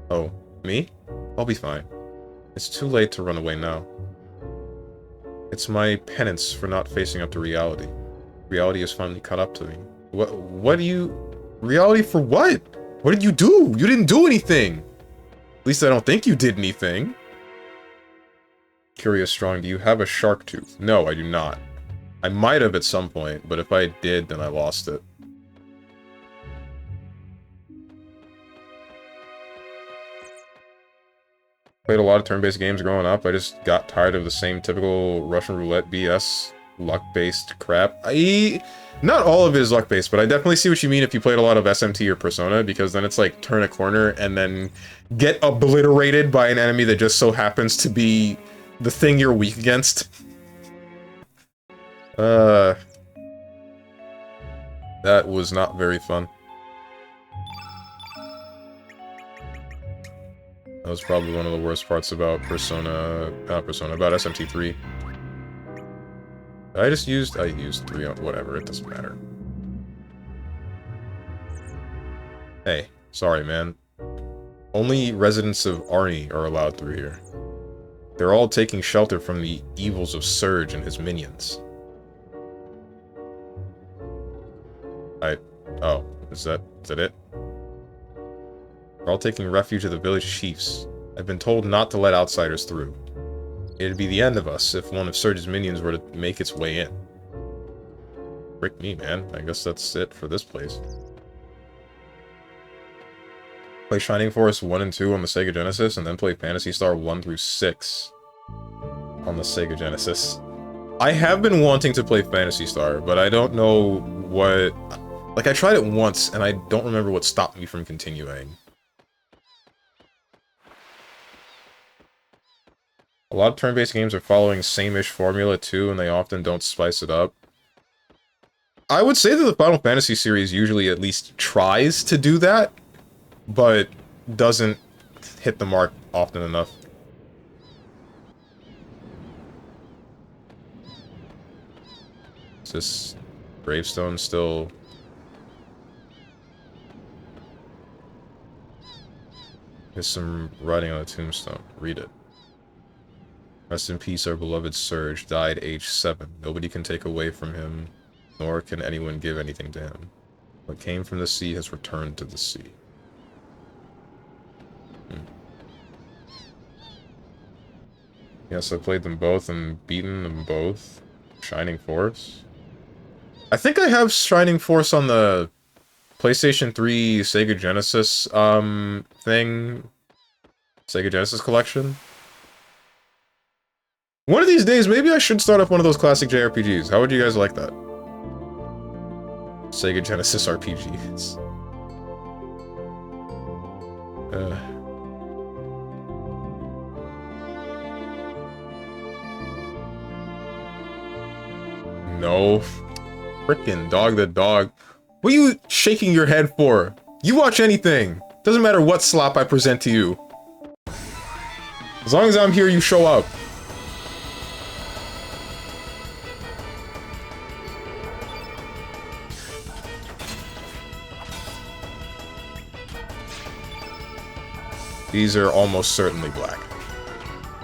Oh, me? I'll be fine. It's too late to run away now. It's my penance for not facing up to reality. Reality has finally caught up to me. What do you... Reality for what? What did you do? You didn't do anything! At least I don't think you did anything. Curious Strong, do you have a shark tooth? No, I do not. I might have at some point, but if I did, then I lost it. Played a lot of turn-based games growing up. I just got tired of the same typical Russian roulette BS, luck-based crap. Not all of it is luck-based, but I definitely see what you mean if you played a lot of SMT or Persona, because then it's like turn a corner and then get obliterated by an enemy that just so happens to be the thing you're weak against. That was not very fun. That was probably one of the worst parts about about SMT3. I used 3 on whatever, it doesn't matter. Hey, sorry man. Only residents of Arnie are allowed through here. They're all taking shelter from the evils of Surge and his minions. Oh, is that it? We're all taking refuge at the village chiefs. I've been told not to let outsiders through. It'd be the end of us if one of Surge's minions were to make its way in. Frick me, man. I guess that's it for this place. Play Shining Force 1 and 2 on the Sega Genesis, and then play Phantasy Star 1 through 6 on the Sega Genesis. I have been wanting to play Phantasy Star, but I don't know what... Like, I tried it once, and I don't remember what stopped me from continuing. A lot of turn-based games are following same-ish formula, too, and they often don't spice it up. I would say that the Final Fantasy series usually at least tries to do that, but doesn't hit the mark often enough. Is this gravestone still... There's some writing on a tombstone. Read it. Rest in peace, our beloved Surge died aged 7. Nobody can take away from him, nor can anyone give anything to him. What came from the sea has returned to the sea. Yes, I played them both and beaten them both. Shining Force. I think I have Shining Force on the PlayStation 3 Sega Genesis thing. Sega Genesis collection. One of these days, maybe I should start up one of those classic JRPGs. How would you guys like that? Sega Genesis RPGs. No. Frickin' dog the dog. What are you shaking your head for? You watch anything. Doesn't matter what slop I present to you. As long as I'm here, you show up. These are almost certainly black.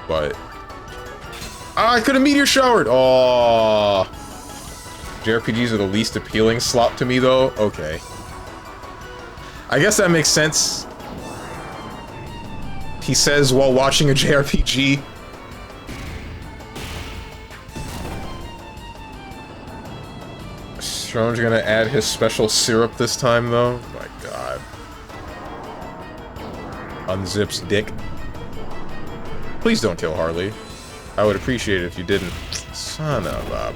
But... I could have meteor showered! Aww. JRPGs are the least appealing slot to me, though? Okay. I guess that makes sense. He says while watching a JRPG. Strone's gonna add his special syrup this time, though? Oh my god. Unzips dick. Please don't kill Harley. I would appreciate it if you didn't. Son of a...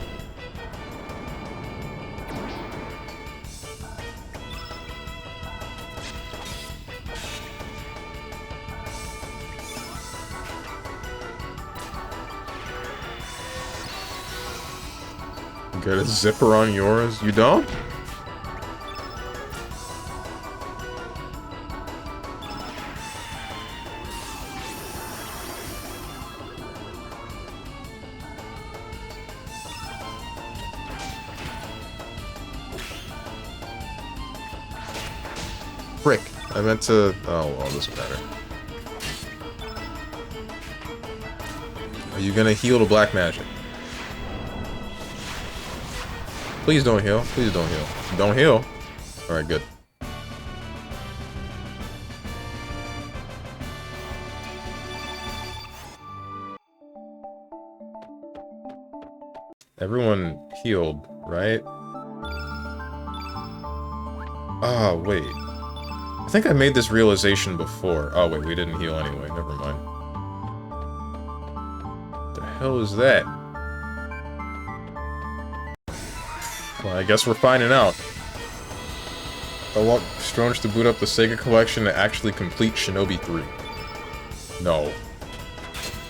Get a zipper on yours? You don't? Frick. I meant to... Oh, well, it doesn't matter. Are you gonna heal to black magic? Please don't heal. Please don't heal. Don't heal. Alright, good. Everyone healed, right? Ah, wait. I think I made this realization before. Oh, wait, we didn't heal anyway. Never mind. What the hell is that? Well, I guess we're finding out. I want Stronge to boot up the Sega collection to actually complete Shinobi 3. No.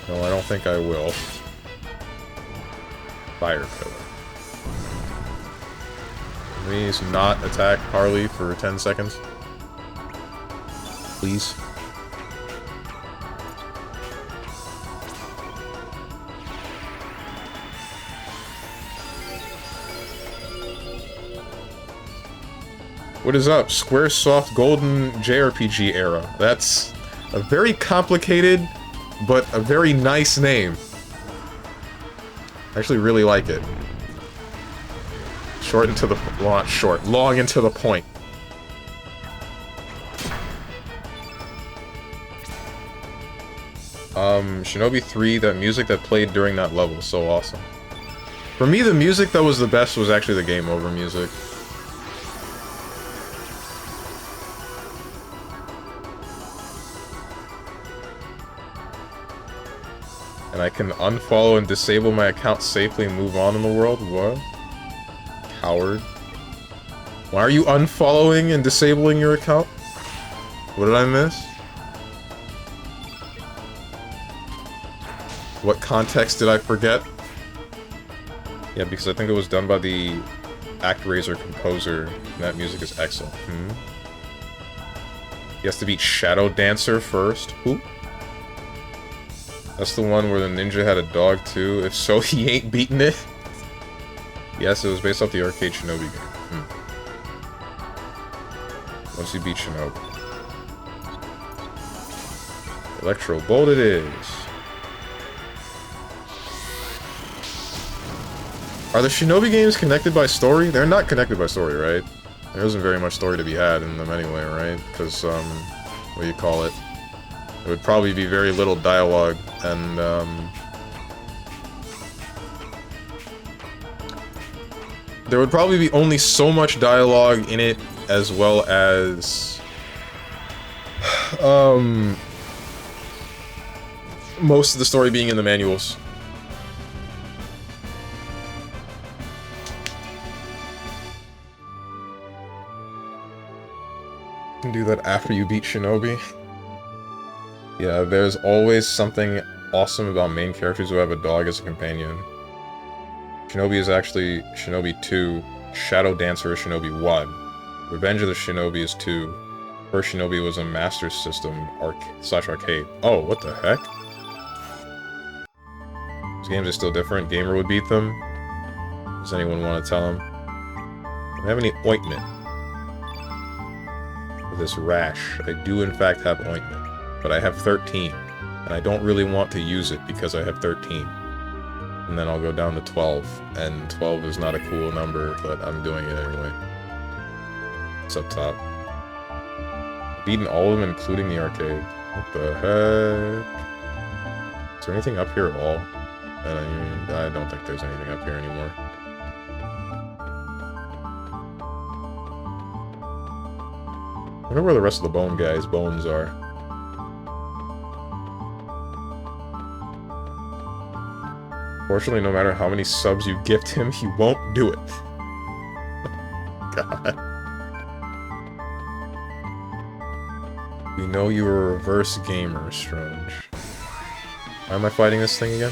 No, I don't think I will. Fire Pillar. Please not attack Harley for 10 seconds. Please. What is up? Squaresoft Golden JRPG Era. That's a very complicated, but a very nice name. I actually really like it. Short and to the... Well, not short. Long and to the point. Shinobi 3, that music that played during that level was so awesome. For me, the music that was the best was actually the game over music. And I can unfollow and disable my account safely and move on in the world? What? Coward. Why are you unfollowing and disabling your account? What did I miss? What context did I forget? Yeah, because I think it was done by the ActRaiser composer, and that music is excellent. He has to beat Shadow Dancer first. Who? That's the one where the ninja had a dog too. If so, he ain't beaten it. Yes, it was based off the arcade Shinobi game. Once you beat Shinobi. Electro Bolt it is. Are the Shinobi games connected by story? They're not connected by story, right? There isn't very much story to be had in them anyway, right? Because, what do you call it? There would probably be very little dialogue, and, there would probably be only so much dialogue in it, as well as... most of the story being in the manuals. You can do that after you beat Shinobi. Yeah, there's always something awesome about main characters who have a dog as a companion. Shinobi is actually Shinobi 2, Shadow Dancer is Shinobi 1, Revenge of the Shinobi is 2, First Shinobi was a Master System /arcade. Oh, what the heck? These games are still different, Gamer would beat them. Does anyone want to tell him? Do I have any ointment? For this rash. I do in fact have ointment. But I have 13, and I don't really want to use it because I have 13. And then I'll go down to 12. And 12 is not a cool number, but I'm doing it anyway. It's up top. Beaten all of them, including the arcade. What the heck? Is there anything up here at all? I don't think there's anything up here anymore. I wonder where the rest of the bone guy's bones are. Fortunately, no matter how many subs you gift him, he won't do it. God. We know you're a reverse gamer, Strange. Why am I fighting this thing again?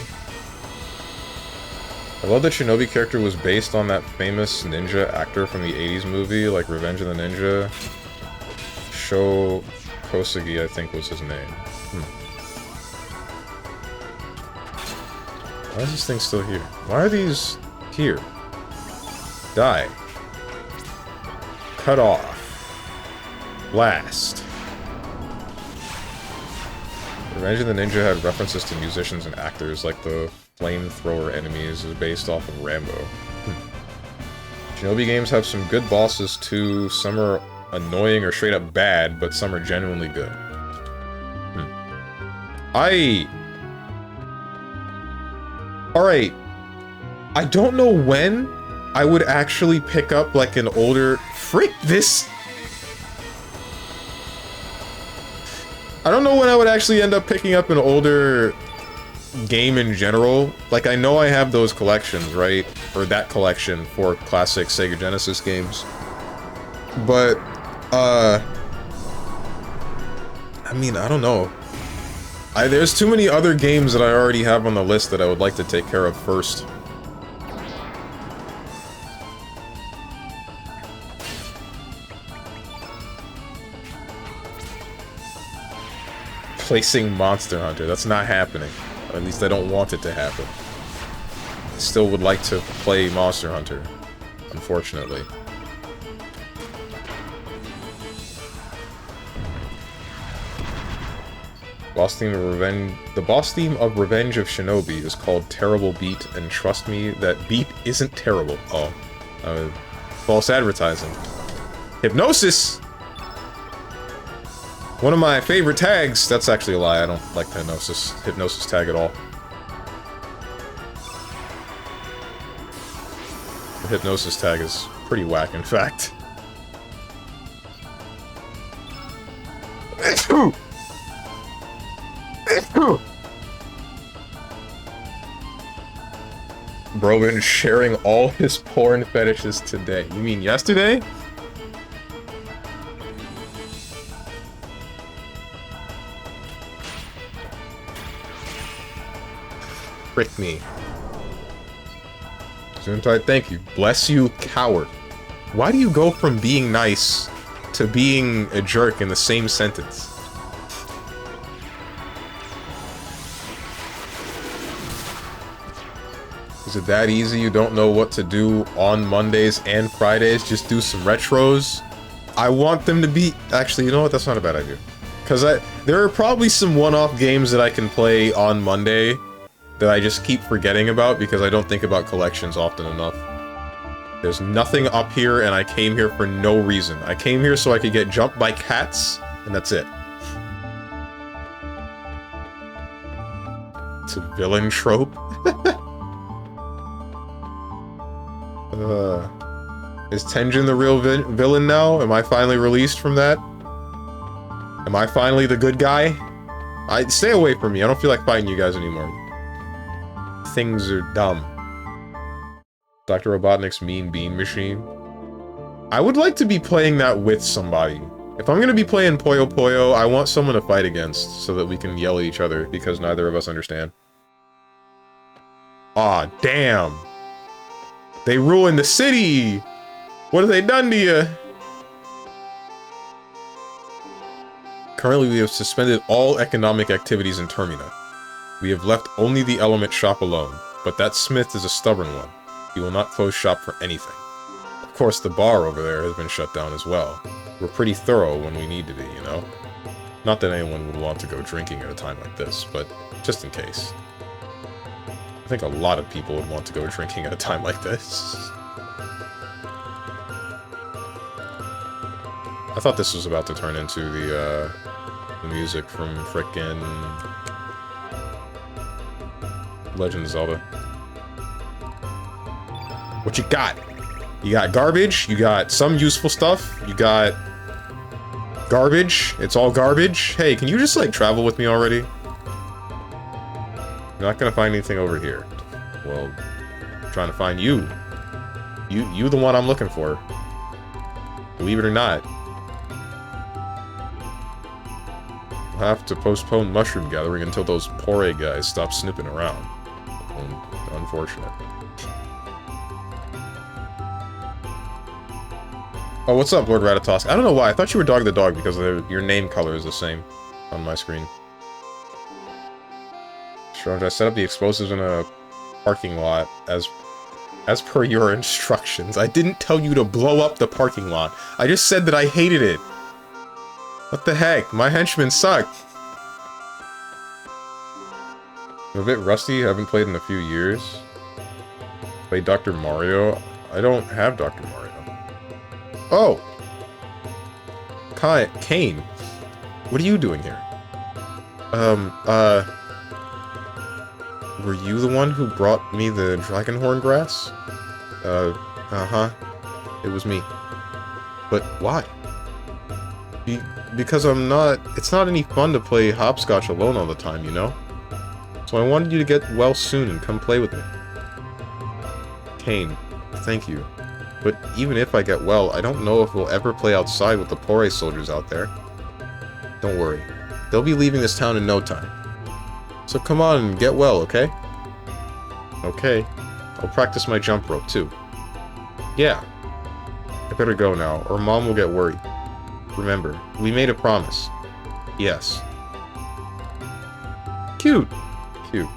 I love that Shinobi character was based on that famous ninja actor from the 80s movie, like Revenge of the Ninja. Sho Kosugi, I think was his name. Why is this thing still here? Why are these here? Die. Cut off. Blast. Revenge of the Ninja had references to musicians and actors, like the flamethrower enemies is based off of Rambo. Shinobi games have some good bosses too. Some are annoying or straight up bad, but some are genuinely good. Alright. I don't know when I would actually pick up, like, an older... Frick this! I don't know when I would actually end up picking up an older game in general. Like, I know I have those collections, right? Or that collection for classic Sega Genesis games. But, I mean, I don't know. There's too many other games that I already have on the list that I would like to take care of first. Placing Monster Hunter. That's not happening. Or at least I don't want it to happen. I still would like to play Monster Hunter, unfortunately. The boss theme of Revenge of Shinobi is called Terrible Beat, and trust me, that beat isn't terrible. Oh. False advertising. Hypnosis! One of my favorite tags. That's actually a lie. I don't like the hypnosis tag at all. The hypnosis tag is pretty whack, in fact. Bro been sharing all his porn fetishes today. You mean yesterday? Frick me. Zuntai, thank you. Bless you, coward. Why do you go from being nice to being a jerk in the same sentence? Is it that easy? You don't know what to do on Mondays and Fridays? Just do some retros? I want them to be... Actually, you know what? That's not a bad idea. Because there are probably some one-off games that I can play on Monday that I just keep forgetting about because I don't think about collections often enough. There's nothing up here, and I came here for no reason. I came here so I could get jumped by cats, and that's it. It's a villain trope. Is Tenjin the real villain now? Am I finally released from that? Am I finally the good guy? Stay away from me. I don't feel like fighting you guys anymore. Things are dumb. Dr. Robotnik's Mean Bean Machine. I would like to be playing that with somebody. If I'm gonna be playing Puyo Puyo, I want someone to fight against so that we can yell at each other because neither of us understand. Aw, damn. They ruined the city! What have they done to you? Currently, we have suspended all economic activities in Termina. We have left only the element shop alone, but that smith is a stubborn one. He will not close shop for anything. Of course, the bar over there has been shut down as well. We're pretty thorough when we need to be, you know? Not that anyone would want to go drinking at a time like this, but just in case. I think a lot of people would want to go drinking at a time like this. I thought this was about to turn into the music from frickin' Legend of Zelda. What you got? You got garbage, you got some useful stuff, you got garbage, it's all garbage. Hey, can you just, like, travel with me already? You're not gonna find anything over here. Well, I'm trying to find you. You the one I'm looking for. Believe it or not. We'll have to postpone mushroom gathering until those Pore guys stop snooping around. Unfortunate. Oh, what's up, Lord Ratatosk? I don't know why. I thought you were Dog the Dog because your name color is the same on my screen. Strange, I set up the explosives in a parking lot as per your instructions. I didn't tell you to blow up the parking lot. I just said that I hated it. What the heck? My henchmen suck. I'm a bit rusty. I haven't played in a few years. Played Dr. Mario. I don't have Dr. Mario. Oh! Kane. What are you doing here? Were you the one who brought me the dragonhorn grass? Uh-huh. It was me. But why? Because it's not any fun to play hopscotch alone all the time, you know? So I wanted you to get well soon and come play with me. Kane, thank you. But even if I get well, I don't know if we'll ever play outside with the Pore soldiers out there. Don't worry. They'll be leaving this town in no time. So come on and get well, okay? Okay. I'll practice my jump rope, too. Yeah. I better go now, or Mom will get worried. Remember, we made a promise. Yes. Cute. Cute.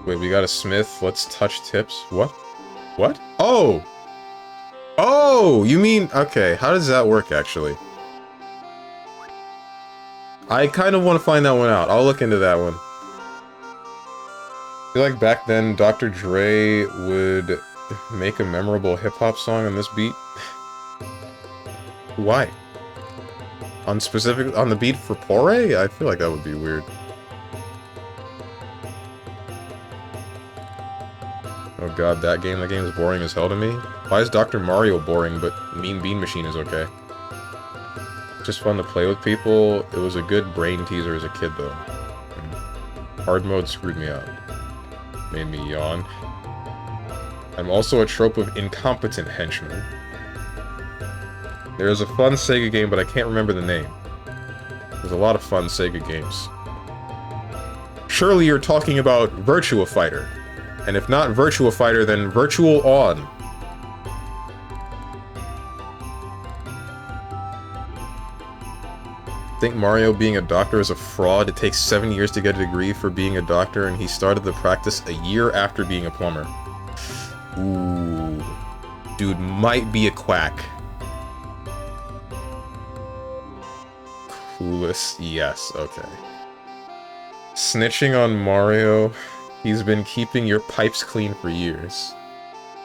Wait, we got a smith. Let's touch tips. What? What? Oh! Oh! You mean... Okay, how does that work, actually? I kind of want to find that one out. I'll look into that one. I feel like back then, Dr. Dre would make a memorable hip-hop song on this beat. Why? On the beat for Pore? I feel like that would be weird. Oh god, that game is boring as hell to me. Why is Dr. Mario boring, but Mean Bean Machine is okay? Just fun to play with people. It was a good brain teaser as a kid, though. Hard mode screwed me out. Made me yawn. I'm also a trope of incompetent henchman. There is a fun Sega game, but I can't remember the name. There's a lot of fun Sega games. Surely you're talking about Virtua Fighter. And if not Virtua Fighter, then Virtual On. Think Mario being a doctor is a fraud? It takes 7 years to get a degree for being a doctor, and he started the practice a year after being a plumber. Ooh. Dude might be a quack. Coolest. Yes, okay. Snitching on Mario. He's been keeping your pipes clean for years.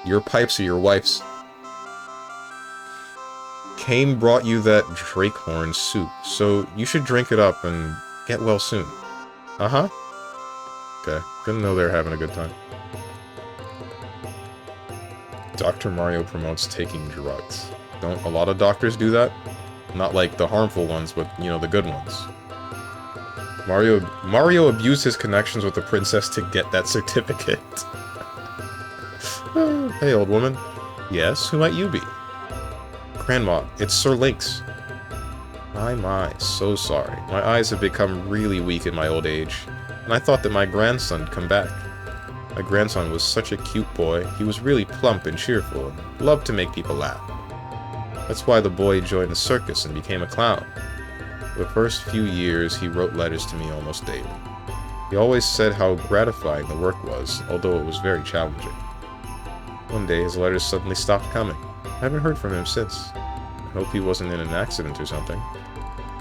Your pipes are your wife's. Kane brought you that Drakehorn soup, so you should drink it up and get well soon. Uh-huh. Okay, didn't know they were having a good time. Dr. Mario promotes taking drugs. Don't a lot of doctors do that? Not like the harmful ones, but, you know, the good ones. Mario abused his connections with the princess to get that certificate. Hey, old woman. Yes, who might you be? Grandma, it's Sir Lynx. My, so sorry. My eyes have become really weak in my old age, and I thought that my grandson'd come back. My grandson was such a cute boy. He was really plump and cheerful, and loved to make people laugh. That's why the boy joined the circus and became a clown. For the first few years, he wrote letters to me almost daily. He always said how gratifying the work was, although it was very challenging. One day, his letters suddenly stopped coming. I haven't heard from him since. I hope he wasn't in an accident or something.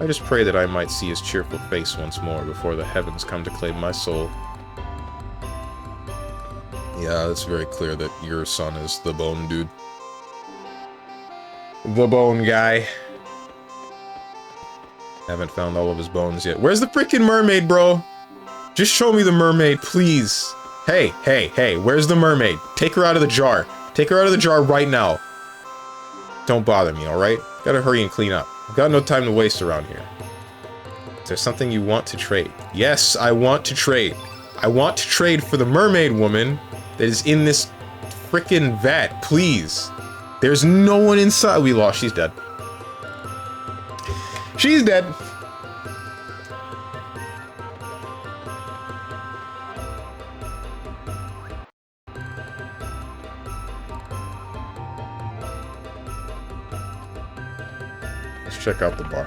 I just pray that I might see his cheerful face once more before the heavens come to claim my soul. Yeah, it's very clear that your son is the bone dude. The bone guy. Haven't found all of his bones yet. Where's the freaking mermaid, bro? Just show me the mermaid, please. Hey, hey, hey, where's the mermaid? Take her out of the jar. Take her out of the jar right now. Don't bother me, alright? Gotta hurry and clean up. I've got no time to waste around here. Is there something you want to trade? Yes, I want to trade. I want to trade for the mermaid woman that is in this frickin' vat, please. There's no one inside. We lost. She's dead. She's dead. Let's check out the bar.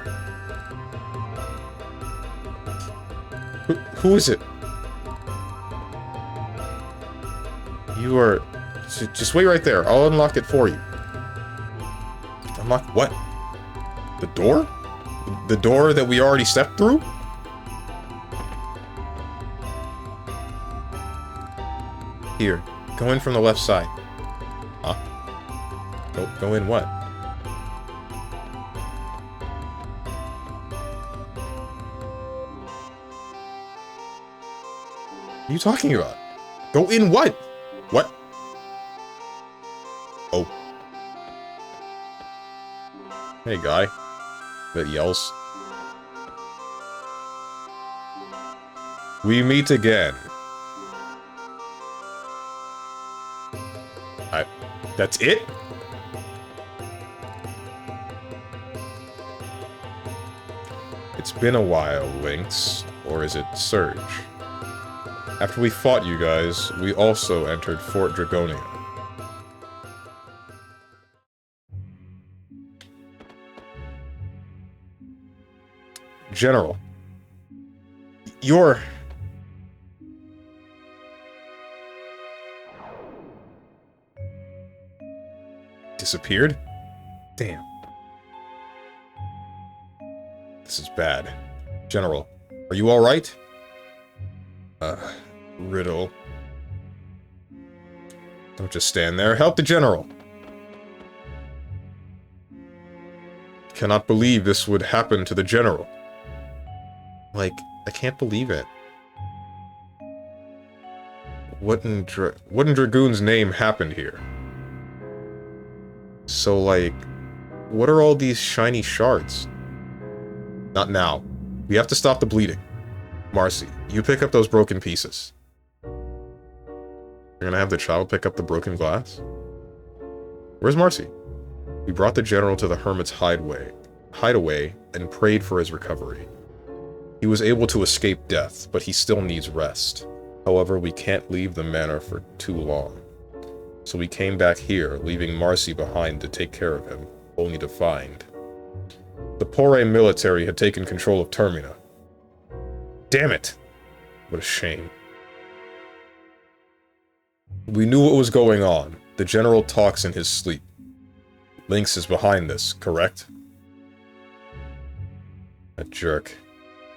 Who is it? You are... Just wait right there. I'll unlock it for you. Unlock what? The door? The door that we already stepped through? Here. Go in from the left side. Huh? Go in what? What are you talking about? Go in what? What? Oh. Hey, guy. That yells. We meet again. That's it? It's been a while, Lynx. Or is it Surge? After we fought you guys, we also entered Fort Dragonia. General. You're... disappeared? Damn. This is bad. General, are you alright? Riddle. Don't just stand there. Help the general! Cannot believe this would happen to the general. Like, I can't believe it. What in Dragoon's name happened here? So, like, what are all these shiny shards? Not now. We have to stop the bleeding. Marcy, you pick up those broken pieces. You're gonna have the child pick up the broken glass? Where's Marcy? We brought the general to the hermit's hideaway and prayed for his recovery. He was able to escape death, but he still needs rest. However, we can't leave the manor for too long. So we came back here, leaving Marcy behind to take care of him, only to find the Pore military had taken control of Termina. Damn it! What a shame. We knew what was going on. The general talks in his sleep. Lynx is behind this, correct? That jerk.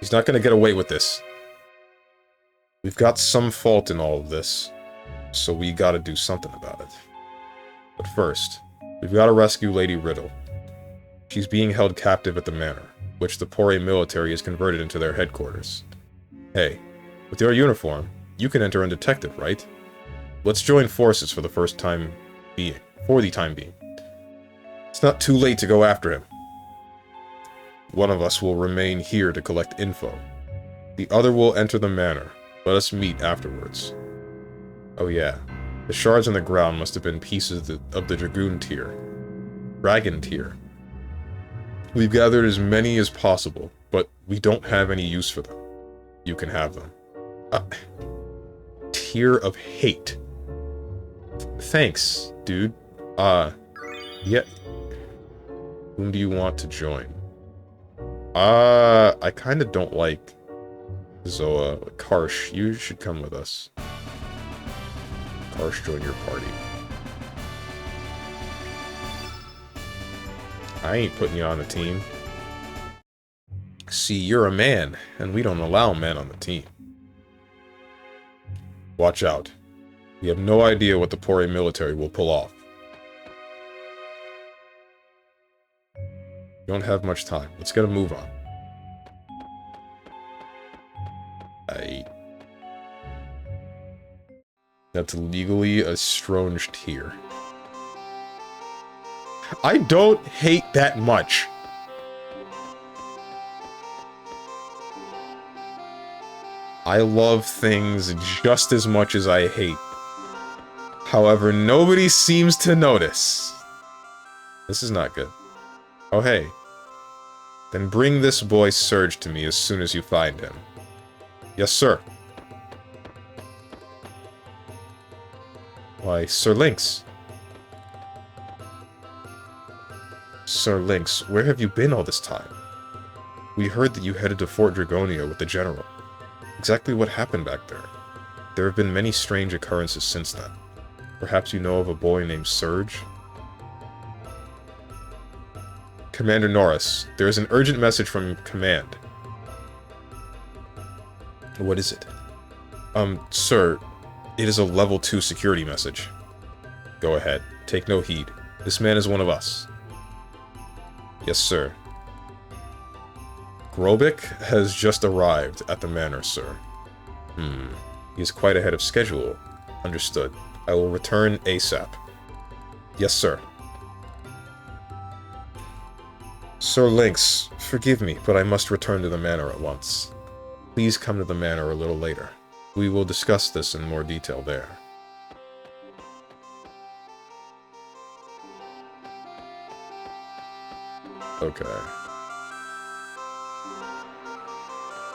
He's not gonna get away with this. We've got some fault in all of this, so we gotta do something about it. But first, we've gotta rescue Lady Riddle. She's being held captive at the manor, which the Pore military has converted into their headquarters. Hey, with your uniform, you can enter undetected, right? Let's join forces for the time being. It's not too late to go after him. One of us will remain here to collect info. The other will enter the manor. Let us meet afterwards. Oh yeah, the shards on the ground must have been pieces of the Dragon tier. We've gathered as many as possible, but we don't have any use for them. You can have them. Tier of hate. Thanks, dude. Yeah. Whom do you want to join? I kinda don't like Zoa. Karsh, you should come with us. Karsh, join your party. I ain't putting you on the team. See, you're a man, and we don't allow men on the team. Watch out. We have no idea what the Pori military will pull off. We don't have much time. Let's get a move on. That's legally a Stronge tier. I don't hate that much. I love things just as much as I hate. However, nobody seems to notice. This is not good. Oh, hey. Then bring this boy Surge to me as soon as you find him. Yes, sir. Why, Sir Lynx. Sir Lynx, where have you been all this time? We heard that you headed to Fort Dragonia with the General. Exactly what happened back there? There have been many strange occurrences since then. Perhaps you know of a boy named Surge? Commander Norris, there is an urgent message from Command. What is it? Sir, it is a level 2 security message. Go ahead. Take no heed. This man is one of us. Yes, sir. Grobik has just arrived at the manor, sir. He is quite ahead of schedule. Understood. I will return ASAP. Yes, sir. Sir Lynx, forgive me, but I must return to the manor at once. Please come to the manor a little later. We will discuss this in more detail there. Okay.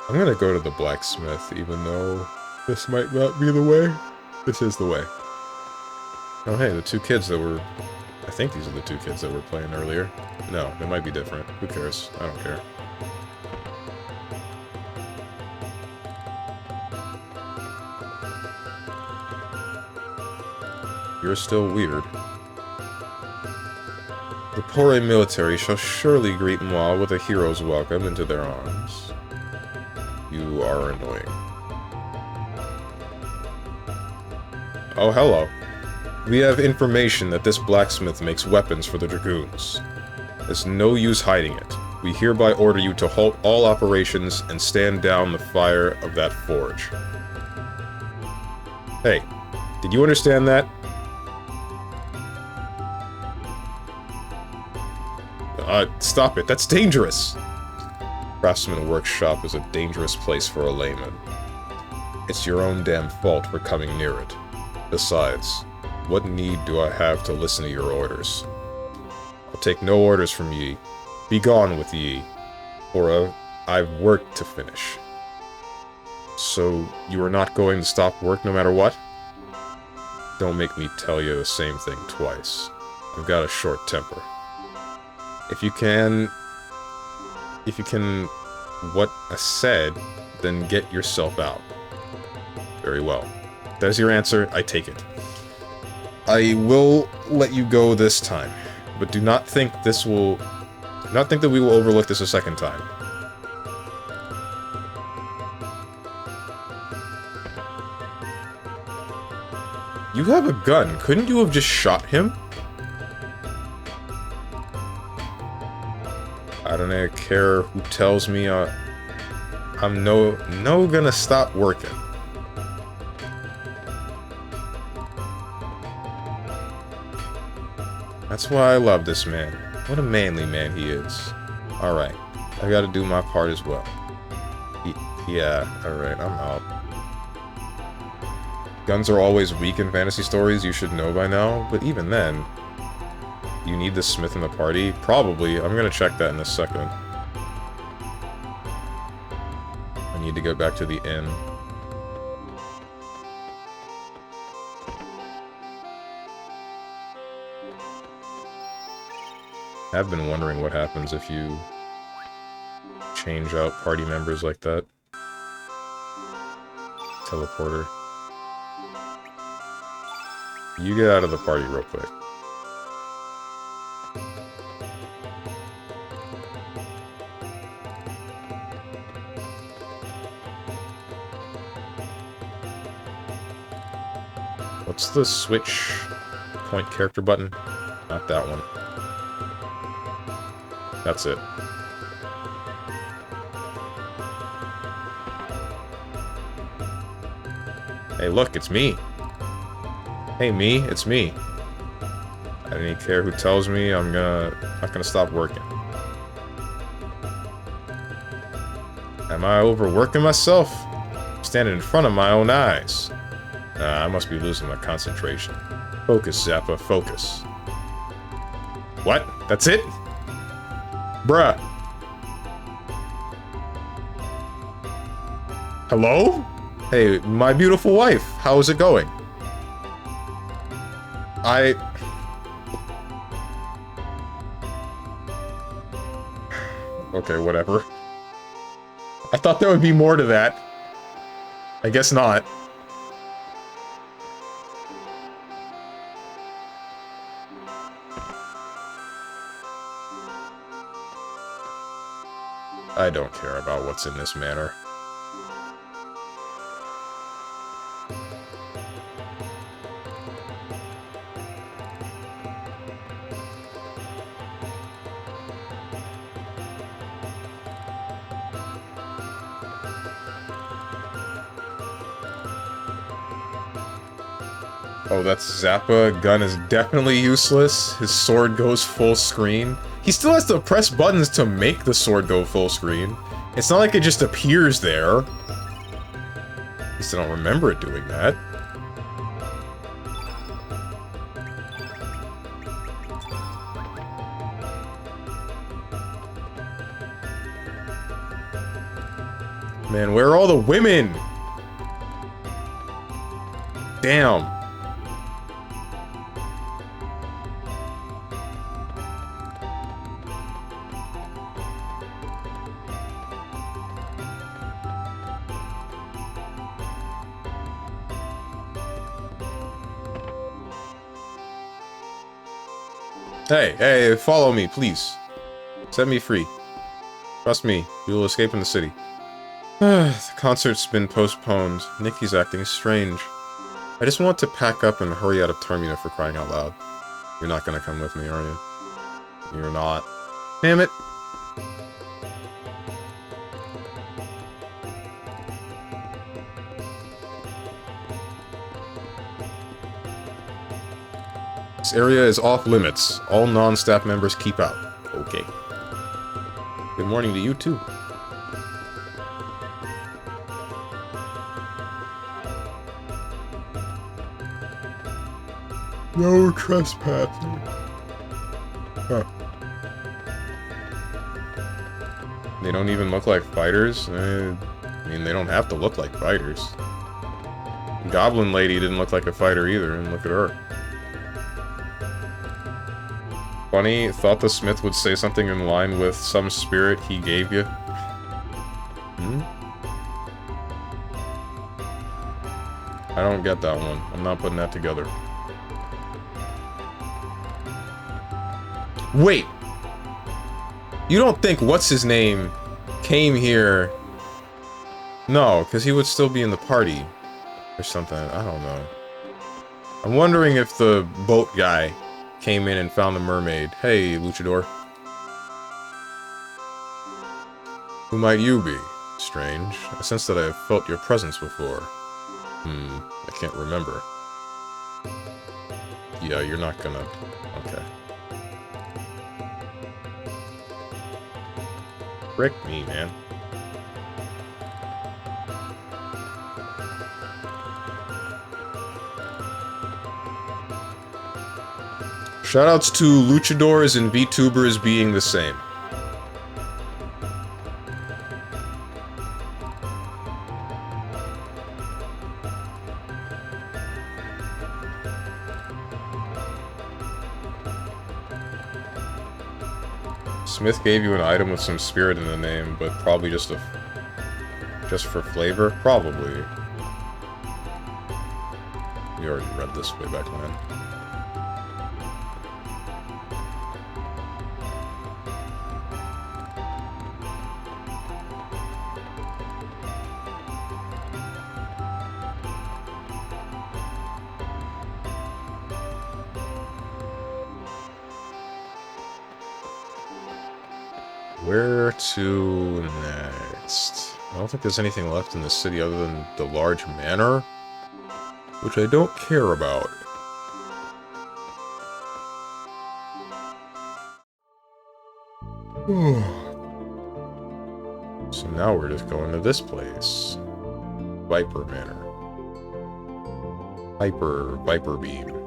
I'm gonna go to the blacksmith, even though this might not be the way. This is the way. Oh hey, the two kids that were... I think these are the two kids that were playing earlier. No, they might be different. Who cares? I don't care. You're still weird. The Pore military shall surely greet Moi with a hero's welcome into their arms. You are annoying. Oh, hello. We have information that this blacksmith makes weapons for the Dragoons. There's no use hiding it. We hereby order you to halt all operations and stand down the fire of that forge. Hey, did you understand that? Stop it. That's dangerous. Craftsman Workshop is a dangerous place for a layman. It's your own damn fault for coming near it. Besides, what need do I have to listen to your orders? I'll take no orders from ye. Be gone with ye, for I've work to finish. So, you are not going to stop work no matter what? Don't make me tell you the same thing twice. I've got a short temper. If you can what I said, then get yourself out. Very well. There's your answer, I take it. I will let you go this time, but do not think that we will overlook this a second time. You have a gun, couldn't you have just shot him? I don't care who tells me I'm no gonna stop working. That's why I love this man. What a manly man he is. Alright, I gotta do my part as well. Yeah, alright, I'm out. Guns are always weak in fantasy stories, you should know by now, but even then... You need the smith in the party? Probably. I'm gonna check that in a second. I need to go back to the inn. I've been wondering what happens if you change out party members like that. Teleporter. You get out of the party real quick. What's the switch point character button? Not that one. That's it. Hey, look, it's me. Hey, me, it's me. I don't even care who tells me I'm not gonna stop working. Am I overworking myself? I'm standing in front of my own eyes. Nah, I must be losing my concentration. Focus, Zappa, focus. What? That's it? Bruh. Hello? Hey, my beautiful wife, how is it going? Okay, whatever. I thought there would be more to that. I guess not. I don't care about what's in this manor. Oh, that's Zappa. Gun is definitely useless. His sword goes full screen. He still has to press buttons to make the sword go full screen. It's not like it just appears there. At least I don't remember it doing that. Man, where are all the women? Damn. Hey, follow me, please. Set me free. Trust me, we will escape in the city. The concert's been postponed. Nikki's acting strange. I just want to pack up and hurry out of Termina for crying out loud. You're not gonna come with me, are you? You're not. Damn it! This area is off limits. All non-staff members keep out. Okay. Good morning to you, too. No trespassing. Huh. They don't even look like fighters? I mean, they don't have to look like fighters. Goblin Lady didn't look like a fighter either, and look at her. Funny, thought the smith would say something in line with some spirit he gave you. Hmm? I don't get that one. I'm not putting that together. Wait! You don't think what's-his-name came here... No, because he would still be in the party. Or something. I don't know. I'm wondering if the boat guy came in and found the mermaid. Hey, Luchador. Who might you be? Strange. I sense that I have felt your presence before. I can't remember. Yeah, you're not gonna... Okay. Frick me, man. Shoutouts to luchadors and VTubers being the same. Smith gave you an item with some spirit in the name, but probably just for flavor? Probably. You already read this way back when. Where to next? I don't think there's anything left in the city other than the large manor, which I don't care about. So now we're just going to this place. Viper Manor. Viper Beam.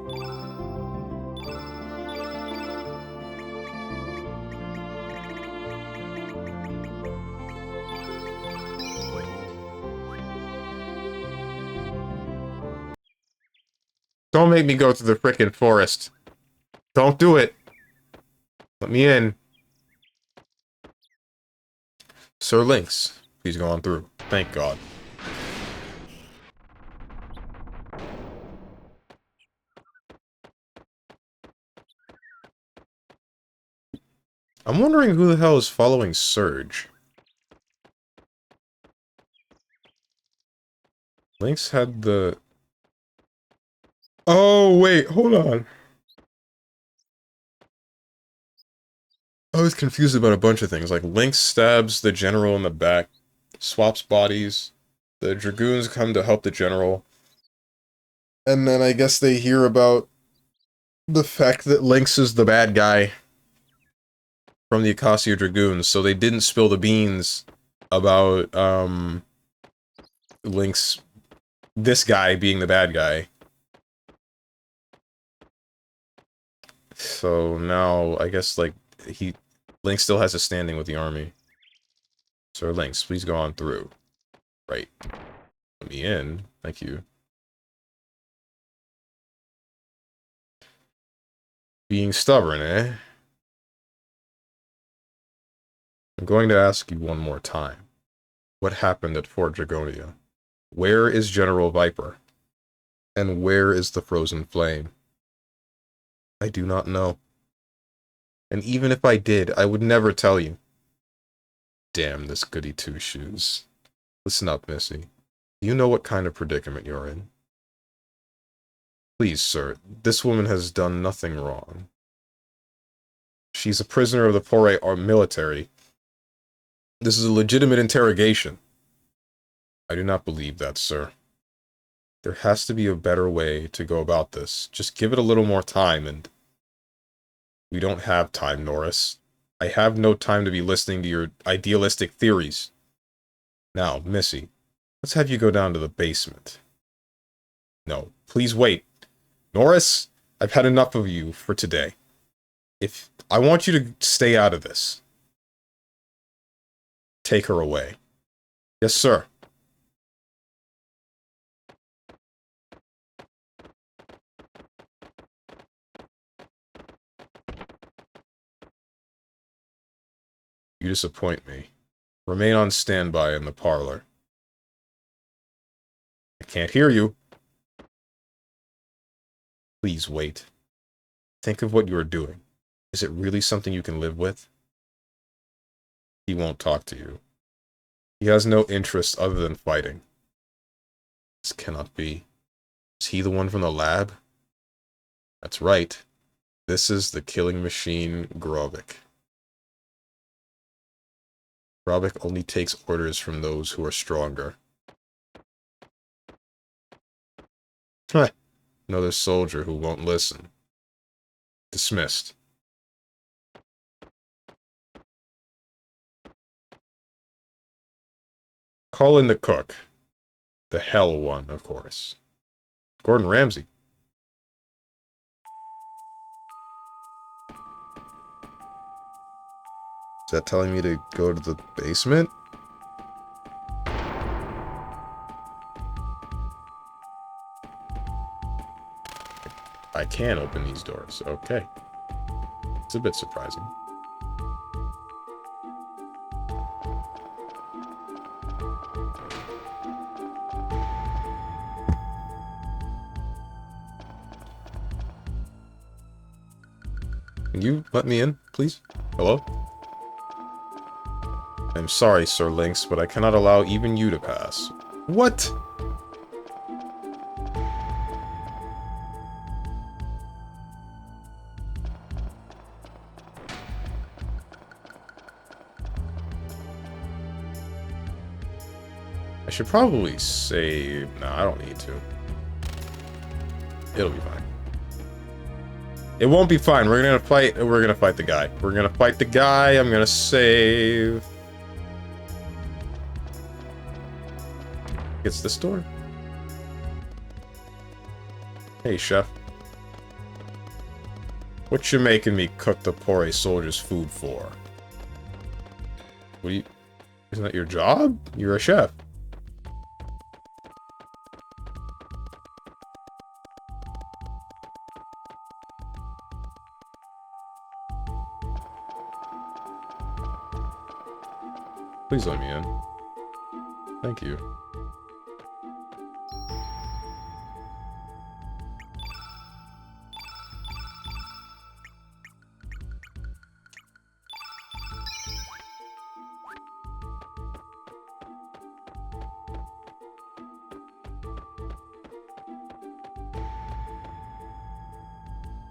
Don't make me go to the frickin' forest. Don't do it. Let me in. Sir Lynx, please go on through. Thank God. I'm wondering who the hell is following Surge. Lynx had the... Oh, wait, hold on. I was confused about a bunch of things. Like, Lynx stabs the general in the back, swaps bodies, the Dragoons come to help the general, and then I guess they hear about the fact that Lynx is the bad guy from the Acacia Dragoons, so they didn't spill the beans about, Lynx, this guy being the bad guy. So now, I guess, like, Lynx still has a standing with the army. Sir Lynx, please go on through. Right. Let me in. Thank you. Being stubborn, eh? I'm going to ask you one more time. What happened at Fort Dragonia? Where is General Viper? And where is the Frozen Flame? I do not know. And even if I did, I would never tell you. Damn this goody two-shoes. Listen up, Missy. Do you know what kind of predicament you're in? Please, sir, this woman has done nothing wrong. She's a prisoner of the Foray military. This is a legitimate interrogation. I do not believe that, sir. There has to be a better way to go about this. Just give it a little more time, and... We don't have time, Norris. I have no time to be listening to your idealistic theories. Now, Missy, let's have you go down to the basement. No, please wait. Norris, I've had enough of you for today. I want you to stay out of this. Take her away. Yes, sir. You disappoint me. Remain on standby in the parlor. I can't hear you. Please wait. Think of what you are doing. Is it really something you can live with? He won't talk to you. He has no interest other than fighting. This cannot be. Is he the one from the lab? That's right. This is the killing machine, Grovik. Grovik only takes orders from those who are stronger. Another soldier who won't listen. Dismissed. Call in the cook. The hell one, of course. Gordon Ramsay. Is that telling me to go to the basement? I can open these doors. Okay. It's a bit surprising. Can you let me in, please? Hello? I'm sorry, Sir Lynx, but I cannot allow even you to pass. What? I should probably save... No, I don't need to. It'll be fine. It won't be fine. We're gonna fight the guy. We're gonna fight the guy. I'm gonna save. It's this door. Hey, chef. What you making me cook the poor soldier's food for? What do you... Isn't that your job? You're a chef. Please let me in. Thank you.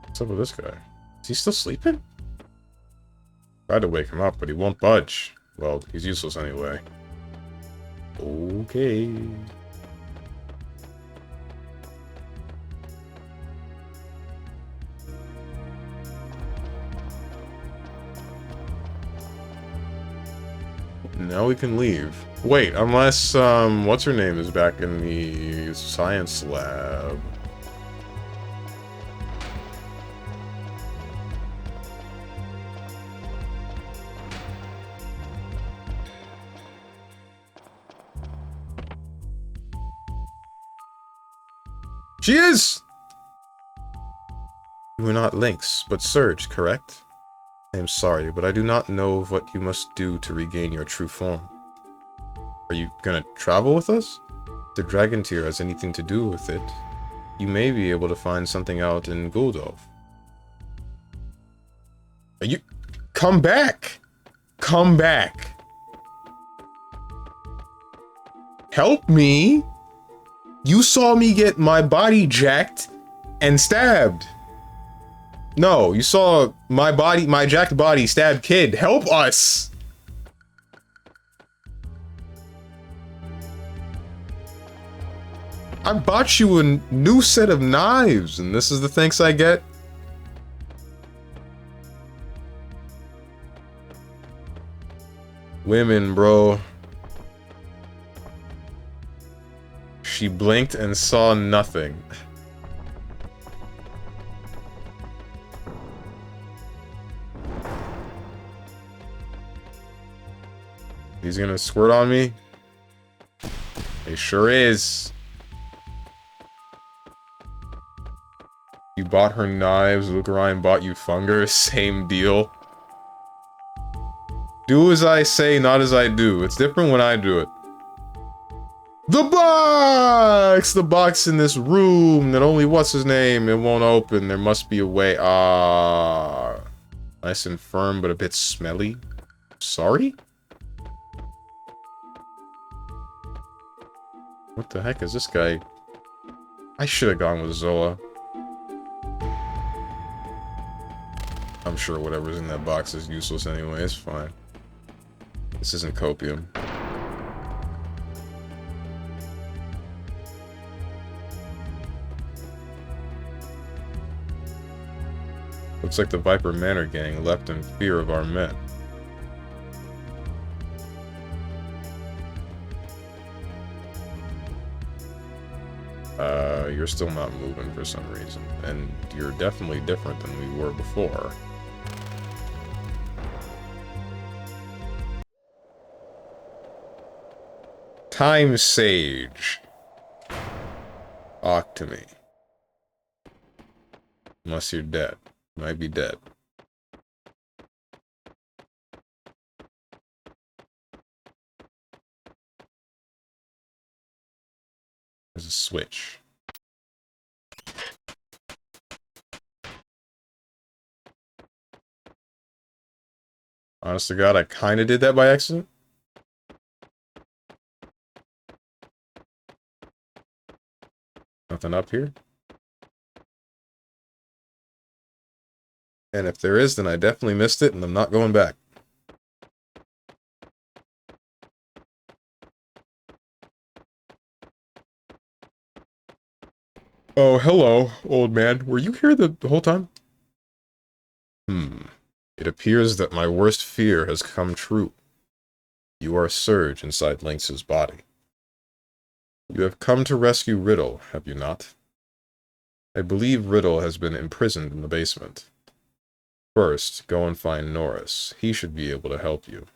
What's up with this guy? Is he still sleeping? Tried to wake him up, but he won't budge. Well, he's useless anyway. Okay. Now we can leave. Wait, unless, what's her name is back in the science lab. She is! You are not Lynx, but Surge, correct? I am sorry, but I do not know what you must do to regain your true form. Are you gonna travel with us? If the dragon tear has anything to do with it, you may be able to find something out in Guldov. Are you... Come back! Come back! Help me! You saw me get my body jacked and stabbed. No, you saw my body, my jacked body stab kid. Help us! I bought you a new set of knives, and this is the thanks I get? Women, bro. She blinked and saw nothing. He's gonna squirt on me? He sure is. You bought her knives, Luke Ryan bought you fungus, same deal. Do as I say, not as I do. It's different when I do it. The box! The box in this room that only what's his name? It won't open. There must be a way. Ah. Nice and firm, but a bit smelly. Sorry? What the heck is this guy? I should have gone with Zola. I'm sure whatever's in that box is useless anyway. It's fine. This isn't copium. Looks like the Viper Manor gang left in fear of our men. You're still not moving for some reason. And you're definitely different than we were before. Time Sage. Talk to me. Unless you're dead. You might be dead. There's a switch. Honest to God, I kind of did that by accident. Nothing up here. And if there is, then I definitely missed it, and I'm not going back. Oh, hello, old man. Were you here the whole time? Hmm. It appears that my worst fear has come true. You are a surge inside Lynx's body. You have come to rescue Riddle, have you not? I believe Riddle has been imprisoned in the basement. First, go and find Norris. He should be able to help you.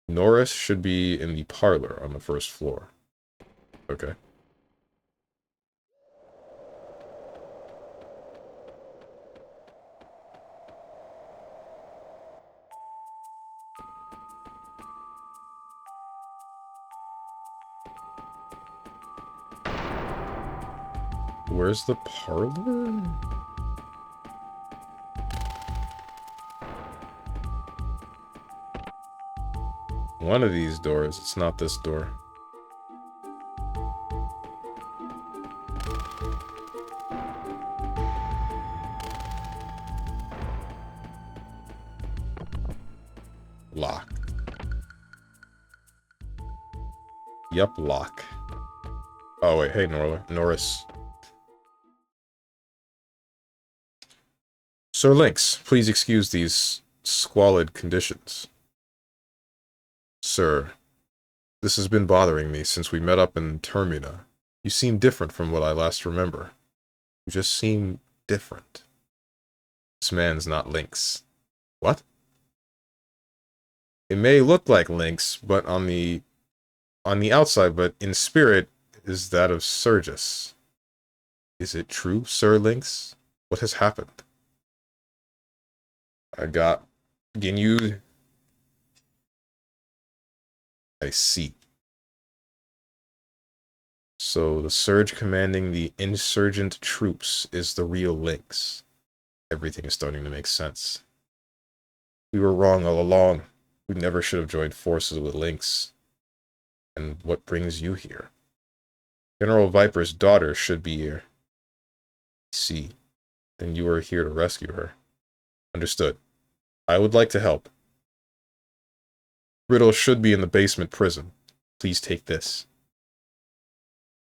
Norris should be in the parlor on the first floor. Okay. Where's the parlor? One of these doors. It's not this door. Lock. Yup, lock. Oh, wait. Hey, Norris. Sir Lynx, please excuse these squalid conditions. Sir, this has been bothering me since we met up in Termina. You seem different from what I last remember. You just seem different. This man's not Lynx. What? It may look like Lynx, but on the outside, but in spirit is that of Sergus. Is it true, Sir Lynx? What has happened? I got Ginyu. I see. So the surge commanding the insurgent troops is the real Lynx. Everything is starting to make sense. We were wrong all along. We never should have joined forces with Lynx. And what brings you here? General Viper's daughter should be here. See, then you are here to rescue her. Understood. I would like to help. Riddle should be in the basement prison. Please take this.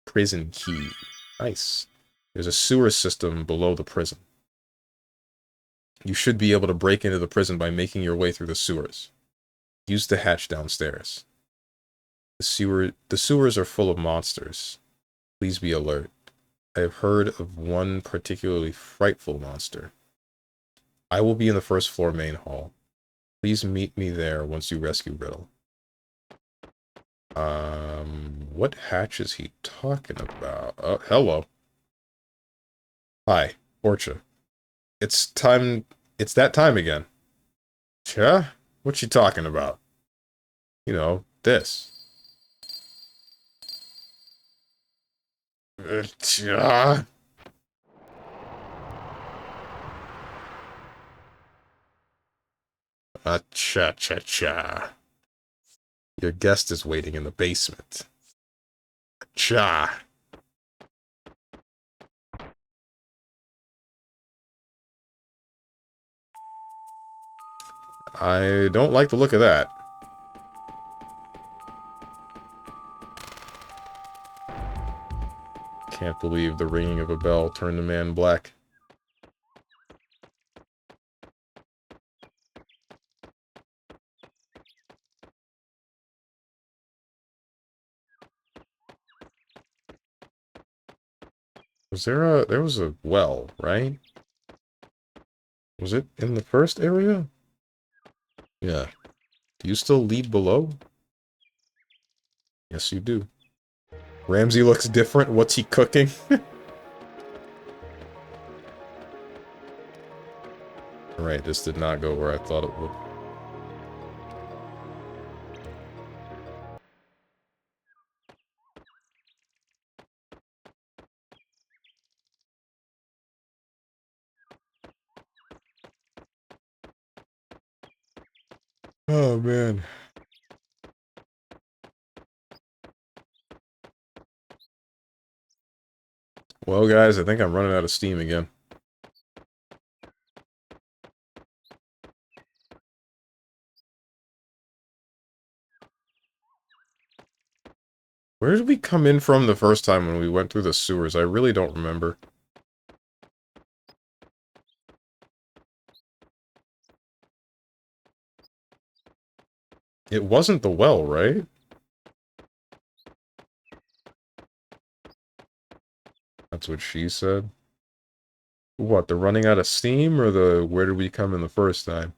Prison key. Nice. There's a sewer system below the prison. You should be able to break into the prison by making your way through the sewers. Use the hatch downstairs. The sewers are full of monsters. Please be alert. I have heard of one particularly frightful monster. I will be in the first floor main hall. Please meet me there once you rescue Riddle. What hatch is he talking about? Oh, hello. Hi, Orcha. It's that time again. Yeah? What you talking about? You know, this. Cha. Cha cha cha. Your guest is waiting in the basement. Cha. I don't like the look of that. Can't believe the ringing of a bell turned the man black. There was a well, right? Was it in the first area? Yeah. Do you still lead below? Yes, you do. Ramsey looks different. What's he cooking? Right, this did not go where I thought it would. Oh, man. Well, guys, I think I'm running out of steam again. Where did we come in from the first time when we went through the sewers? I really don't remember. It wasn't the well, right? That's what she said. What, the running out of steam, or the where did we come in the first time?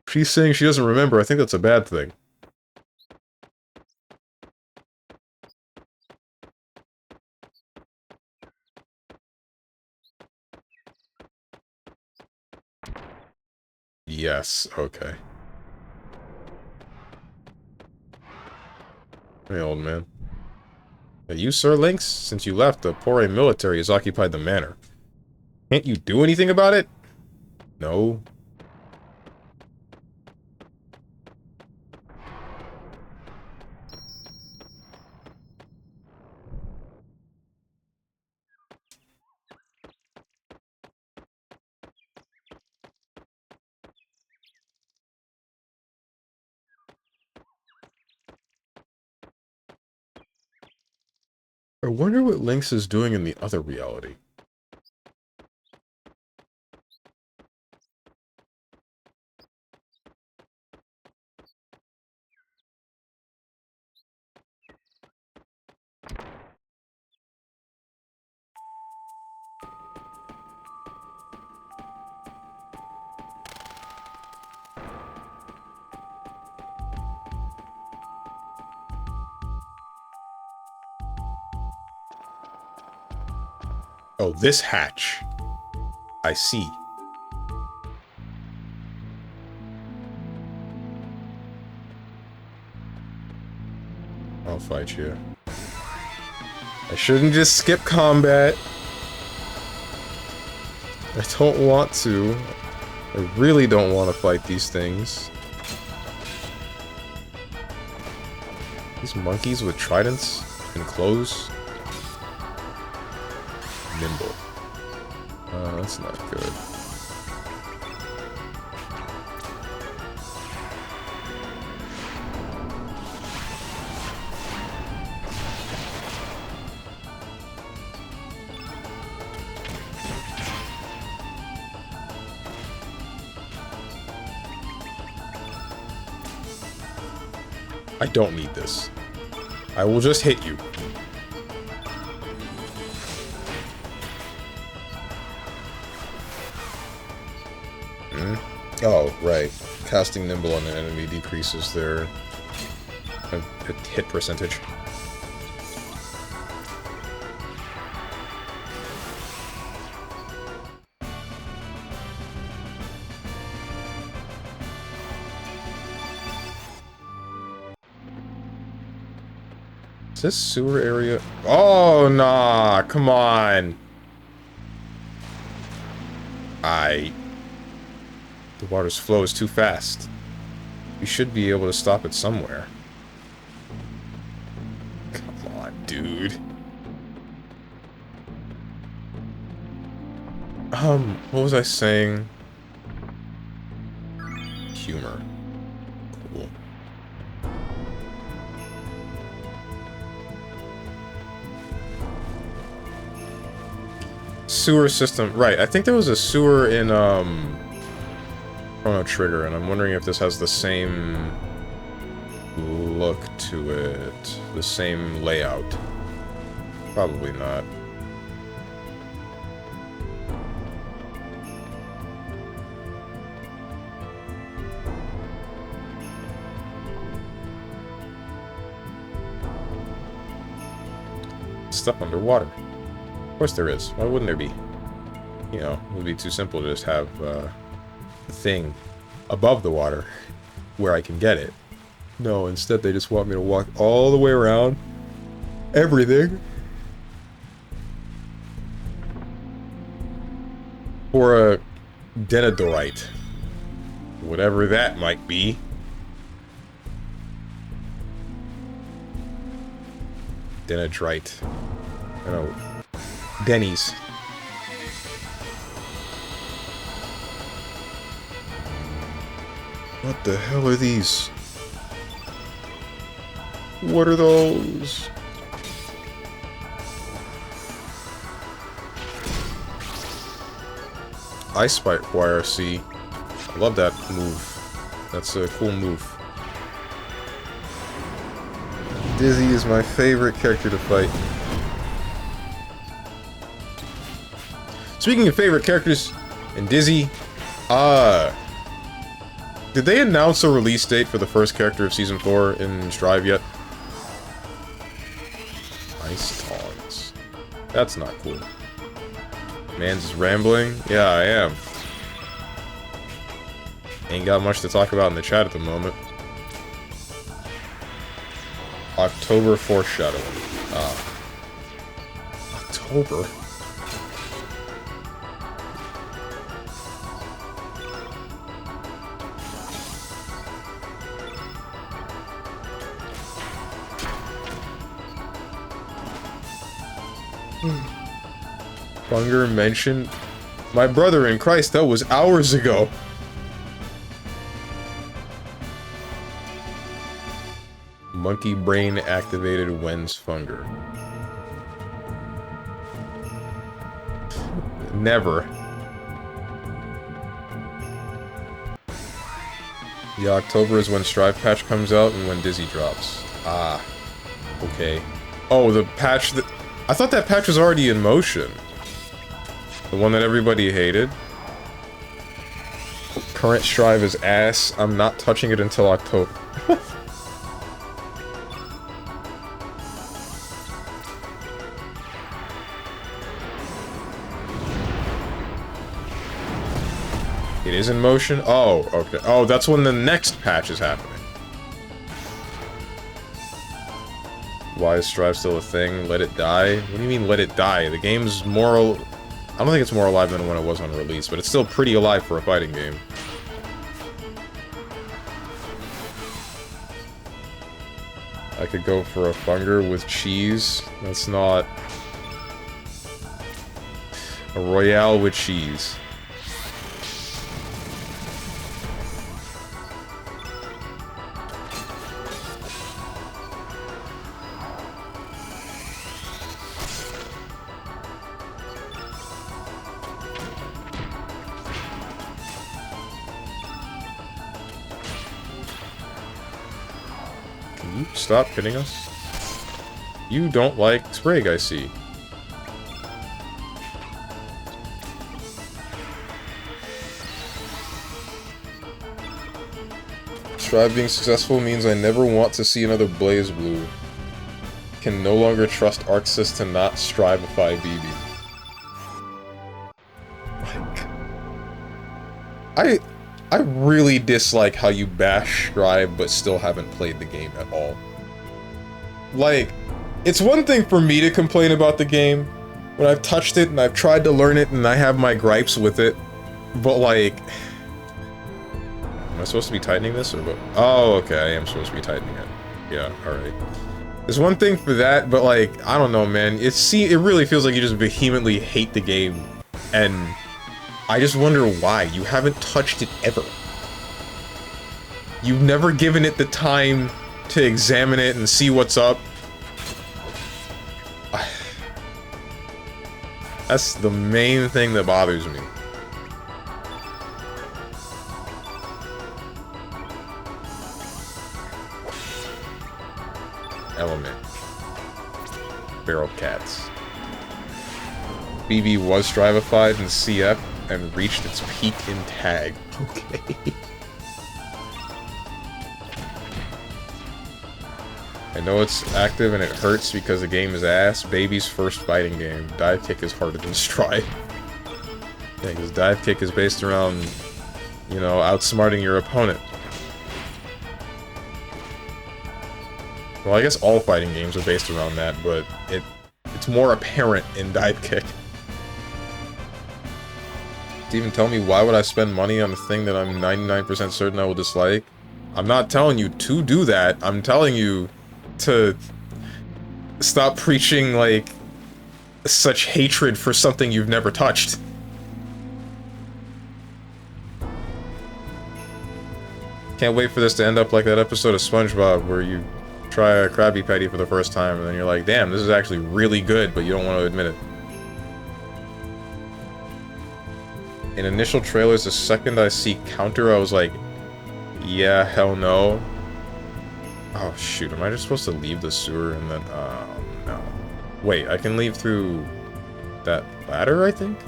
She's saying she doesn't remember. I think that's a bad thing. Yes, okay. Hey, old man. Hey, you, Sir Lynx? Since you left, the Pore military has occupied the manor. Can't you do anything about it? No. I wonder what Lynx is doing in the other reality. Oh, this hatch. I see. I'll fight you. I shouldn't just skip combat. I don't want to. I really don't want to fight these things. These monkeys with tridents and clothes. Nimble. That's not good. I don't need this. I will just hit you. Oh, right. Casting Nimble on an enemy decreases their hit percentage. Is this sewer area? Oh, nah, come on. The water's flow is too fast. We should be able to stop it somewhere. Come on, dude. What was I saying? Humor. Cool. Sewer system. Right, I think there was a sewer in, Chrono Trigger, and I'm wondering if this has the same look to it. The same layout. Probably not. Stuff underwater. Of course there is. Why wouldn't there be? You know, it would be too simple to just have, the thing above the water where I can get it. No, instead they just want me to walk all the way around everything for a denadorite. Whatever that might be. Denadrite. I don't know. Denny's. What the hell are these? What are those? Ice Spike YRC. I love that move. That's a cool move. Dizzy is my favorite character to fight. Speaking of favorite characters, and Dizzy, did they announce a release date for the first character of Season 4 in Strive yet? Ice Tongs. That's not cool. Man's just rambling? Yeah, I am. Ain't got much to talk about in the chat at the moment. October foreshadowing. October? Bunger mentioned my brother in Christ, that was hours ago. Monkey brain activated when's Funger. Never. Yeah, October is when Strive patch comes out and when Dizzy drops. Ah. Okay. Oh, the patch that... I thought that patch was already in motion. The one that everybody hated. Current Strive is ass. I'm not touching it until October. It is in motion? Oh, okay. Oh, that's when the next patch is happening. Why is Strive still a thing? Let it die? What do you mean, let it die? The game's more... I don't think it's more alive than when it was on release, but it's still pretty alive for a fighting game. I could go for a Funger with cheese. That's not... A Royale with cheese. Stop hitting us. You don't like Sprague, I see. Strive being successful means I never want to see another Blaze Blue. Can no longer trust Arxis to not Strivify BB. Like... I really dislike how you bash Strive but still haven't played the game at all. Like, it's one thing for me to complain about the game when I've touched it and I've tried to learn it and I have my gripes with it, but like... Am I supposed to be tightening this or what? Oh, okay, I am supposed to be tightening it. Yeah, alright. There's one thing for that, but like, I don't know, man. It really feels like you just vehemently hate the game, and I just wonder why. You haven't touched it ever. You've never given it the time to examine it and see what's up. That's the main thing that bothers me. Element. Feral cats. BB was Strivified in CF and reached its peak in tag. Okay. I know it's active and it hurts because the game is ass. Baby's first fighting game. Dive kick is harder than Strive. Yeah, because dive kick is based around, you know, outsmarting your opponent. Well, I guess all fighting games are based around that, but it's more apparent in dive kick. Steven, tell me, why would I spend money on a thing that I'm 99% certain I will dislike? I'm not telling you to do that. I'm telling you to stop preaching, like, such hatred for something you've never touched. Can't wait for this to end up like that episode of SpongeBob where you try a Krabby Patty for the first time and then you're like, damn, this is actually really good, but you don't want to admit it. In initial trailers, the second I see counter, I was like, yeah, hell no. Oh shoot, am I just supposed to leave the sewer and then, oh no. Wait, I can leave through that ladder, I think?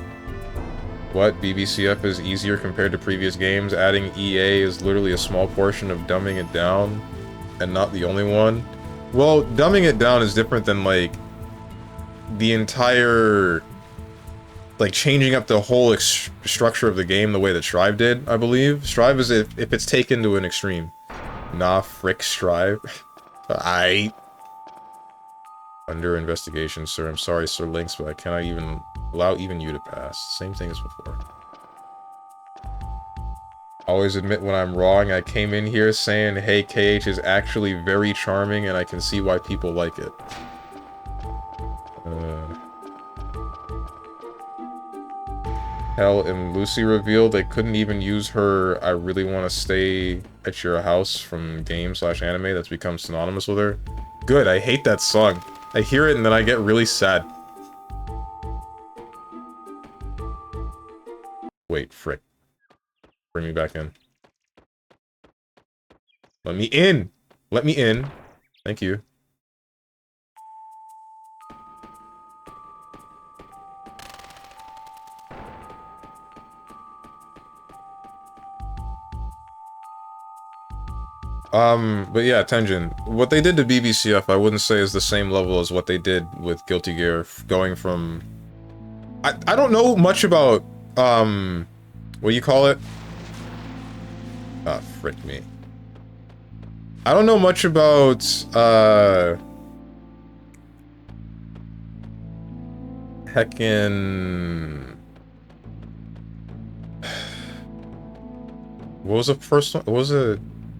What? BBCF is easier compared to previous games? Adding EA is literally a small portion of dumbing it down, and not the only one? Well, dumbing it down is different than, like, the entire... like, changing up the whole structure of the game the way that Strive did, I believe. Strive is if it's taken to an extreme. Nah, frick Strive. Under investigation, sir. I'm sorry, Sir Lynx, but I cannot even allow even you to pass. Same thing as before. Always admit when I'm wrong. I came in here saying, hey, KH is actually very charming, and I can see why people like it. Hell, in Lucy revealed they couldn't even use her I really want to stay at your house from game/anime that's become synonymous with her. Good, I hate that song. I hear it and then I get really sad. Wait, frick. Bring me back in. Let me in! Let me in. Thank you. But yeah, Tenjin. What they did to BBCF, I wouldn't say is the same level as what they did with Guilty Gear, going from... I don't know much about, what do you call it? Ah, frick me. I don't know much about, heckin... What was the first one? What was it?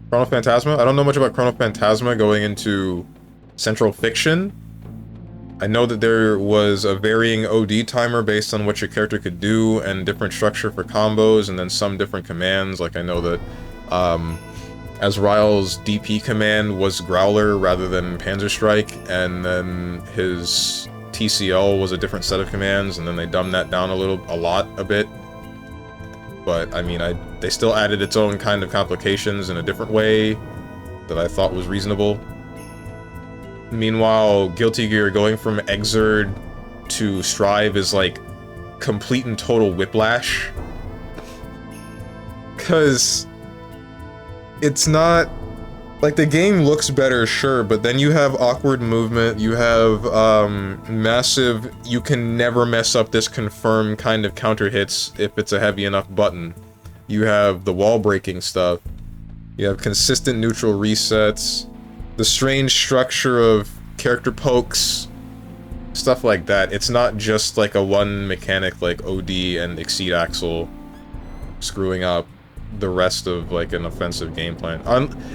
Chrono Phantasma? I don't know much about Chrono Phantasma going into Central Fiction. I know that there was a varying OD timer based on what your character could do, and different structure for combos, and then some different commands. Like, I know that, Azrael's DP command was Growler rather than Panzer Strike, and then his TCL was a different set of commands, and then they dumbed that down a bit. But, I mean, they still added its own kind of complications in a different way that I thought was reasonable. Meanwhile, Guilty Gear going from Exerd to Strive is, like, complete and total whiplash. 'Cause it's not... like, the game looks better, sure, but then you have awkward movement, you have, massive, you can never mess up this confirm kind of counter hits if it's a heavy enough button. You have the wall breaking stuff. You have consistent neutral resets. The strange structure of character pokes. Stuff like that. It's not just like a one mechanic like OD and Exceed Axle screwing up the rest of, like, an offensive game plan.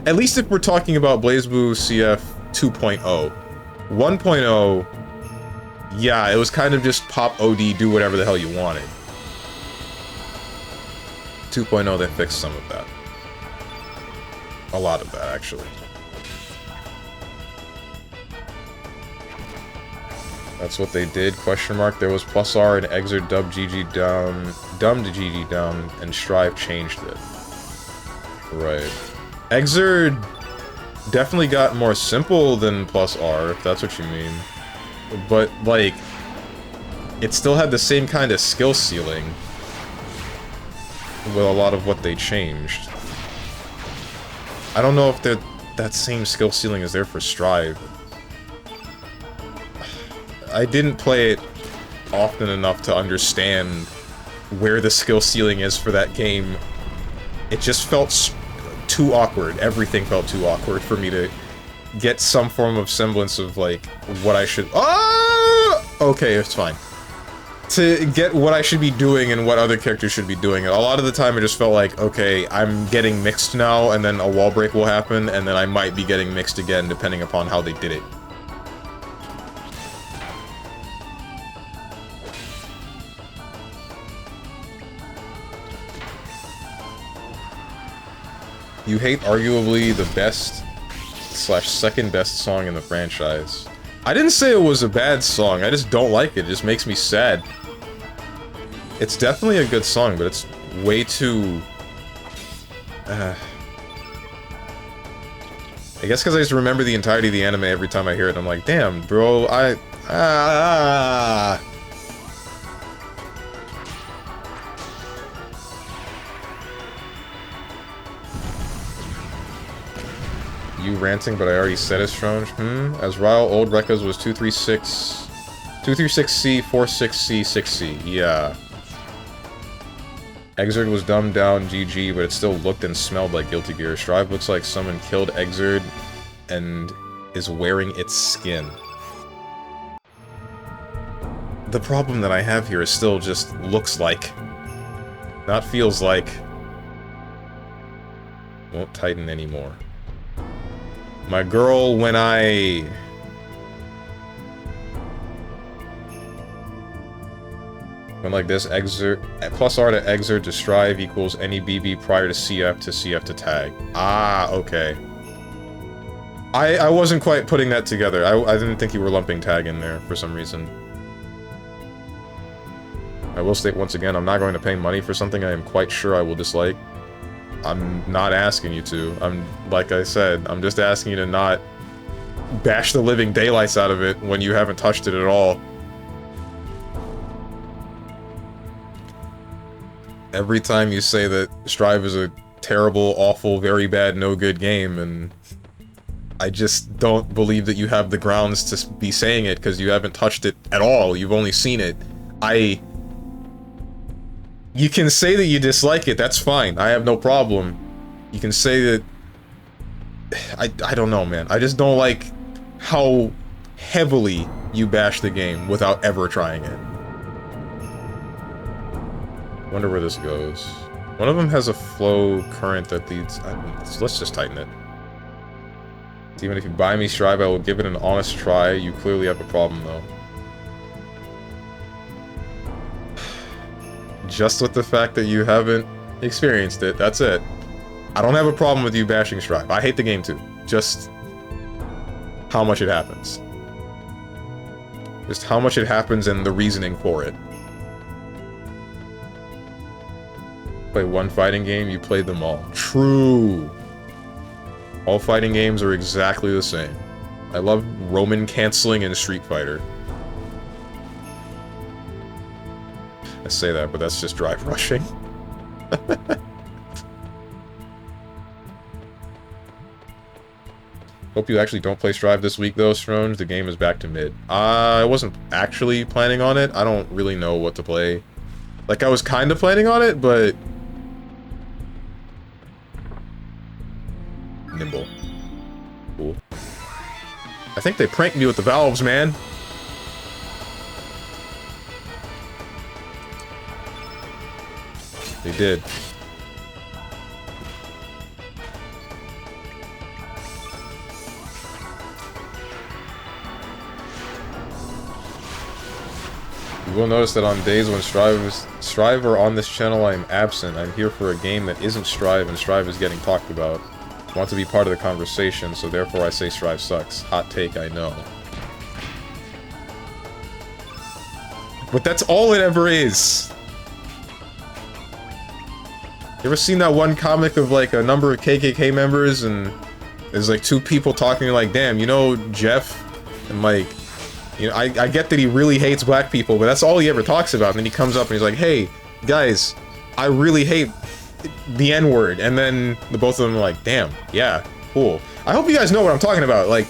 At least if we're talking about BlazBlue CF 2.0. 1.0, yeah, it was kind of just pop OD, do whatever the hell you wanted. 2.0, they fixed some of that. A lot of that, actually. That's what they did, question mark. There was plus R and Exerd dub GG down, dumb to GG down, and Strive changed it. Right. Exerd definitely got more simple than plus R, if that's what you mean. But, like, it still had the same kind of skill ceiling with a lot of what they changed. I don't know if that same skill ceiling is there for Strive. I didn't play it often enough to understand where the skill ceiling is for that game. It just felt too awkward. Everything felt too awkward for me to get some form of semblance of, like, what I should... Ah! Okay, it's fine. To get what I should be doing and what other characters should be doing. A lot of the time it just felt like, okay, I'm getting mixed now, and then a wall break will happen, and then I might be getting mixed again, depending upon how they did it. You hate arguably the best slash second best song in the franchise. I didn't say it was a bad song, I just don't like it. It just makes me sad. It's definitely a good song, but it's way too... I guess because I just remember the entirety of the anime every time I hear it. I'm like, damn, bro, You ranting, but I already said it, Stronge. As Ryle, old Rekka's was 236... 236C, 46C, 6C. Yeah. Exerd was dumbed down, GG, but it still looked and smelled like Guilty Gear. Strive looks like someone killed Exerd and is wearing its skin. The problem that I have here is still just looks like. Not feels like. Won't tighten anymore. My girl, when I... Went like this, exert, plus R to exert to strive equals any BB prior to CF to tag. Ah, okay. I wasn't quite putting that together. I didn't think you were lumping tag in there for some reason. I will state once again, I'm not going to pay money for something I am quite sure I will dislike. I'm not asking you to. Like I said, I'm just asking you to not bash the living daylights out of it when you haven't touched it at all. Every time you say that Strive is a terrible, awful, very bad, no good game, and I just don't believe that you have the grounds to be saying it because you haven't touched it at all. You've only seen it. You can say that you dislike it, that's fine. I have no problem. You can say that... I don't know, man. I just don't like how heavily you bash the game without ever trying it. Wonder where this goes. One of them has a flow current that leads... let's just tighten it. Even if you buy me Strive, I will give it an honest try. You clearly have a problem, though. Just with the fact that you haven't experienced it, that's it. I don't have a problem with you bashing Strive. I hate the game too. Just how much it happens. Just how much it happens and the reasoning for it. Play one fighting game, you played them all. True. All fighting games are exactly the same. I love Roman canceling in Street Fighter. I say that, but that's just drive rushing. Hope you actually don't play Strive this week, though, Stronge. The game is back to mid. I wasn't actually planning on it. I don't really know what to play. Like, I was kind of planning on it, but... Nimble. Cool. I think they pranked me with the valves, man. They did. You will notice that on days when Strive are on this channel, I am absent. I'm here for a game that isn't Strive, and Strive is getting talked about. I want to be part of the conversation, so therefore I say Strive sucks. Hot take, I know. But that's all it ever is. You ever seen that one comic of, like, a number of KKK members, and there's, like, two people talking, like, damn, you know, Jeff, and, like, you know, I get that he really hates black people, but that's all he ever talks about, and then he comes up and he's like, hey, guys, I really hate the N-word, and then the both of them are like, damn, yeah, cool. I hope you guys know what I'm talking about, like,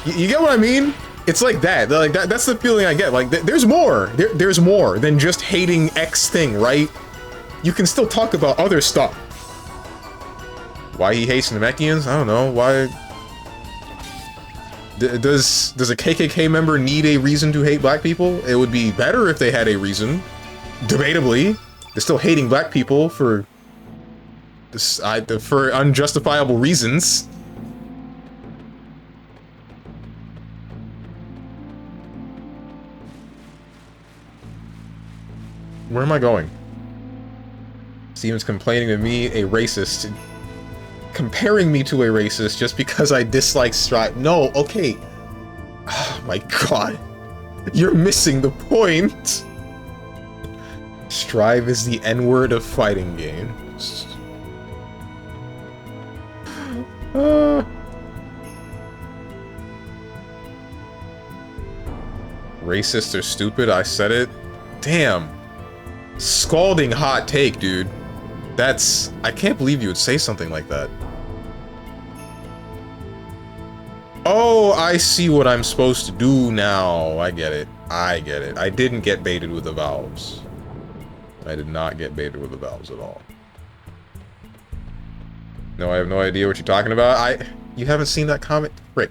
you get what I mean? It's like that, like, that's the feeling I get, like, there's more, there's more than just hating X thing, right? You can still talk about other stuff. Why he hates Namekians? I don't know, why... Does a KKK member need a reason to hate black people? It would be better if they had a reason. Debatably. They're still hating black people for unjustifiable reasons. Where am I going? Steven's complaining to me, a racist. comparing me to a racist just because I dislike Strive. No, okay. Oh my god. You're missing the point. Strive is the N-word of fighting games. Racist or stupid, I said it. Damn. Scalding hot take, dude. That's... I can't believe you would say something like that. Oh, I see what I'm supposed to do now. I get it. I get it. I didn't get baited with the valves. I did not get baited with the valves at all. No, I have no idea what you're talking about. You haven't seen that comic? Frick.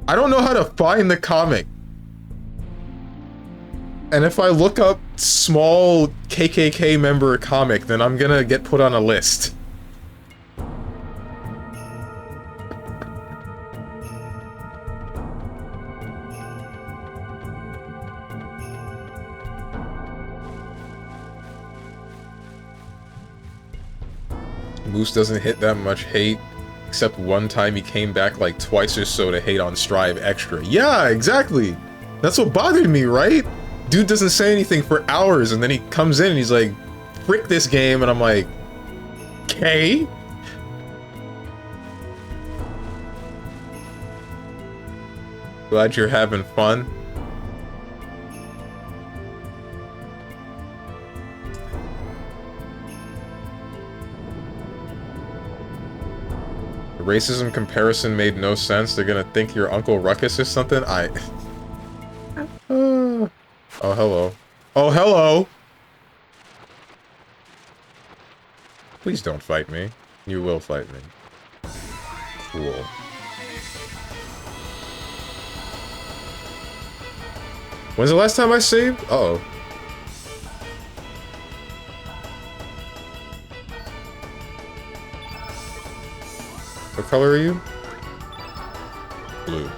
I don't know how to find the comic. And if I look up small KKK member comic, then I'm gonna get put on a list. Moose doesn't hit that much hate, except one time he came back like twice or so to hate on Strive Extra. Yeah, exactly! That's what bothered me, right? Dude doesn't say anything for hours, and then he comes in and he's like, frick this game, and I'm like, okay? Glad you're having fun. The racism comparison made no sense. They're gonna think you're Uncle Ruckus or something? Oh, hello. Oh, hello! Please don't fight me. You will fight me. Cool. When's the last time I saved? Uh-oh. What color are you? Blue.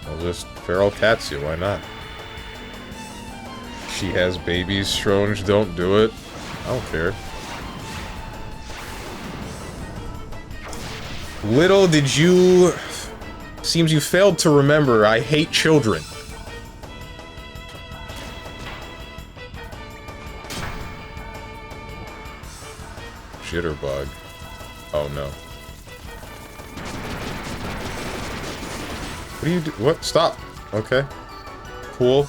I'll just feral cats you, why not? She has babies, Stronge, don't do it. I don't care. Little did you... Seems you failed to remember, I hate children. Jitterbug. Oh no. What do you do? What? Stop. Okay. Cool.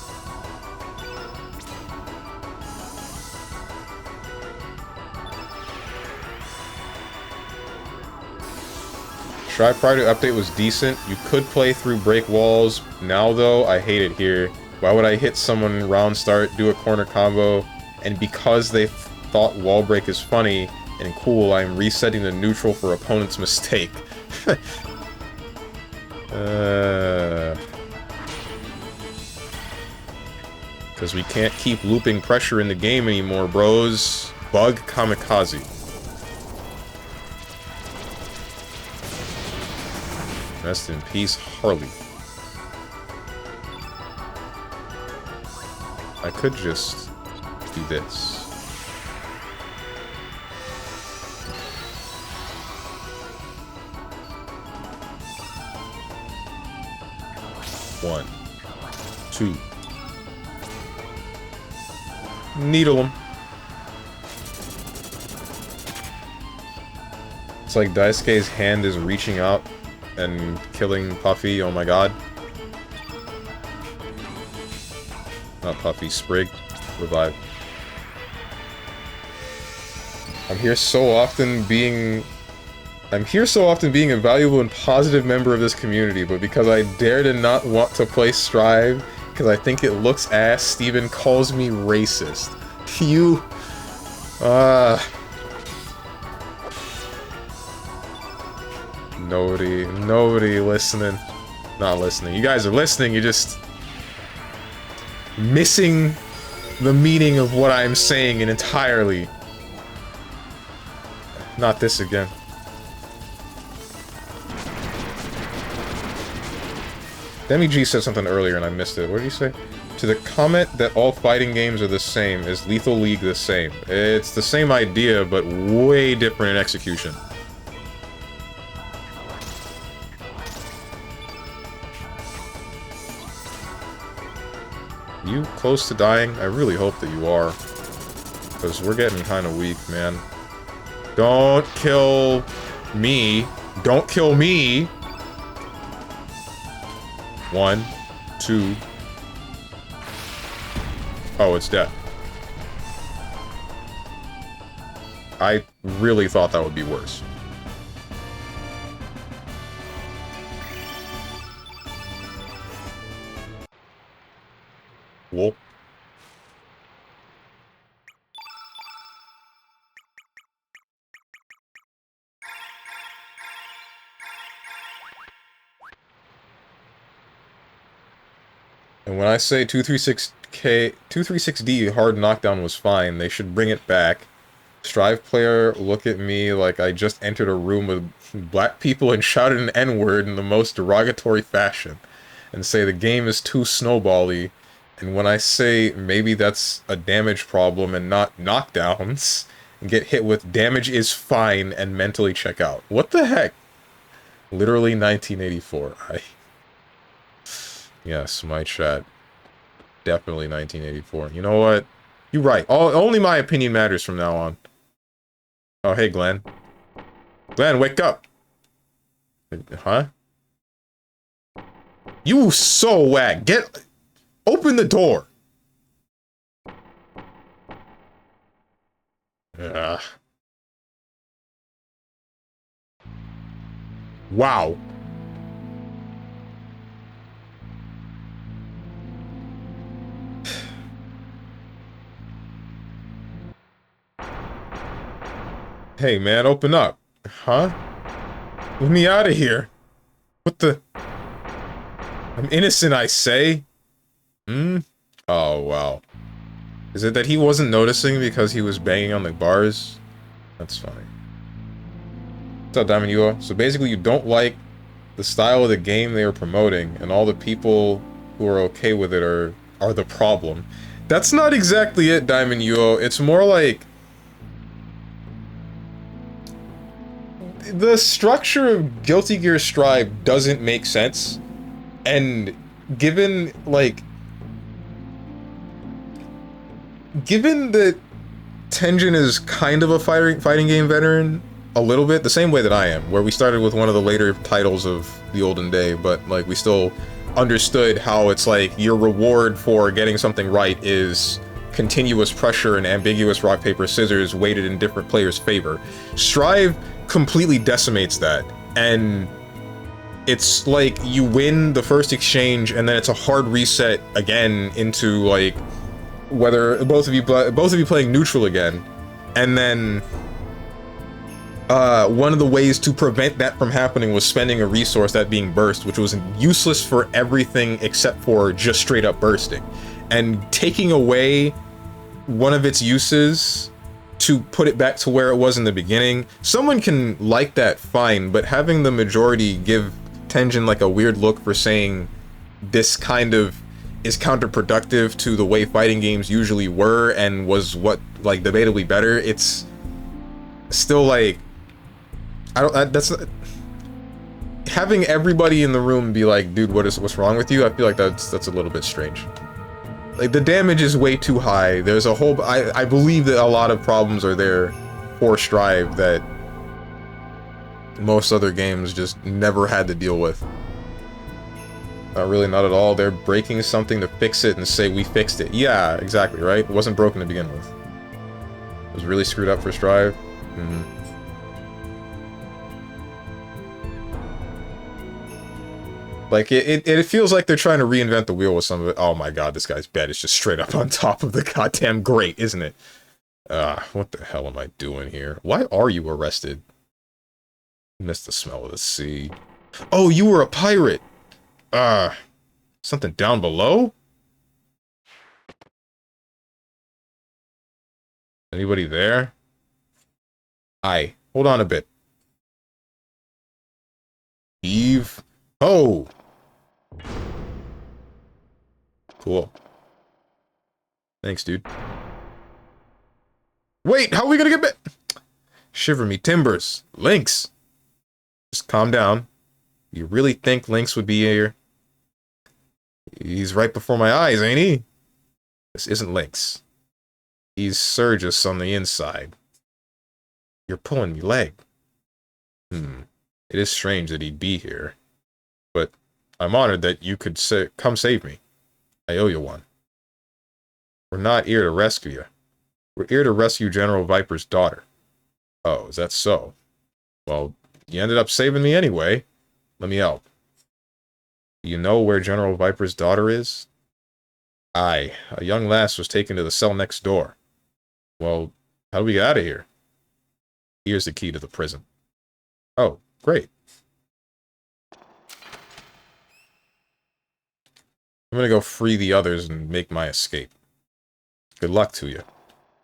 Strive prior to update was decent. You could play through break walls. Now though, I hate it here. Why would I hit someone round start, do a corner combo, and because they thought wall break is funny and cool, I'm resetting the neutral for opponent's mistake. Because we can't keep looping pressure in the game anymore, bros. Bug kamikaze. Rest in peace, Harley. I could just do this. One, two. Needle him. It's like Daisuke's hand is reaching out and killing Puffy, oh my god. Not Puffy, Sprig. Revive. I'm here so often being a valuable and positive member of this community, but because I dare to not want to play Strive, because I think it looks ass, Steven calls me racist. You... Nobody listening. Not listening. You guys are listening, you're just... missing the meaning of what I'm saying entirely. Not this again. Demi G said something earlier and I missed it. What did he say? To the comment that all fighting games are the same, is Lethal League the same? It's the same idea, but way different in execution. You close to dying? I really hope that you are. Because we're getting kind of weak, man. Don't kill me. Don't kill me! 1, 2... Oh, it's dead. I really thought that would be worse. Whoa. And when I say 236D hard knockdown was fine, they should bring it back. Strive player look at me like I just entered a room with black people and shouted an N-word in the most derogatory fashion. And say the game is too snowbally. And when I say maybe that's a damage problem and not knockdowns, and get hit with damage is fine and mentally check out. What the heck? Literally 1984. Yes, my chat. Definitely 1984. You know what? You're right. Only my opinion matters from now on. Oh, hey, Glenn. Glenn, wake up! Huh? You so whack. Open the door! Wow. Hey, man, open up. Huh? Let me out of here. What the... I'm innocent, I say. Oh, wow. Is it that he wasn't noticing because he was banging on the bars? That's funny. What's up, Diamond Yua? So basically you don't like the style of the game they are promoting, and all the people who are okay with it are the problem. That's not exactly it, Diamond Yua. It's more like... the structure of Guilty Gear Strive doesn't make sense, and given, like... given that Tenjin is kind of a fighting game veteran, a little bit, the same way that I am, where we started with one of the later titles of the olden day, but, like, we still understood how it's like, your reward for getting something right is continuous pressure and ambiguous rock, paper, scissors weighted in different players' favor. Strive completely decimates that, and it's like you win the first exchange and then it's a hard reset again into like whether both of you playing neutral again, and then one of the ways to prevent that from happening was spending a resource, that being burst, which was useless for everything except for just straight up bursting, and taking away one of its uses to put it back to where it was in the beginning. Someone can like that, fine, but having the majority give Tenjin like a weird look for saying this kind of is counterproductive to the way fighting games usually were and was what, like, debatably better, it's still like, that's not, having everybody in the room be like, dude, what's wrong with you? I feel like that's a little bit strange. Like, the damage is way too high. There's a whole... I believe that a lot of problems are there for Strive that most other games just never had to deal with. Not really, not at all. They're breaking something to fix it and say, we fixed it. Yeah, exactly, right? It wasn't broken to begin with. It was really screwed up for Strive. Like, it feels like they're trying to reinvent the wheel with some of it. Oh my god, this guy's bed is just straight up on top of the goddamn grate, isn't it? What the hell am I doing here? Why are you arrested? Missed the smell of the sea. Oh, you were a pirate! Something down below? Anybody there? Aye, hold on a bit. Eve? Oh! Cool. Thanks, dude. Wait, how are we gonna get back? Shiver me timbers. Lynx. Just calm down. You really think Lynx would be here? He's right before my eyes, ain't he? This isn't Lynx. He's Surgus on the inside. You're pulling me leg. It is strange that he'd be here. But I'm honored that you could come save me. I owe you one. We're not here to rescue you. We're here to rescue General Viper's daughter. Oh, is that so? Well, you ended up saving me anyway. Let me help. You know where General Viper's daughter is? Aye, a young lass was taken to the cell next door. Well, how do we get out of here? Here's the key to the prison. Oh, great. I'm gonna go free the others and make my escape. Good luck to you.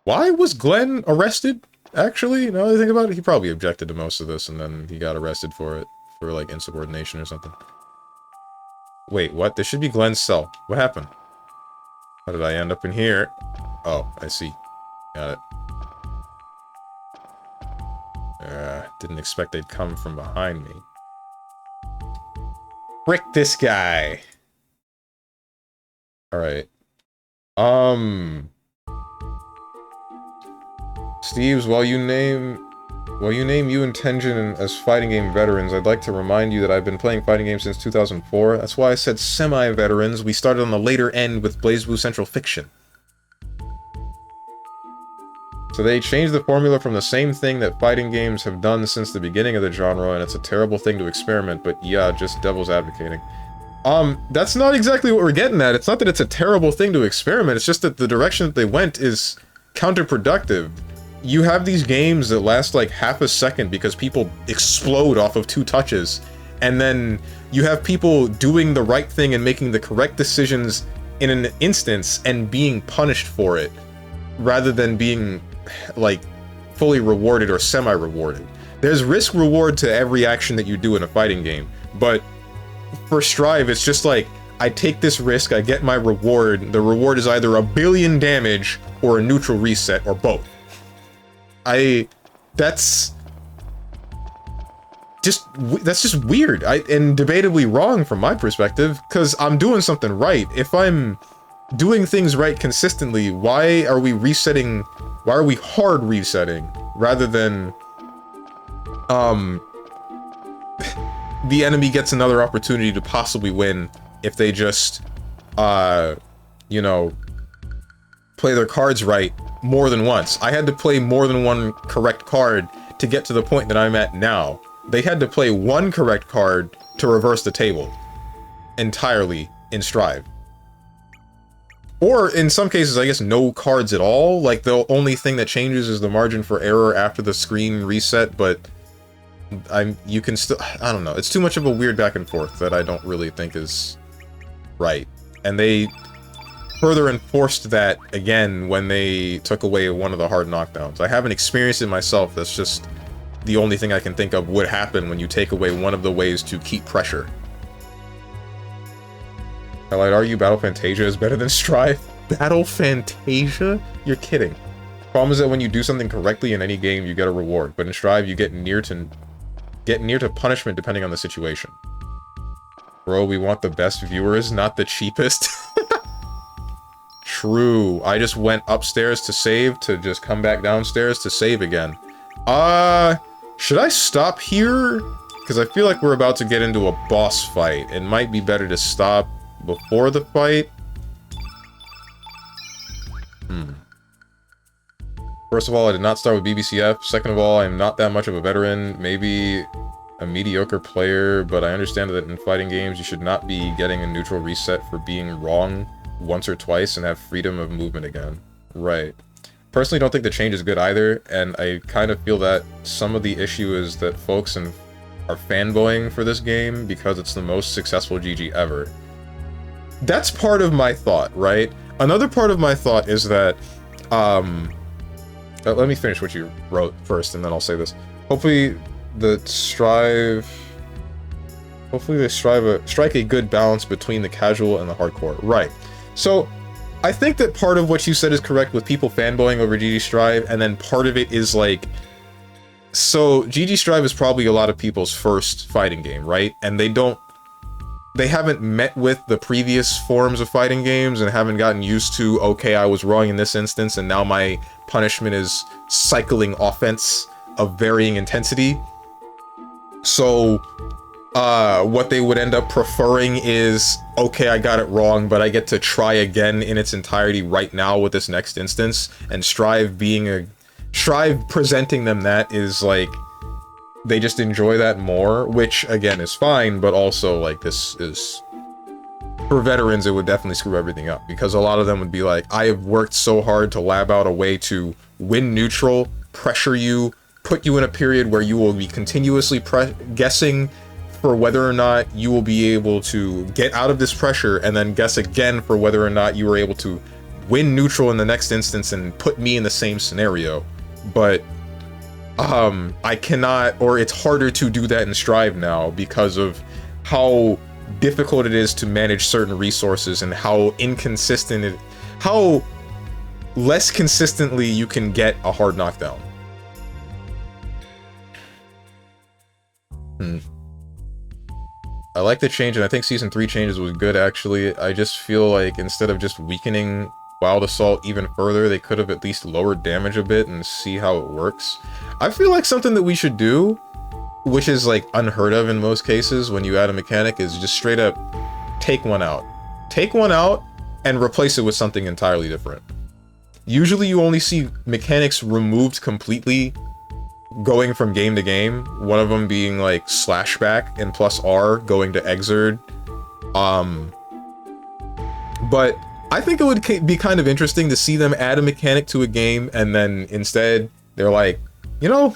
Why was Glenn arrested? Actually, now that I think about it, he probably objected to most of this and then he got arrested for it. For, like, insubordination or something. Wait, what? This should be Glenn's cell. What happened? How did I end up in here? Oh, I see. Got it. Didn't expect they'd come from behind me. Frick this guy! Alright. Steves, while you name you and Tenjin as fighting game veterans, I'd like to remind you that I've been playing fighting games since 2004. That's why I said semi-veterans. We started on the later end with BlazBlue Central Fiction. So they changed the formula from the same thing that fighting games have done since the beginning of the genre, and it's a terrible thing to experiment, but yeah, just devil's advocating. That's not exactly what we're getting at. It's not that it's a terrible thing to experiment, it's just that the direction that they went is counterproductive. You have these games that last like half a second because people explode off of 2 touches, and then you have people doing the right thing and making the correct decisions in an instance and being punished for it, rather than being, like, fully rewarded or semi-rewarded. There's risk-reward to every action that you do in a fighting game, but for Strive, it's just like, I take this risk, I get my reward, the reward is either a billion damage or a neutral reset, or both. That's just weird, and debatably wrong from my perspective, because I'm doing something right. If I'm doing things right consistently, why are we hard resetting, rather than, the enemy gets another opportunity to possibly win if they just, you know, play their cards right more than once. I had to play more than one correct card to get to the point that I'm at now. They had to play one correct card to reverse the table entirely in Strive. Or in some cases, I guess no cards at all. Like, the only thing that changes is the margin for error after the screen reset, but you can still, I don't know. It's too much of a weird back and forth that I don't really think is right. And they further enforced that again when they took away one of the hard knockdowns. I haven't experienced it myself. That's just the only thing I can think of would happen when you take away one of the ways to keep pressure. I'd argue Battle Fantasia is better than Strive. Battle Fantasia? You're kidding. Problem is that when you do something correctly in any game, you get a reward, but in Strive, you get near to punishment depending on the situation. Bro, we want the best viewers, not the cheapest. True. I just went upstairs to save, to just come back downstairs to save again. Should I stop here? Because I feel like we're about to get into a boss fight. It might be better to stop before the fight. First of all, I did not start with BBCF. Second of all, I am not that much of a veteran. Maybe a mediocre player, but I understand that in fighting games, you should not be getting a neutral reset for being wrong once or twice and have freedom of movement again. Right. Personally, don't think the change is good either, and I kind of feel that some of the issue is that folks are fanboying for this game because it's the most successful GG ever. That's part of my thought, right? Another part of my thought is that, let me finish what you wrote first, and then I'll say this. Hopefully they strike a good balance between the casual and the hardcore. Right. So, I think that part of what you said is correct with people fanboying over GG Strive, and then part of it is like, so GG Strive is probably a lot of people's first fighting game, right? And they haven't met with the previous forms of fighting games and haven't gotten used to, okay, I was wrong in this instance, and now my punishment is cycling offense of varying intensity. So, what they would end up preferring is, okay, I got it wrong, but I get to try again in its entirety right now with this next instance, and Strive presenting them that is like, they just enjoy that more, which again is fine, but also like this is, for veterans, it would definitely screw everything up, because a lot of them would be like, I have worked so hard to lab out a way to win neutral, pressure you, put you in a period where you will be continuously guessing for whether or not you will be able to get out of this pressure, and then guess again for whether or not you were able to win neutral in the next instance and put me in the same scenario. But I cannot, or it's harder to do that in Strive now because of how difficult it is to manage certain resources and how inconsistent how less consistently you can get a hard knockdown. I like the change, and I think Season 3 changes was good, actually. I just feel like instead of just weakening Wild Assault even further, they could have at least lowered damage a bit and see how it works. I feel like something that we should do, which is like unheard of in most cases when you add a mechanic, is just straight up take one out. Take one out and replace it with something entirely different. Usually you only see mechanics removed completely going from game to game, one of them being like slashback and plus R going to Exerd. But I think it would be kind of interesting to see them add a mechanic to a game and then instead they're like, you know,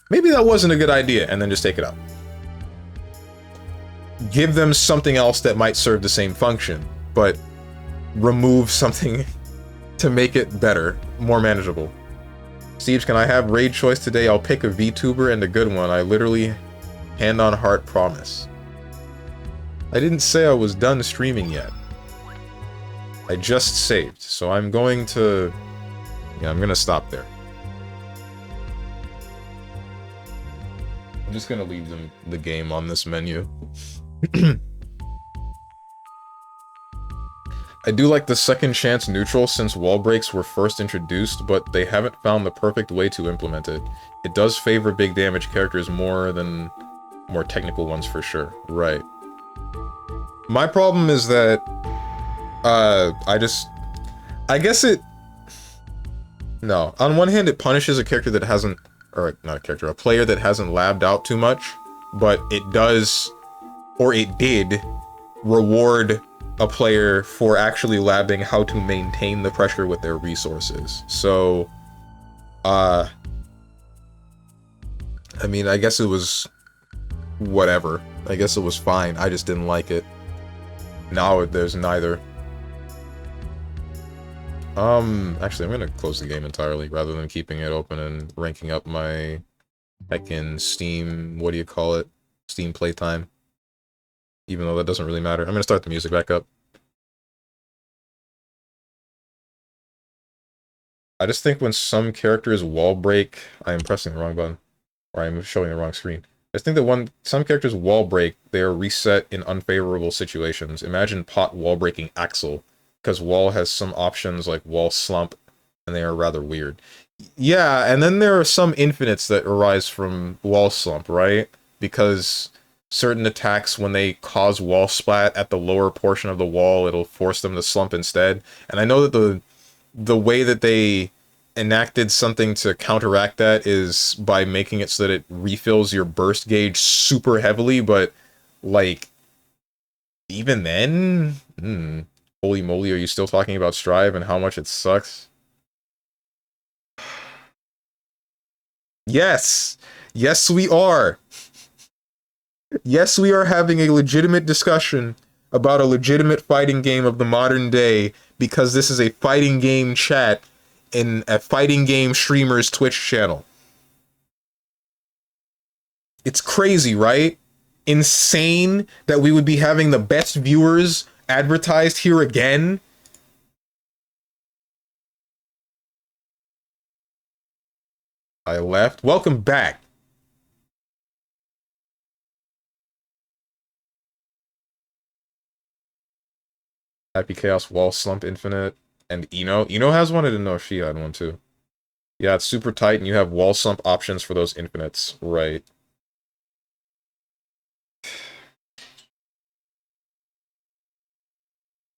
maybe that wasn't a good idea, and then just take it out. Give them something else that might serve the same function, but remove something to make it better, more manageable. Steve, can I have raid choice today? I'll pick a VTuber and a good one. I literally, hand on heart, promise. I didn't say I was done streaming yet. I just saved, so I'm going to... yeah, I'm gonna stop there. I'm just gonna leave the game on this menu. I do like the second chance neutral since wall breaks were first introduced, but they haven't found the perfect way to implement it. It does favor big damage characters more than more technical ones for sure. Right. My problem is that, I guess it... no. On one hand, it punishes a character that hasn't... or, not a character, a player that hasn't labbed out too much, but it does, or it did, reward a player for actually labbing how to maintain the pressure with their resources. So, I mean, I guess it was... whatever. I guess it was fine. I just didn't like it. Now there's neither. Actually, I'm gonna close the game entirely, rather than keeping it open and ranking up my heckin' Steam, what do you call it? Steam playtime. Even though that doesn't really matter. I'm gonna start the music back up. I just think when some characters wall break... I am pressing the wrong button. Or I'm showing the wrong screen. I just think that when some characters wall break, they are reset in unfavorable situations. Imagine Pot wall breaking Axel, because wall has some options like wall slump, and they are rather weird. Yeah, and then there are some infinites that arise from wall slump, right? Because certain attacks, when they cause wall splat at the lower portion of the wall, it'll force them to slump instead. And I know that the way that they enacted something to counteract that is by making it so that it refills your burst gauge super heavily, but, like, even then? Holy moly, are you still talking about Strive and how much it sucks? Yes! Yes, we are! Yes, we are having a legitimate discussion about a legitimate fighting game of the modern day, because this is a fighting game chat in a fighting game streamer's Twitch channel. It's crazy, right? Insane that we would be having the best viewers advertised here again I left. Welcome back. Happy Chaos, Wall Slump Infinite, and Eno. Eno has one. I didn't know if she had one too. Yeah, it's super tight, and you have Wall Slump options for those infinites. Right.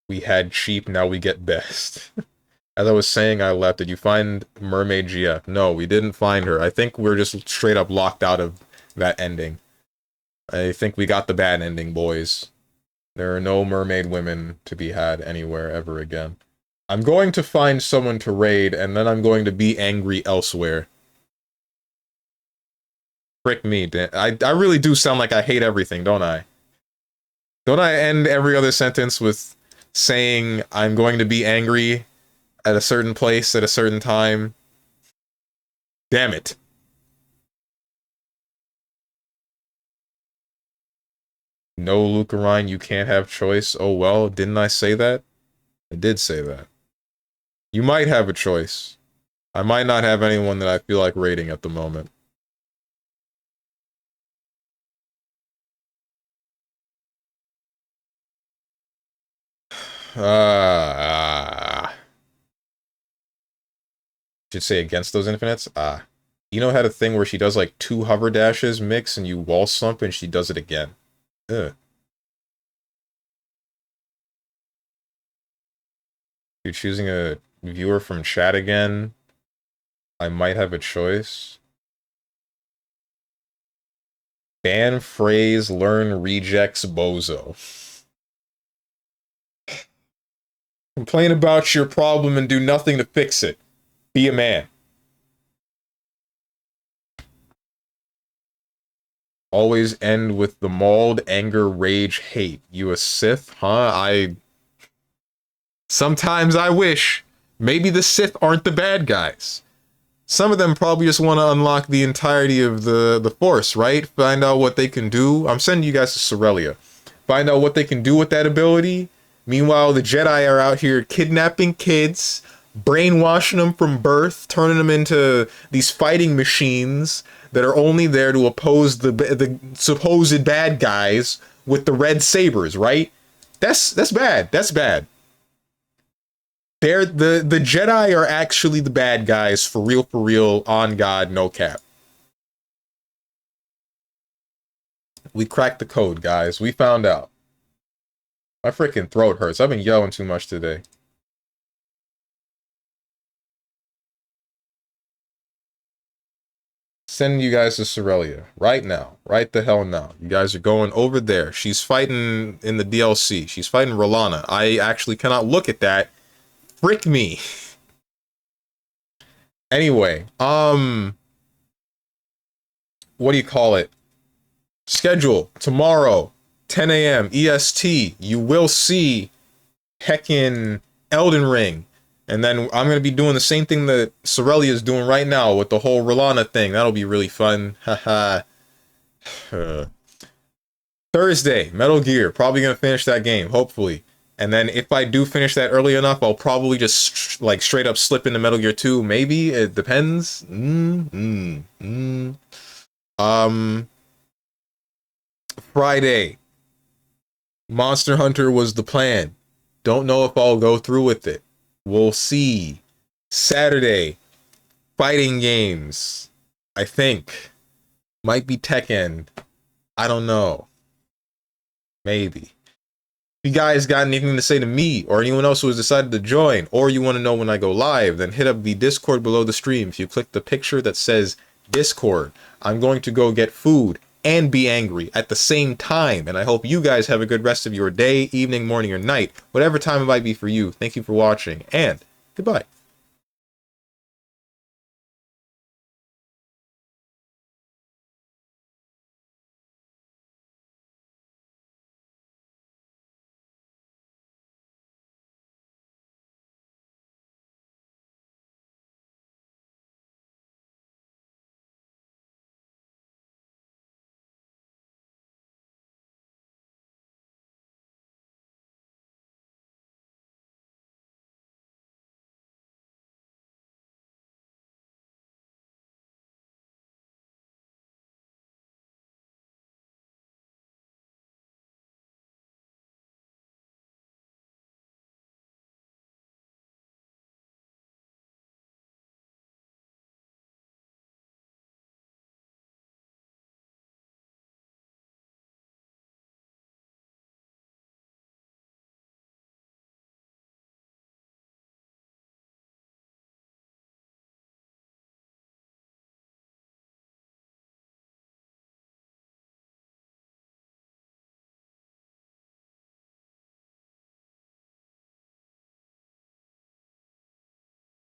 We had cheap, now we get best. As I was saying, I left. Did you find Mermaid GF? No, we didn't find her. I think we're just straight up locked out of that ending. I think we got the bad ending, boys. There are no mermaid women to be had anywhere ever again. I'm going to find someone to raid, and then I'm going to be angry elsewhere. Frick me, I really do sound like I hate everything, don't I? Don't I end every other sentence with saying I'm going to be angry at a certain place at a certain time? Damn it. No, Lucarine, you can't have choice. Oh well, didn't I say that? I did say that. You might have a choice. I might not have anyone that I feel like raiding at the moment. Should say against those infinites? You know, had a thing where she does like 2 hover dashes mix and you wall slump and she does it again. Ugh. You're choosing a viewer from chat again. I might have a choice. Ban phrase, learn rejects bozo. Complain about your problem and do nothing to fix it. Be a man. Always end with the mauled, anger, rage, hate. You a Sith? Huh? Sometimes I wish. Maybe the Sith aren't the bad guys. Some of them probably just want to unlock the entirety of the Force, right? Find out what they can do. I'm sending you guys to Sorelia. Find out what they can do with that ability. Meanwhile, the Jedi are out here kidnapping kids, brainwashing them from birth, turning them into these fighting machines that are only there to oppose the supposed bad guys with the red sabers, right? That's bad. That's bad. The Jedi are actually the bad guys for real, on God, no cap. We cracked the code, guys. We found out. My freaking throat hurts. I've been yelling too much today. Sending you guys to Sorelia right now. Right the hell now. You guys are going over there. She's fighting in the DLC. She's fighting Rolana. I actually cannot look at that. Frick me. Anyway, what do you call it? Schedule tomorrow, 10 a.m. EST. You will see heckin' Elden Ring. And then I'm going to be doing the same thing that Sorelia is doing right now with the whole Rolana thing. That'll be really fun. Haha. Thursday, Metal Gear. Probably going to finish that game, hopefully. And then if I do finish that early enough, I'll probably just like straight up slip into Metal Gear 2. Maybe. It depends. Friday. Monster Hunter was the plan. Don't know if I'll go through with it. We'll see. Saturday. Fighting games. I think. Might be Tekken. I don't know. Maybe. If you guys got anything to say to me or anyone else who has decided to join, or you want to know when I go live, then hit up the Discord below the stream. If you click the picture that says Discord, I'm going to go get food and be angry at the same time. And I hope you guys have a good rest of your day, evening, morning, or night, whatever time it might be for you. Thank you for watching, and goodbye.